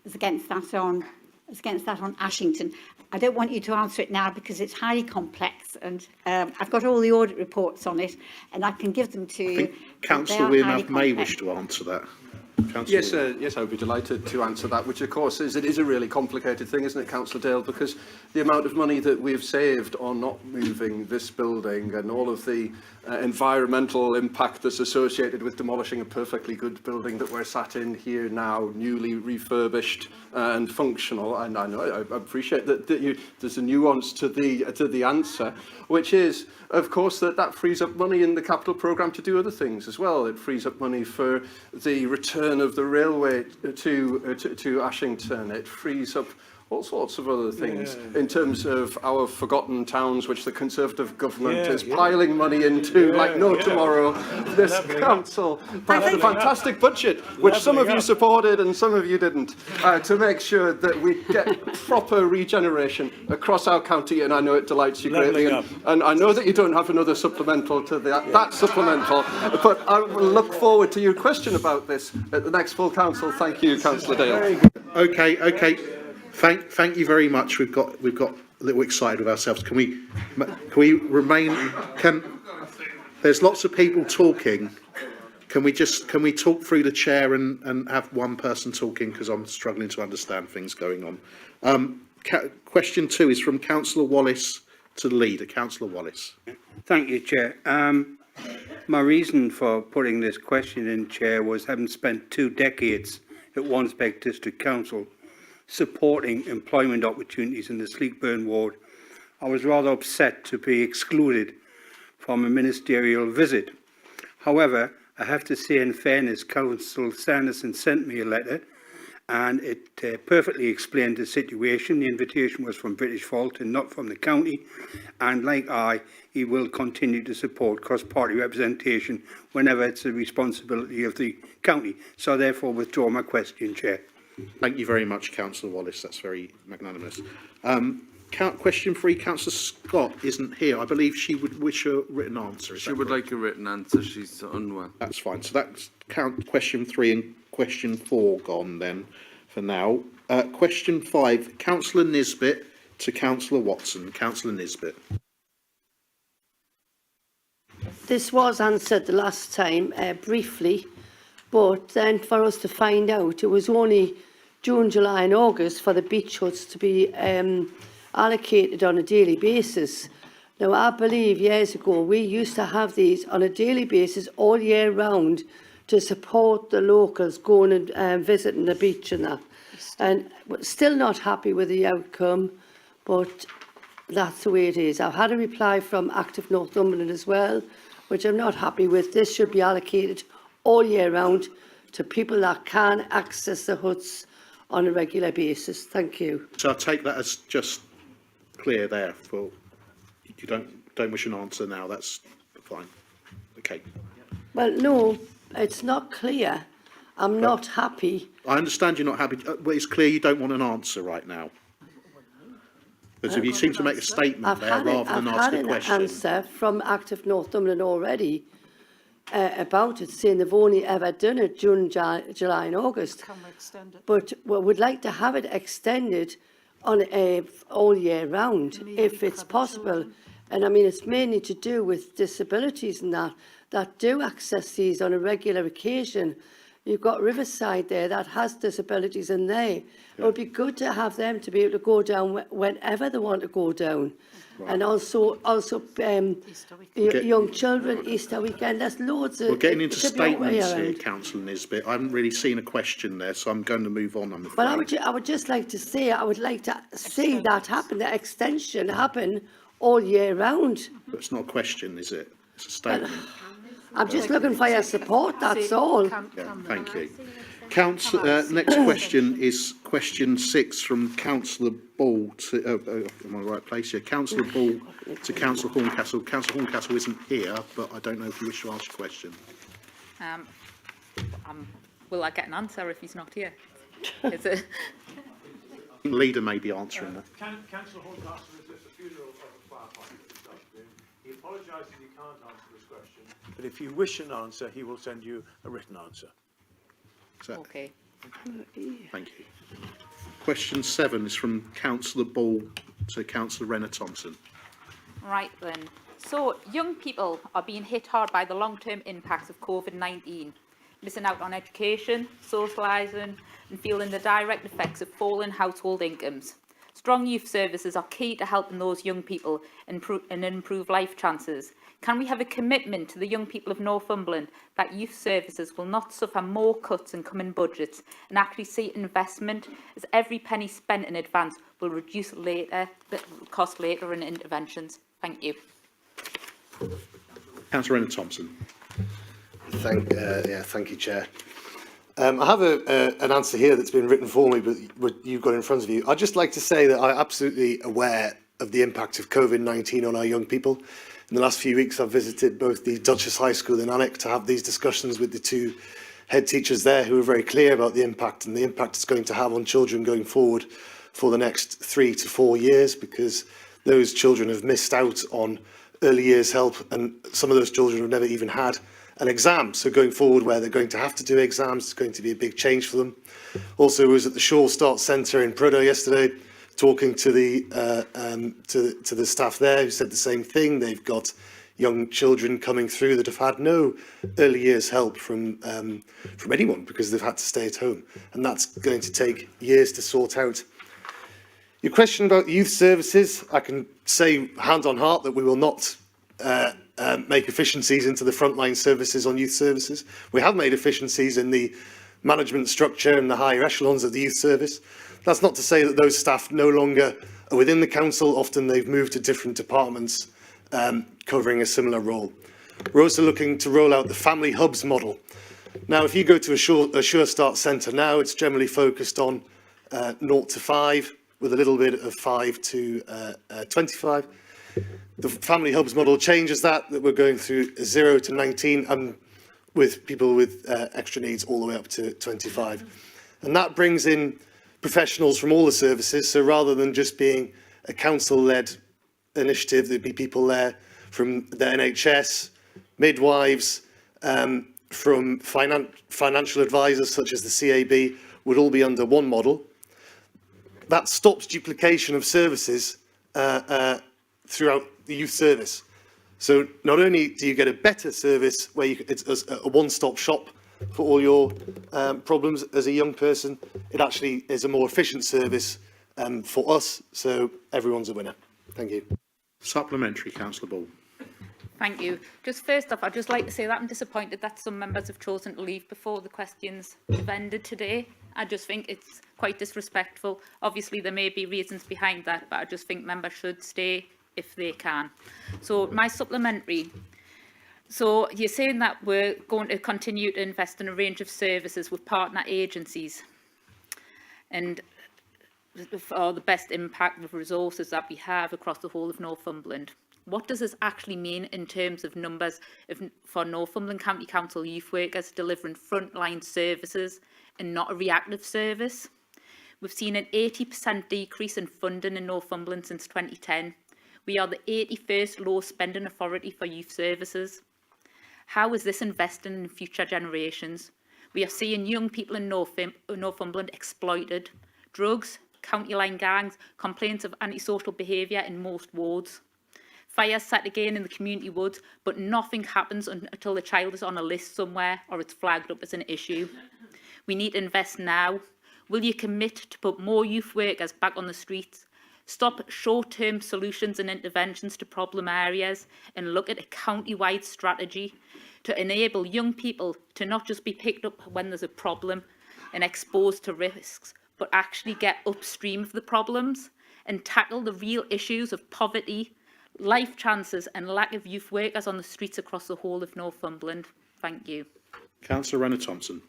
as against that on Ashington. I don't want you to answer it now because it's highly complex, and I've got all the audit reports on it, and I can give them to you. Councillor Wearmouth may wish to answer that. Yes, yes, I would be delighted to answer that, which of course is a really complicated thing, isn't it, Councillor Dale, because the amount of money that we've saved on not moving this building and all of the environmental impact that's associated with demolishing a perfectly good building that we're sat in here now, newly refurbished and functional. And I know I appreciate that there's a nuance to the answer, which is, of course, that frees up money in the capital programme to do other things as well. It frees up money for the return of the railway to Ashington. It frees up all sorts of other things in terms of our forgotten towns, which the Conservative government is piling money into like no tomorrow. This council passed a fantastic budget, which some of you supported and some of you didn't, to make sure that we get proper regeneration across our county, and I know it delights you greatly. And I know that you don't have another supplemental to that supplemental, but I will look forward to your question about this at the next full council. Thank you, Councillor Dale. Okay. Thank you very much. We've got a little excited with ourselves. Can we remain? There's lots of people talking. Can we talk through the chair and have one person talking, because I'm struggling to understand things going on. Question 2 is from Councillor Wallace to the leader. Councillor Wallace. Thank you, Chair. My reason for putting this question in, Chair, was having spent 2 decades at Wansbeck District Council supporting employment opportunities in the Sleekburn ward. I was rather upset to be excluded from a ministerial visit. However, I have to say, in fairness, Councillor Sanderson sent me a letter and it perfectly explained the situation. The invitation was from British Vault and not from the county, and like he will continue to support cross-party representation whenever it's the responsibility of the county. So therefore withdraw my question, Chair. Thank you very much, Councillor Wallace. That's very magnanimous. Question 3, Councillor Scott isn't here. I believe she would wish a written answer. She would like a written answer. She's unwell. That's fine. So that's question 3 and question 4 gone then for now. Question 5, Councillor Nisbet to Councillor Watson. Councillor Nisbet. This was answered the last time briefly, but then for us to find out, it was only June, July and August for the beach huts to be allocated on a daily basis. Now, I believe years ago we used to have these on a daily basis all year round to support the locals going and visiting the beach and that. And we're still not happy with the outcome, but that's the way it is. I've had a reply from Active Northumberland as well, which I'm not happy with. This should be allocated all year round to people that can access the huts on a regular basis. Thank you. So I take that as just clear there. For you don't wish an answer now. That's fine. Okay. Well, no, it's not clear. I'm not happy. I understand you're not happy, but it's clear you don't want an answer right now. Because if you seem to make a statement there rather than ask a question. I've had an answer from Active Northumberland already about it, saying they've only ever done it June, July and August. Can we extend it? But we would like to have it extended on all year round, if it's possible. And I mean, it's mainly to do with disabilities and that do access these on a regular occasion. You've got Riverside there that has disabilities in there. Yeah. It would be good to have them to be able to go down whenever they want to go down. Right. And also young children, Easter weekend, there's loads of... We're getting into statements here, Councillor Nisbet. I haven't really seen a question there, so I'm going to move on, I'm afraid. But I would just like to say, I would like to see that happen, the extension happen all year round. But it's not a question, is it? It's a statement. I'm just looking for your support, that's all. Yeah, thank you. Next question is question 6 from Councillor Ball to, am I in the right place here? Councillor Ball to Councillor Horncastle. Councillor Horncastle isn't here, but I don't know if you wish to ask a question. Will I get an answer if he's not here? Is it? The leader may be answering that. Councillor Horncastle is at the funeral of a firefighter this afternoon. He apologises he can't answer this question, but if you wish an answer, he will send you a written answer. So, okay. Thank you. Question 7 is from Councillor Ball to Councillor Renner Thompson. Right then. So, young people are being hit hard by the long-term impacts of COVID-19, missing out on education, socialising and feeling the direct effects of falling household incomes. Strong youth services are key to helping those young people and improve life chances. Can we have a commitment to the young people of Northumberland that youth services will not suffer more cuts in coming budgets and actually see investment, as every penny spent in advance will reduce later, the cost later in interventions? Thank you. Councillor Renner Thompson. Thank you, Chair. I have an answer here that's been written for me, but what you've got in front of you. I'd just like to say that I'm absolutely aware of the impact of COVID-19 on our young people. In the last few weeks, I've visited both the Duchess High School in Alnwick to have these discussions with the 2 head teachers there, who are very clear about the impact and the impact it's going to have on children going forward for the next 3 to 4 years, because those children have missed out on early years help, and some of those children have never even had an exam. So going forward, where they're going to have to do exams, it's going to be a big change for them. Also, I was at the Shaw Start Centre in Prudhoe yesterday, talking to the to the staff there, who said the same thing. They've got young children coming through that have had no early years help from anyone, because they've had to stay at home, and that's going to take years to sort out. Your question about youth services, I can say hand on heart that we will not make efficiencies into the frontline services on youth services. We have made efficiencies in the management structure and the higher echelons of the youth service. That's not to say that those staff no longer are within the council. Often they've moved to different departments covering a similar role. We're also looking to roll out the family hubs model. Now, if you go to a Sure Start centre now, it's generally focused on 0 to 5, with a little bit of 5 to 25. The family hubs model changes that we're going through 0 to 19, and with people with extra needs all the way up to 25. And that brings in professionals from all the services, so rather than just being a council-led initiative, there'd be people there from the NHS, midwives, from financial advisors such as the CAB, would all be under one model. That stops duplication of services throughout the youth service. So not only do you get a better service where it's a one-stop shop for all your problems as a young person, it actually is a more efficient service for us, so everyone's a winner. Thank you. Supplementary, Councillor Ball. Thank you. Just first off, I'd just like to say that I'm disappointed that some members have chosen to leave before the questions have ended today. I just think it's quite disrespectful. Obviously, there may be reasons behind that, but I just think members should stay if they can. So my supplementary. So you're saying that we're going to continue to invest in a range of services with partner agencies and for the best impact of resources that we have across the whole of Northumberland. What does this actually mean in terms of numbers for Northumberland County Council youth workers delivering frontline services and not a reactive service? We've seen an 80% decrease in funding in Northumberland since 2010. We are the 81st lowest spending authority for youth services. How is this investing in future generations? We are seeing young people in Northumberland exploited. Drugs, county line gangs, complaints of antisocial behaviour in most wards. Fires set again in the community woods, but nothing happens until the child is on a list somewhere or it's flagged up as an issue. We need to invest now. Will you commit to put more youth workers back on the streets? Stop short-term solutions and interventions to problem areas and look at a county-wide strategy to enable young people to not just be picked up when there's a problem and exposed to risks, but actually get upstream of the problems and tackle the real issues of poverty, life chances and lack of youth workers on the streets across the whole of Northumberland. Thank you. Councillor Renner-Thompson.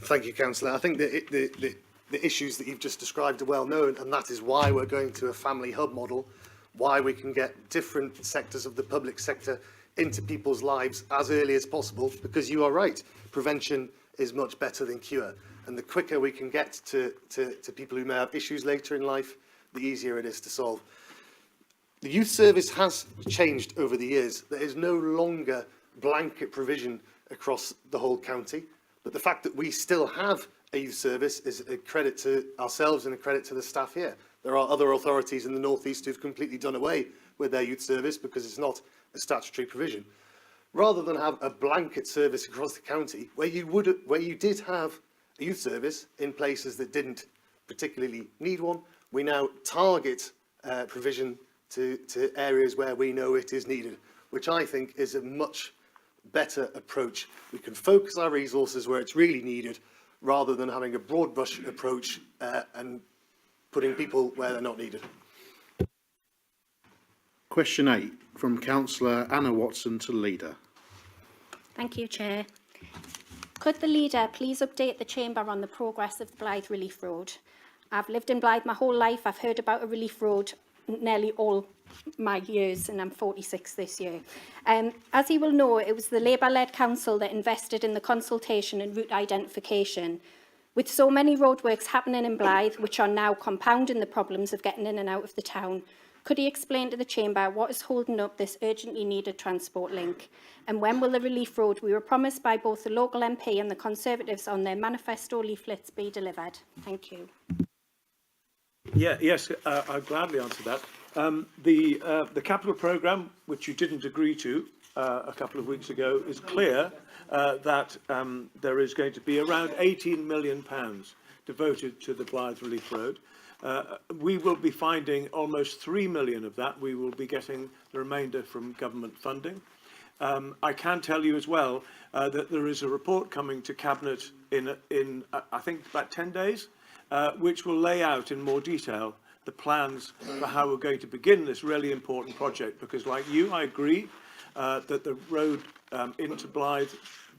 Thank you, Councillor. I think the issues that you've just described are well known, and that is why we're going to a family hub model, why we can get different sectors of the public sector into people's lives as early as possible, because you are right, prevention is much better than cure. And the quicker we can get to people who may have issues later in life, the easier it is to solve. The youth service has changed over the years. There is no longer blanket provision across the whole county, but the fact that we still have a youth service is a credit to ourselves and a credit to the staff here. There are other authorities in the North East who've completely done away with their youth service because it's not a statutory provision. Rather than have a blanket service across the county, where you did have a youth service in places that didn't particularly need one, we now target provision to areas where we know it is needed, which I think is a much better approach. We can focus our resources where it's really needed, rather than having a broad brush approach and putting people where they're not needed. Question 8 from Councillor Anna Watson to the Leader. Thank you, Chair. Could the Leader please update the Chamber on the progress of the Blythe Relief Road? I've lived in Blythe my whole life. I've heard about a relief road nearly all my years, and I'm 46 this year. As you will know, it was the Labour-led council that invested in the consultation and route identification. With so many roadworks happening in Blythe, which are now compounding the problems of getting in and out of the town, could he explain to the Chamber what is holding up this urgently needed transport link? And when will the relief road we were promised by both the local MP and the Conservatives on their manifesto leaflets be delivered? Thank you. Yes, I'll gladly answer that. The capital programme, which you didn't agree to a couple of weeks ago, is clear that there is going to be around £18 million devoted to the Blythe Relief Road. We will be finding almost 3 million of that. We will be getting the remainder from government funding. I can tell you as well that there is a report coming to Cabinet in I think about 10 days, which will lay out in more detail the plans for how we're going to begin this really important project. Because like you, I agree, that the road into Blythe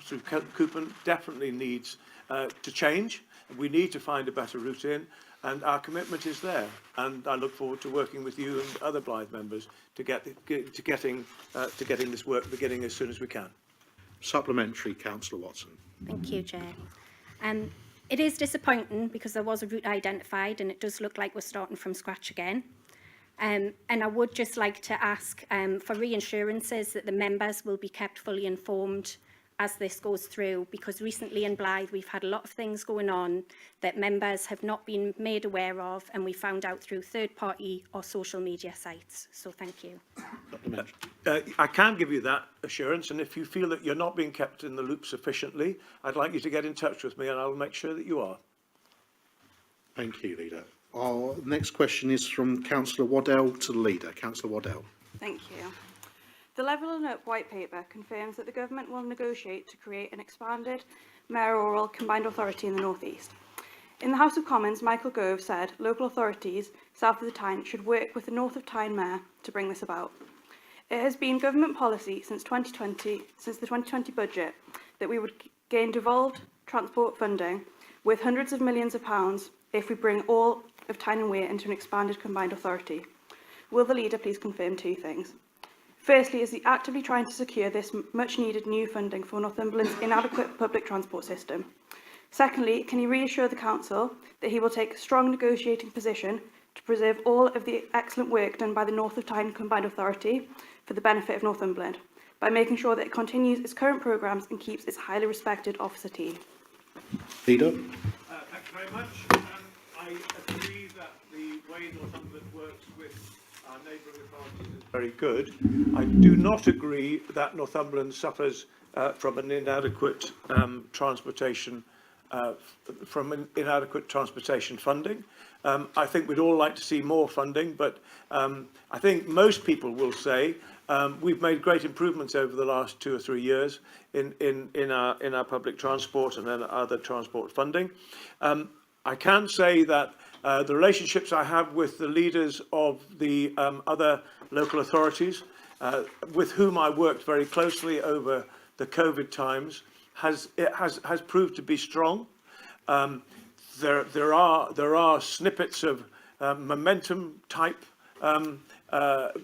through Coopen definitely needs to change. We need to find a better route in, and our commitment is there. And I look forward to working with you and other Blythe members to getting this work beginning as soon as we can. Supplementary, Councillor Watson. Thank you, Chair. It is disappointing because there was a route identified and it does look like we're starting from scratch again. And I would just like to ask for reassurances that the members will be kept fully informed as this goes through, because recently in Blythe we've had a lot of things going on that members have not been made aware of, and we found out through third-party or social media sites. So thank you. I can give you that assurance, and if you feel that you're not being kept in the loop sufficiently, I'd like you to get in touch with me and I'll make sure that you are. Thank you, Leader. Our next question is from Councillor Waddell to the Leader. Councillor Waddell. Thank you. The Levelling Up White Paper confirms that the Government will negotiate to create an expanded mayoral combined authority in the North East. In the House of Commons, Michael Gove said local authorities south of the Tyne should work with the North of Tyne Mayor to bring this about. It has been government policy since the 2020 budget that we would gain devolved transport funding with hundreds of millions of pounds if we bring all of Tyne and Wear into an expanded combined authority. Will the Leader please confirm two things? Firstly, is he actively trying to secure this much needed new funding for Northumberland's inadequate public transport system? Secondly, can he reassure the Council that he will take a strong negotiating position to preserve all of the excellent work done by the North of Tyne Combined Authority for the benefit of Northumberland, by making sure that it continues its current programmes and keeps its highly respected officer team? Leader. Thank you very much. I agree that the way Northumberland works with our neighbouring authorities is very good. I do not agree that Northumberland suffers from an inadequate transportation funding. I think we'd all like to see more funding, but I think most people will say we've made great improvements over the last 2 or 3 years in our public transport and then other transport funding. I can say that the relationships I have with the leaders of the other local authorities, with whom I worked very closely over the COVID times, has proved to be strong. There are snippets of momentum type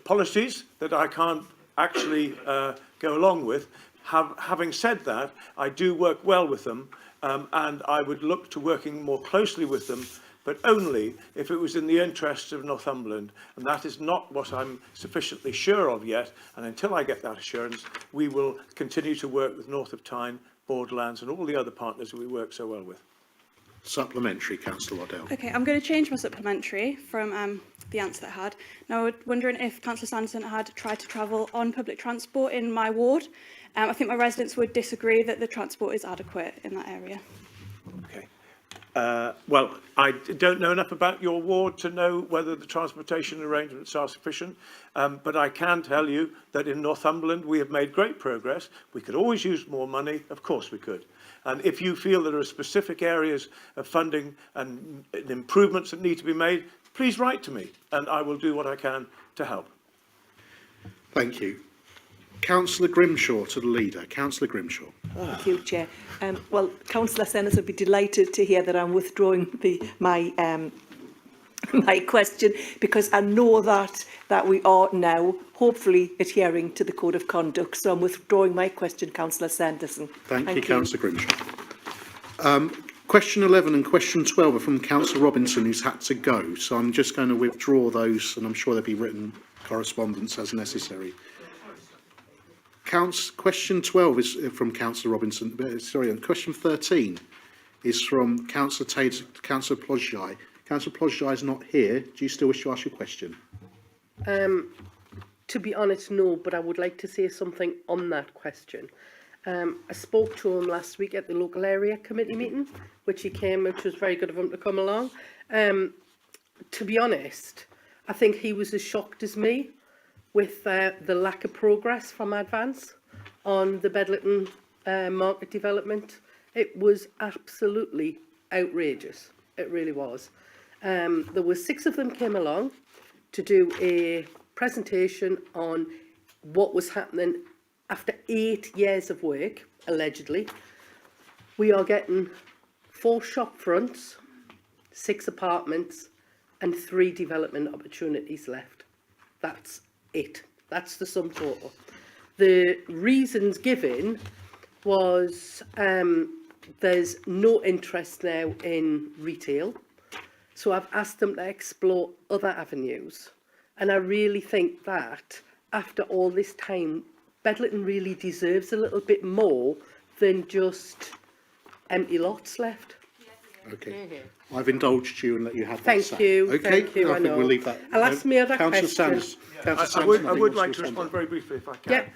policies that I can't actually go along with. Having said that, I do work well with them, and I would look to working more closely with them, but only if it was in the interests of Northumberland, and that is not what I'm sufficiently sure of yet. And until I get that assurance, we will continue to work with North of Tyne, Borderlands and all the other partners we work so well with. Supplementary, Councillor Waddell. Okay, I'm going to change my supplementary from the answer that I had. Now, I was wondering if Councillor Sanderson had tried to travel on public transport in my ward. I think my residents would disagree that the transport is adequate in that area. Okay. Well, I don't know enough about your ward to know whether the transportation arrangements are sufficient, but I can tell you that in Northumberland we have made great progress. We could always use more money, of course we could. And if you feel there are specific areas of funding and improvements that need to be made, please write to me and I will do what I can to help. Thank you. Councillor Grimshaw to the Leader. Councillor Grimshaw. Thank you, Chair. Well, Councillor Sennis will be delighted to hear that I'm withdrawing my question, because I know that we are now hopefully adhering to the Code of Conduct. So I'm withdrawing my question, Councillor Sanderson. Thank you, Councillor Grimshaw. Question 11 and question 12 are from Councillor Robinson, who's had to go. So I'm just going to withdraw those, and I'm sure there'll be written correspondence as necessary. Question 12 is from Councillor Robinson. Sorry, and question 13 is from Councillor Taylor, Councillor Plodgei. Councillor Plodgei is not here. Do you still wish to ask your question? To be honest, no, but I would like to say something on that question. I spoke to him last week at the local area committee meeting, which was very good of him to come along. To be honest, I think he was as shocked as me with the lack of progress from Advance on the Bedlington market development. It was absolutely outrageous. It really was. There were 6 of them came along to do a presentation on what was happening after 8 years of work, allegedly, we are getting 4 shop fronts, 6 apartments and 3 development opportunities left. That's it. That's the sum total. The reasons given was there's no interest now in retail. So I've asked them to explore other avenues. And I really think that after all this time, Bedlington really deserves a little bit more than just empty lots left. Okay. I've indulged you and let you have that Thank say. you. Okay. Thank you. I think we'll leave that. I'll ask my other Councillor question. Sanders. Councillor I Sanderson, would wants like to respond very briefly if I can.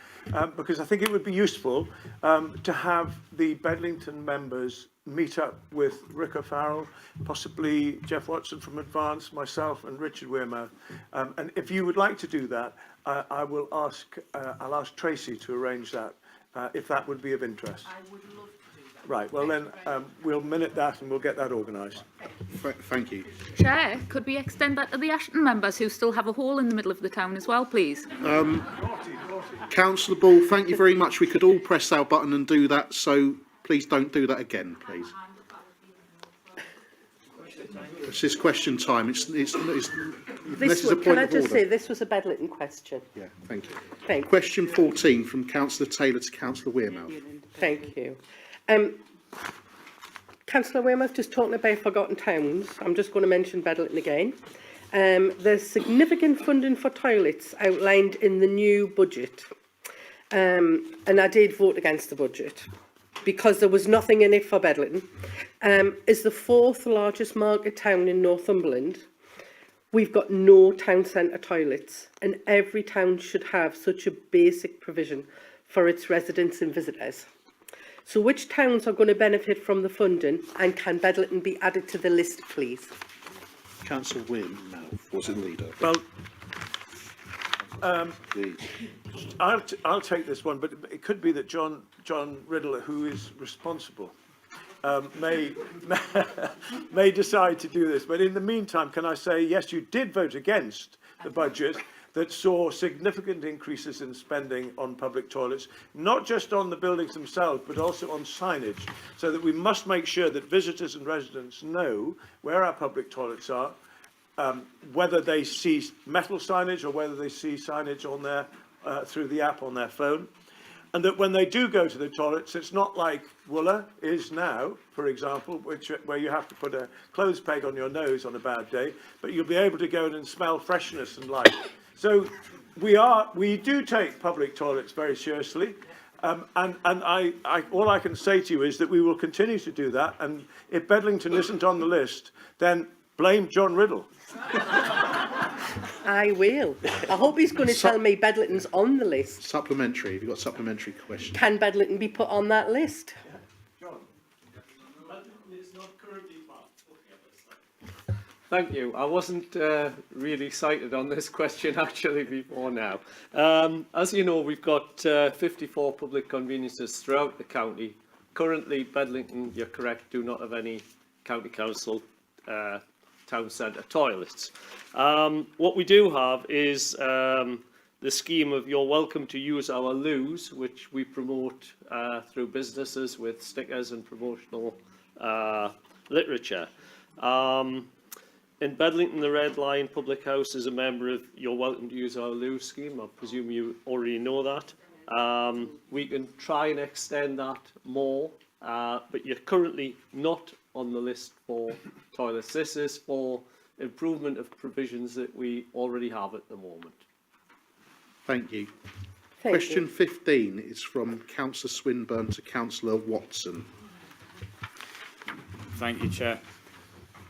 Because I think it would be useful to have the Bedlington members meet up with Rick O'Farrell, possibly Jeff Watson from Advance, myself and Richard Wearmouth. And if you would like to do that, I'll ask Tracy to arrange that, if that would be of interest. I would love to do that. Right, well then we'll minute that and we'll get that organised. Thank you. Chair, could we extend that to the Ashton members who still have a hole in the middle of the town as well, please? Councillor Ball, thank you very much. We could all press our button and do that, so please don't do that again, please. This is question time. Can I just say this was a Bedlington question? Yeah, thank you. Thank you. Question 14 from Councillor Taylor to Councillor Wearmouth. Thank you. Councillor Wearmouth, just talking about forgotten towns, I'm just going to mention Bedlington again. There's significant funding for toilets outlined in the new budget. And I did vote against the budget because there was nothing in it for Bedlington. Is the 4th largest market town in Northumberland. We've got no town centre toilets, and every town should have such a basic provision for its residents and visitors. So which towns are going to benefit from the funding, and can Bedlington be added to the list, please? Councillor Wearmouth was in leader. Well, I'll take this one, but it could be that John Riddle, who is responsible, may decide to do this. But in the meantime, can I say, yes, you did vote against the budget that saw significant increases in spending on public toilets, not just on the buildings themselves, but also on signage, so that we must make sure that visitors and residents know where our public toilets are, whether they see metal signage or whether they see signage on their, through the app on their phone. And that when they do go to the toilets, it's not like Wooler is now, for example, where you have to put a clothes peg on your nose on a bad day, but you'll be able to go in and smell freshness and light. So we do take public toilets very seriously, and all I can say to you is that we will continue to do that. And if Bedlington isn't on the list, then blame John Riddle. I will. I hope he's going to tell me Bedlington's on the list. Supplementary. Have you got a supplementary question? Can Bedlington be put on that list? Thank you. I wasn't really excited on this question actually before now. As you know, we've got 54 public conveniences throughout the county. Currently, Bedlington, you're correct, do not have any county council town centre toilets. What we do have is the scheme of you're welcome to use our loos, which we promote through businesses with stickers and promotional literature. In Bedlington, the Red Lion Public House is a member of You're Welcome to Use Our Loo scheme. I presume you already know that. We can try and extend that more, but you're currently not on the list for toilets. This is for improvement of provisions that we already have at the moment. Thank you. Thank Question you. 15 is from Councillor Swinburne to Councillor Watson. Thank you, Chair.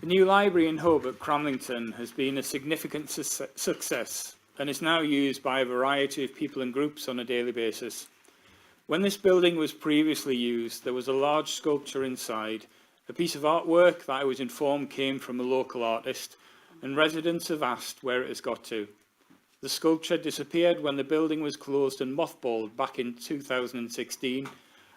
The new library in Hove at Cramlington has been a significant success and is now used by a variety of people and groups on a daily basis. When this building was previously used, there was a large sculpture inside, a piece of artwork that I was informed came from a local artist, and residents have asked where it has got to. The sculpture disappeared when the building was closed and mothballed back in 2016,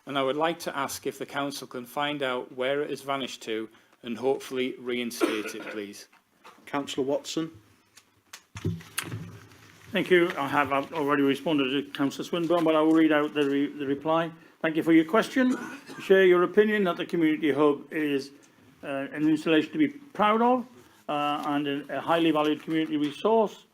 and I would like to ask if the council can find out where it has vanished to and hopefully reinstate it, please. Councillor Watson. Thank you. I've already responded to Councillor Swinburne, but I will read out the reply. Thank you for your question. Share your opinion that the community hub is an installation to be proud of and a highly valued community resource.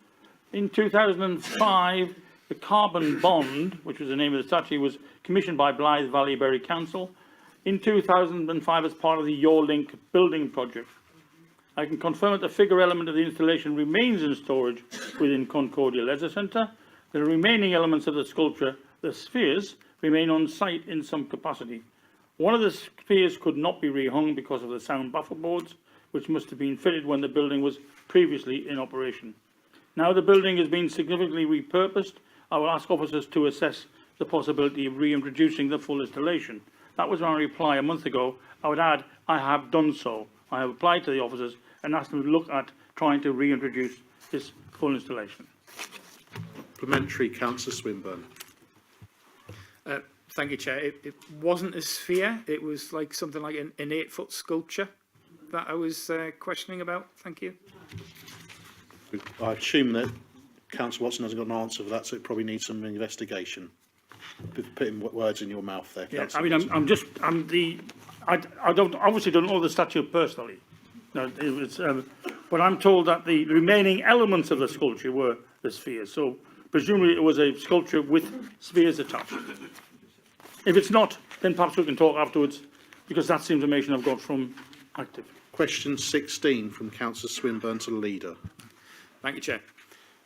In 2005, the carbon bond, which was the name of the statue, was commissioned by Blythe Valley Berry Council in 2005 as part of the Your Link building project. I can confirm that the figure element of the installation remains in storage within Concordia Leisure Centre. The remaining elements of the sculpture, the spheres, remain on site in some capacity. One of the spheres could not be rehung because of the sound buffer boards, which must have been fitted when the building was previously in operation. Now the building has been significantly repurposed. I will ask officers to assess the possibility of reintroducing the full installation. That was my reply a month ago. I would add, I have done so. I have applied to the officers and asked them to look at trying to reintroduce this full installation. Supplementary, Councillor Swinburne. Thank you, Chair. It wasn't a sphere. It was like something like an 8-foot sculpture that I was questioning about. Thank you. I assume that Councillor Watson hasn't got an answer for that, so it probably needs some investigation. Putting words in your mouth there, Yeah, Councillor. I mean, I don't obviously don't know the statue personally. No, it was, but I'm told that the remaining elements of the sculpture were the spheres. So presumably it was a sculpture with spheres attached. If it's not, then perhaps we can talk afterwards, because that's the information I've got from Active. Question 16 from Councillor Swinburne to the Leader. Thank you, Chair.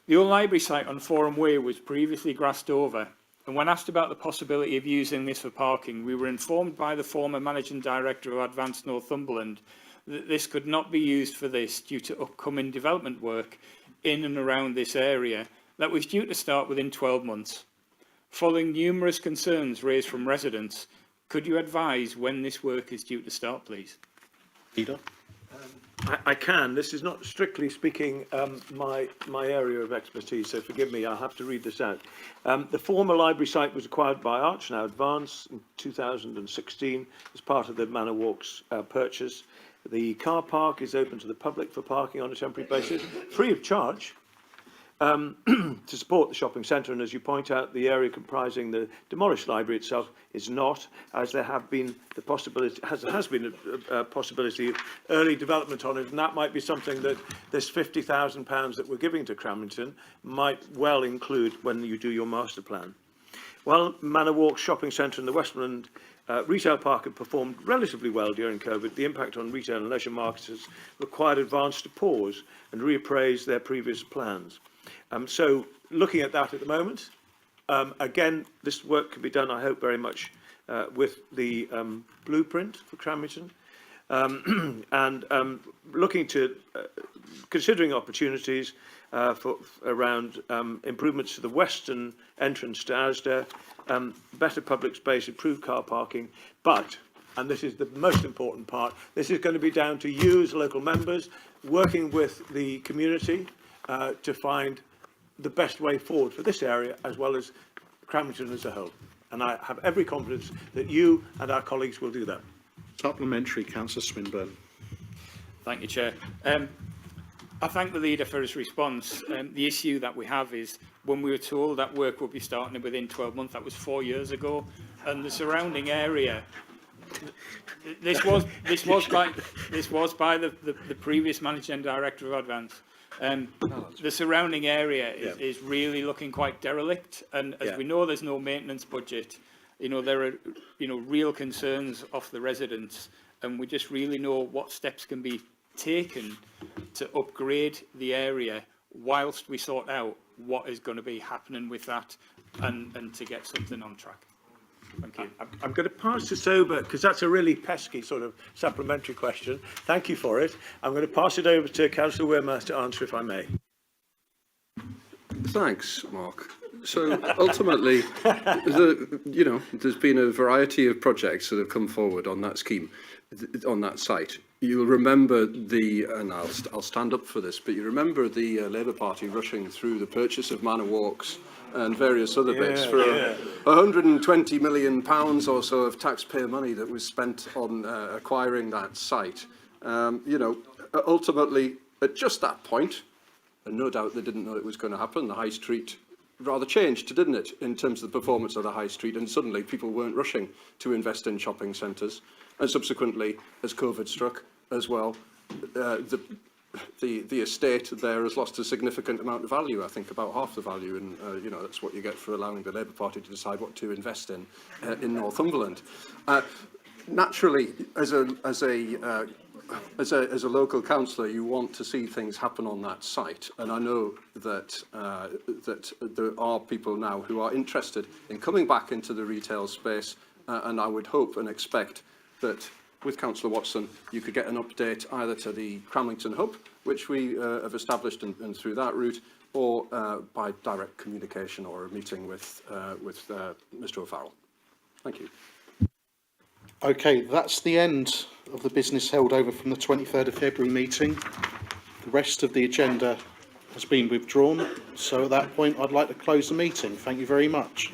The old library site on Forum Way was previously grassed over, and when asked about the possibility of using this for parking, we were informed by the former Managing Director of Advanced Northumberland that this could not be used for this due to upcoming development work in and around this area that was due to start within 12 months. Following numerous concerns raised from residents, could you advise when this work is due to start, please? Leader. I can. This is not strictly speaking my area of expertise, so forgive me, I'll have to read this out. The former library site was acquired by Arch, now Advance, in 2016 as part of the Manor Walks purchase. The car park is open to the public for parking on a temporary basis, free of charge, to support the shopping centre. And as you point out, the area comprising the demolished library itself is not, as there have been the possibility, has been a possibility of early development on it, and that might be something that this £50,000 that we're giving to Cramlington might well include when you do your master plan. While Manor Walk Shopping Centre in the Westmoreland retail park had performed relatively well during COVID, the impact on retail and leisure markets has required Advance to pause and reappraise their previous plans. So looking at that at the moment, again, this work can be done, I hope, very much with the blueprint for Cramlington, and looking to considering opportunities for around improvements to the western entrance to Asda, better public space, improved car parking, but, and this is the most important part, this is going to be down to you as local members, working with the community to find the best way forward for this area as well as Cramlington as a whole. And I have every confidence that you and our colleagues will do that. Supplementary, Councillor Swinburne. Thank you, Chair. I thank the Leader for his response. The issue that we have is when we were told that work would be starting within 12 months, that was 4 years ago, and the surrounding area, this was by the previous Managing Director of Advance. The surrounding area is really looking quite derelict, and as we know, there's no maintenance budget. You know, there are real concerns of the residents, and we just really know what steps can be taken to upgrade the area whilst we sort out what is going to be happening with that, and to get something on track. Thank you. I'm going to pass this over, because that's a really pesky sort of supplementary question. Thank you for it. I'm going to pass it over to Councillor Wearmouth to answer, if I may. Thanks, Mark. So ultimately, there's been a variety of projects that have come forward on that scheme, on that site. You'll remember and I'll stand up for this, but you remember the Labour Party rushing through the purchase of Manor Walks and various other bits for £120 million or so of taxpayer money that was spent on acquiring that site. Ultimately, at just that point, And no doubt they didn't know it was going to happen. The high street rather changed, didn't it, in terms of the performance of the high street, and suddenly people weren't rushing to invest in shopping centres. And subsequently, as COVID struck as well, the estate there has lost a significant amount of value, I think about half the value, and that's what you get for allowing the Labour Party to decide what to invest in Northumberland. Naturally, as a local councillor, you want to see things happen on that site, and I know that that there are people now who are interested in coming back into the retail space, and I would hope and expect that with Councillor Watson, you could get an update either to the Cramlington Hub, which we have established, and through that route, or by direct communication or a meeting with Mr O'Farrell. Thank you. Okay, that's the end of the business held over from the 23rd of February meeting. The rest of the agenda has been withdrawn, so at that point I'd like to close the meeting. Thank you very much.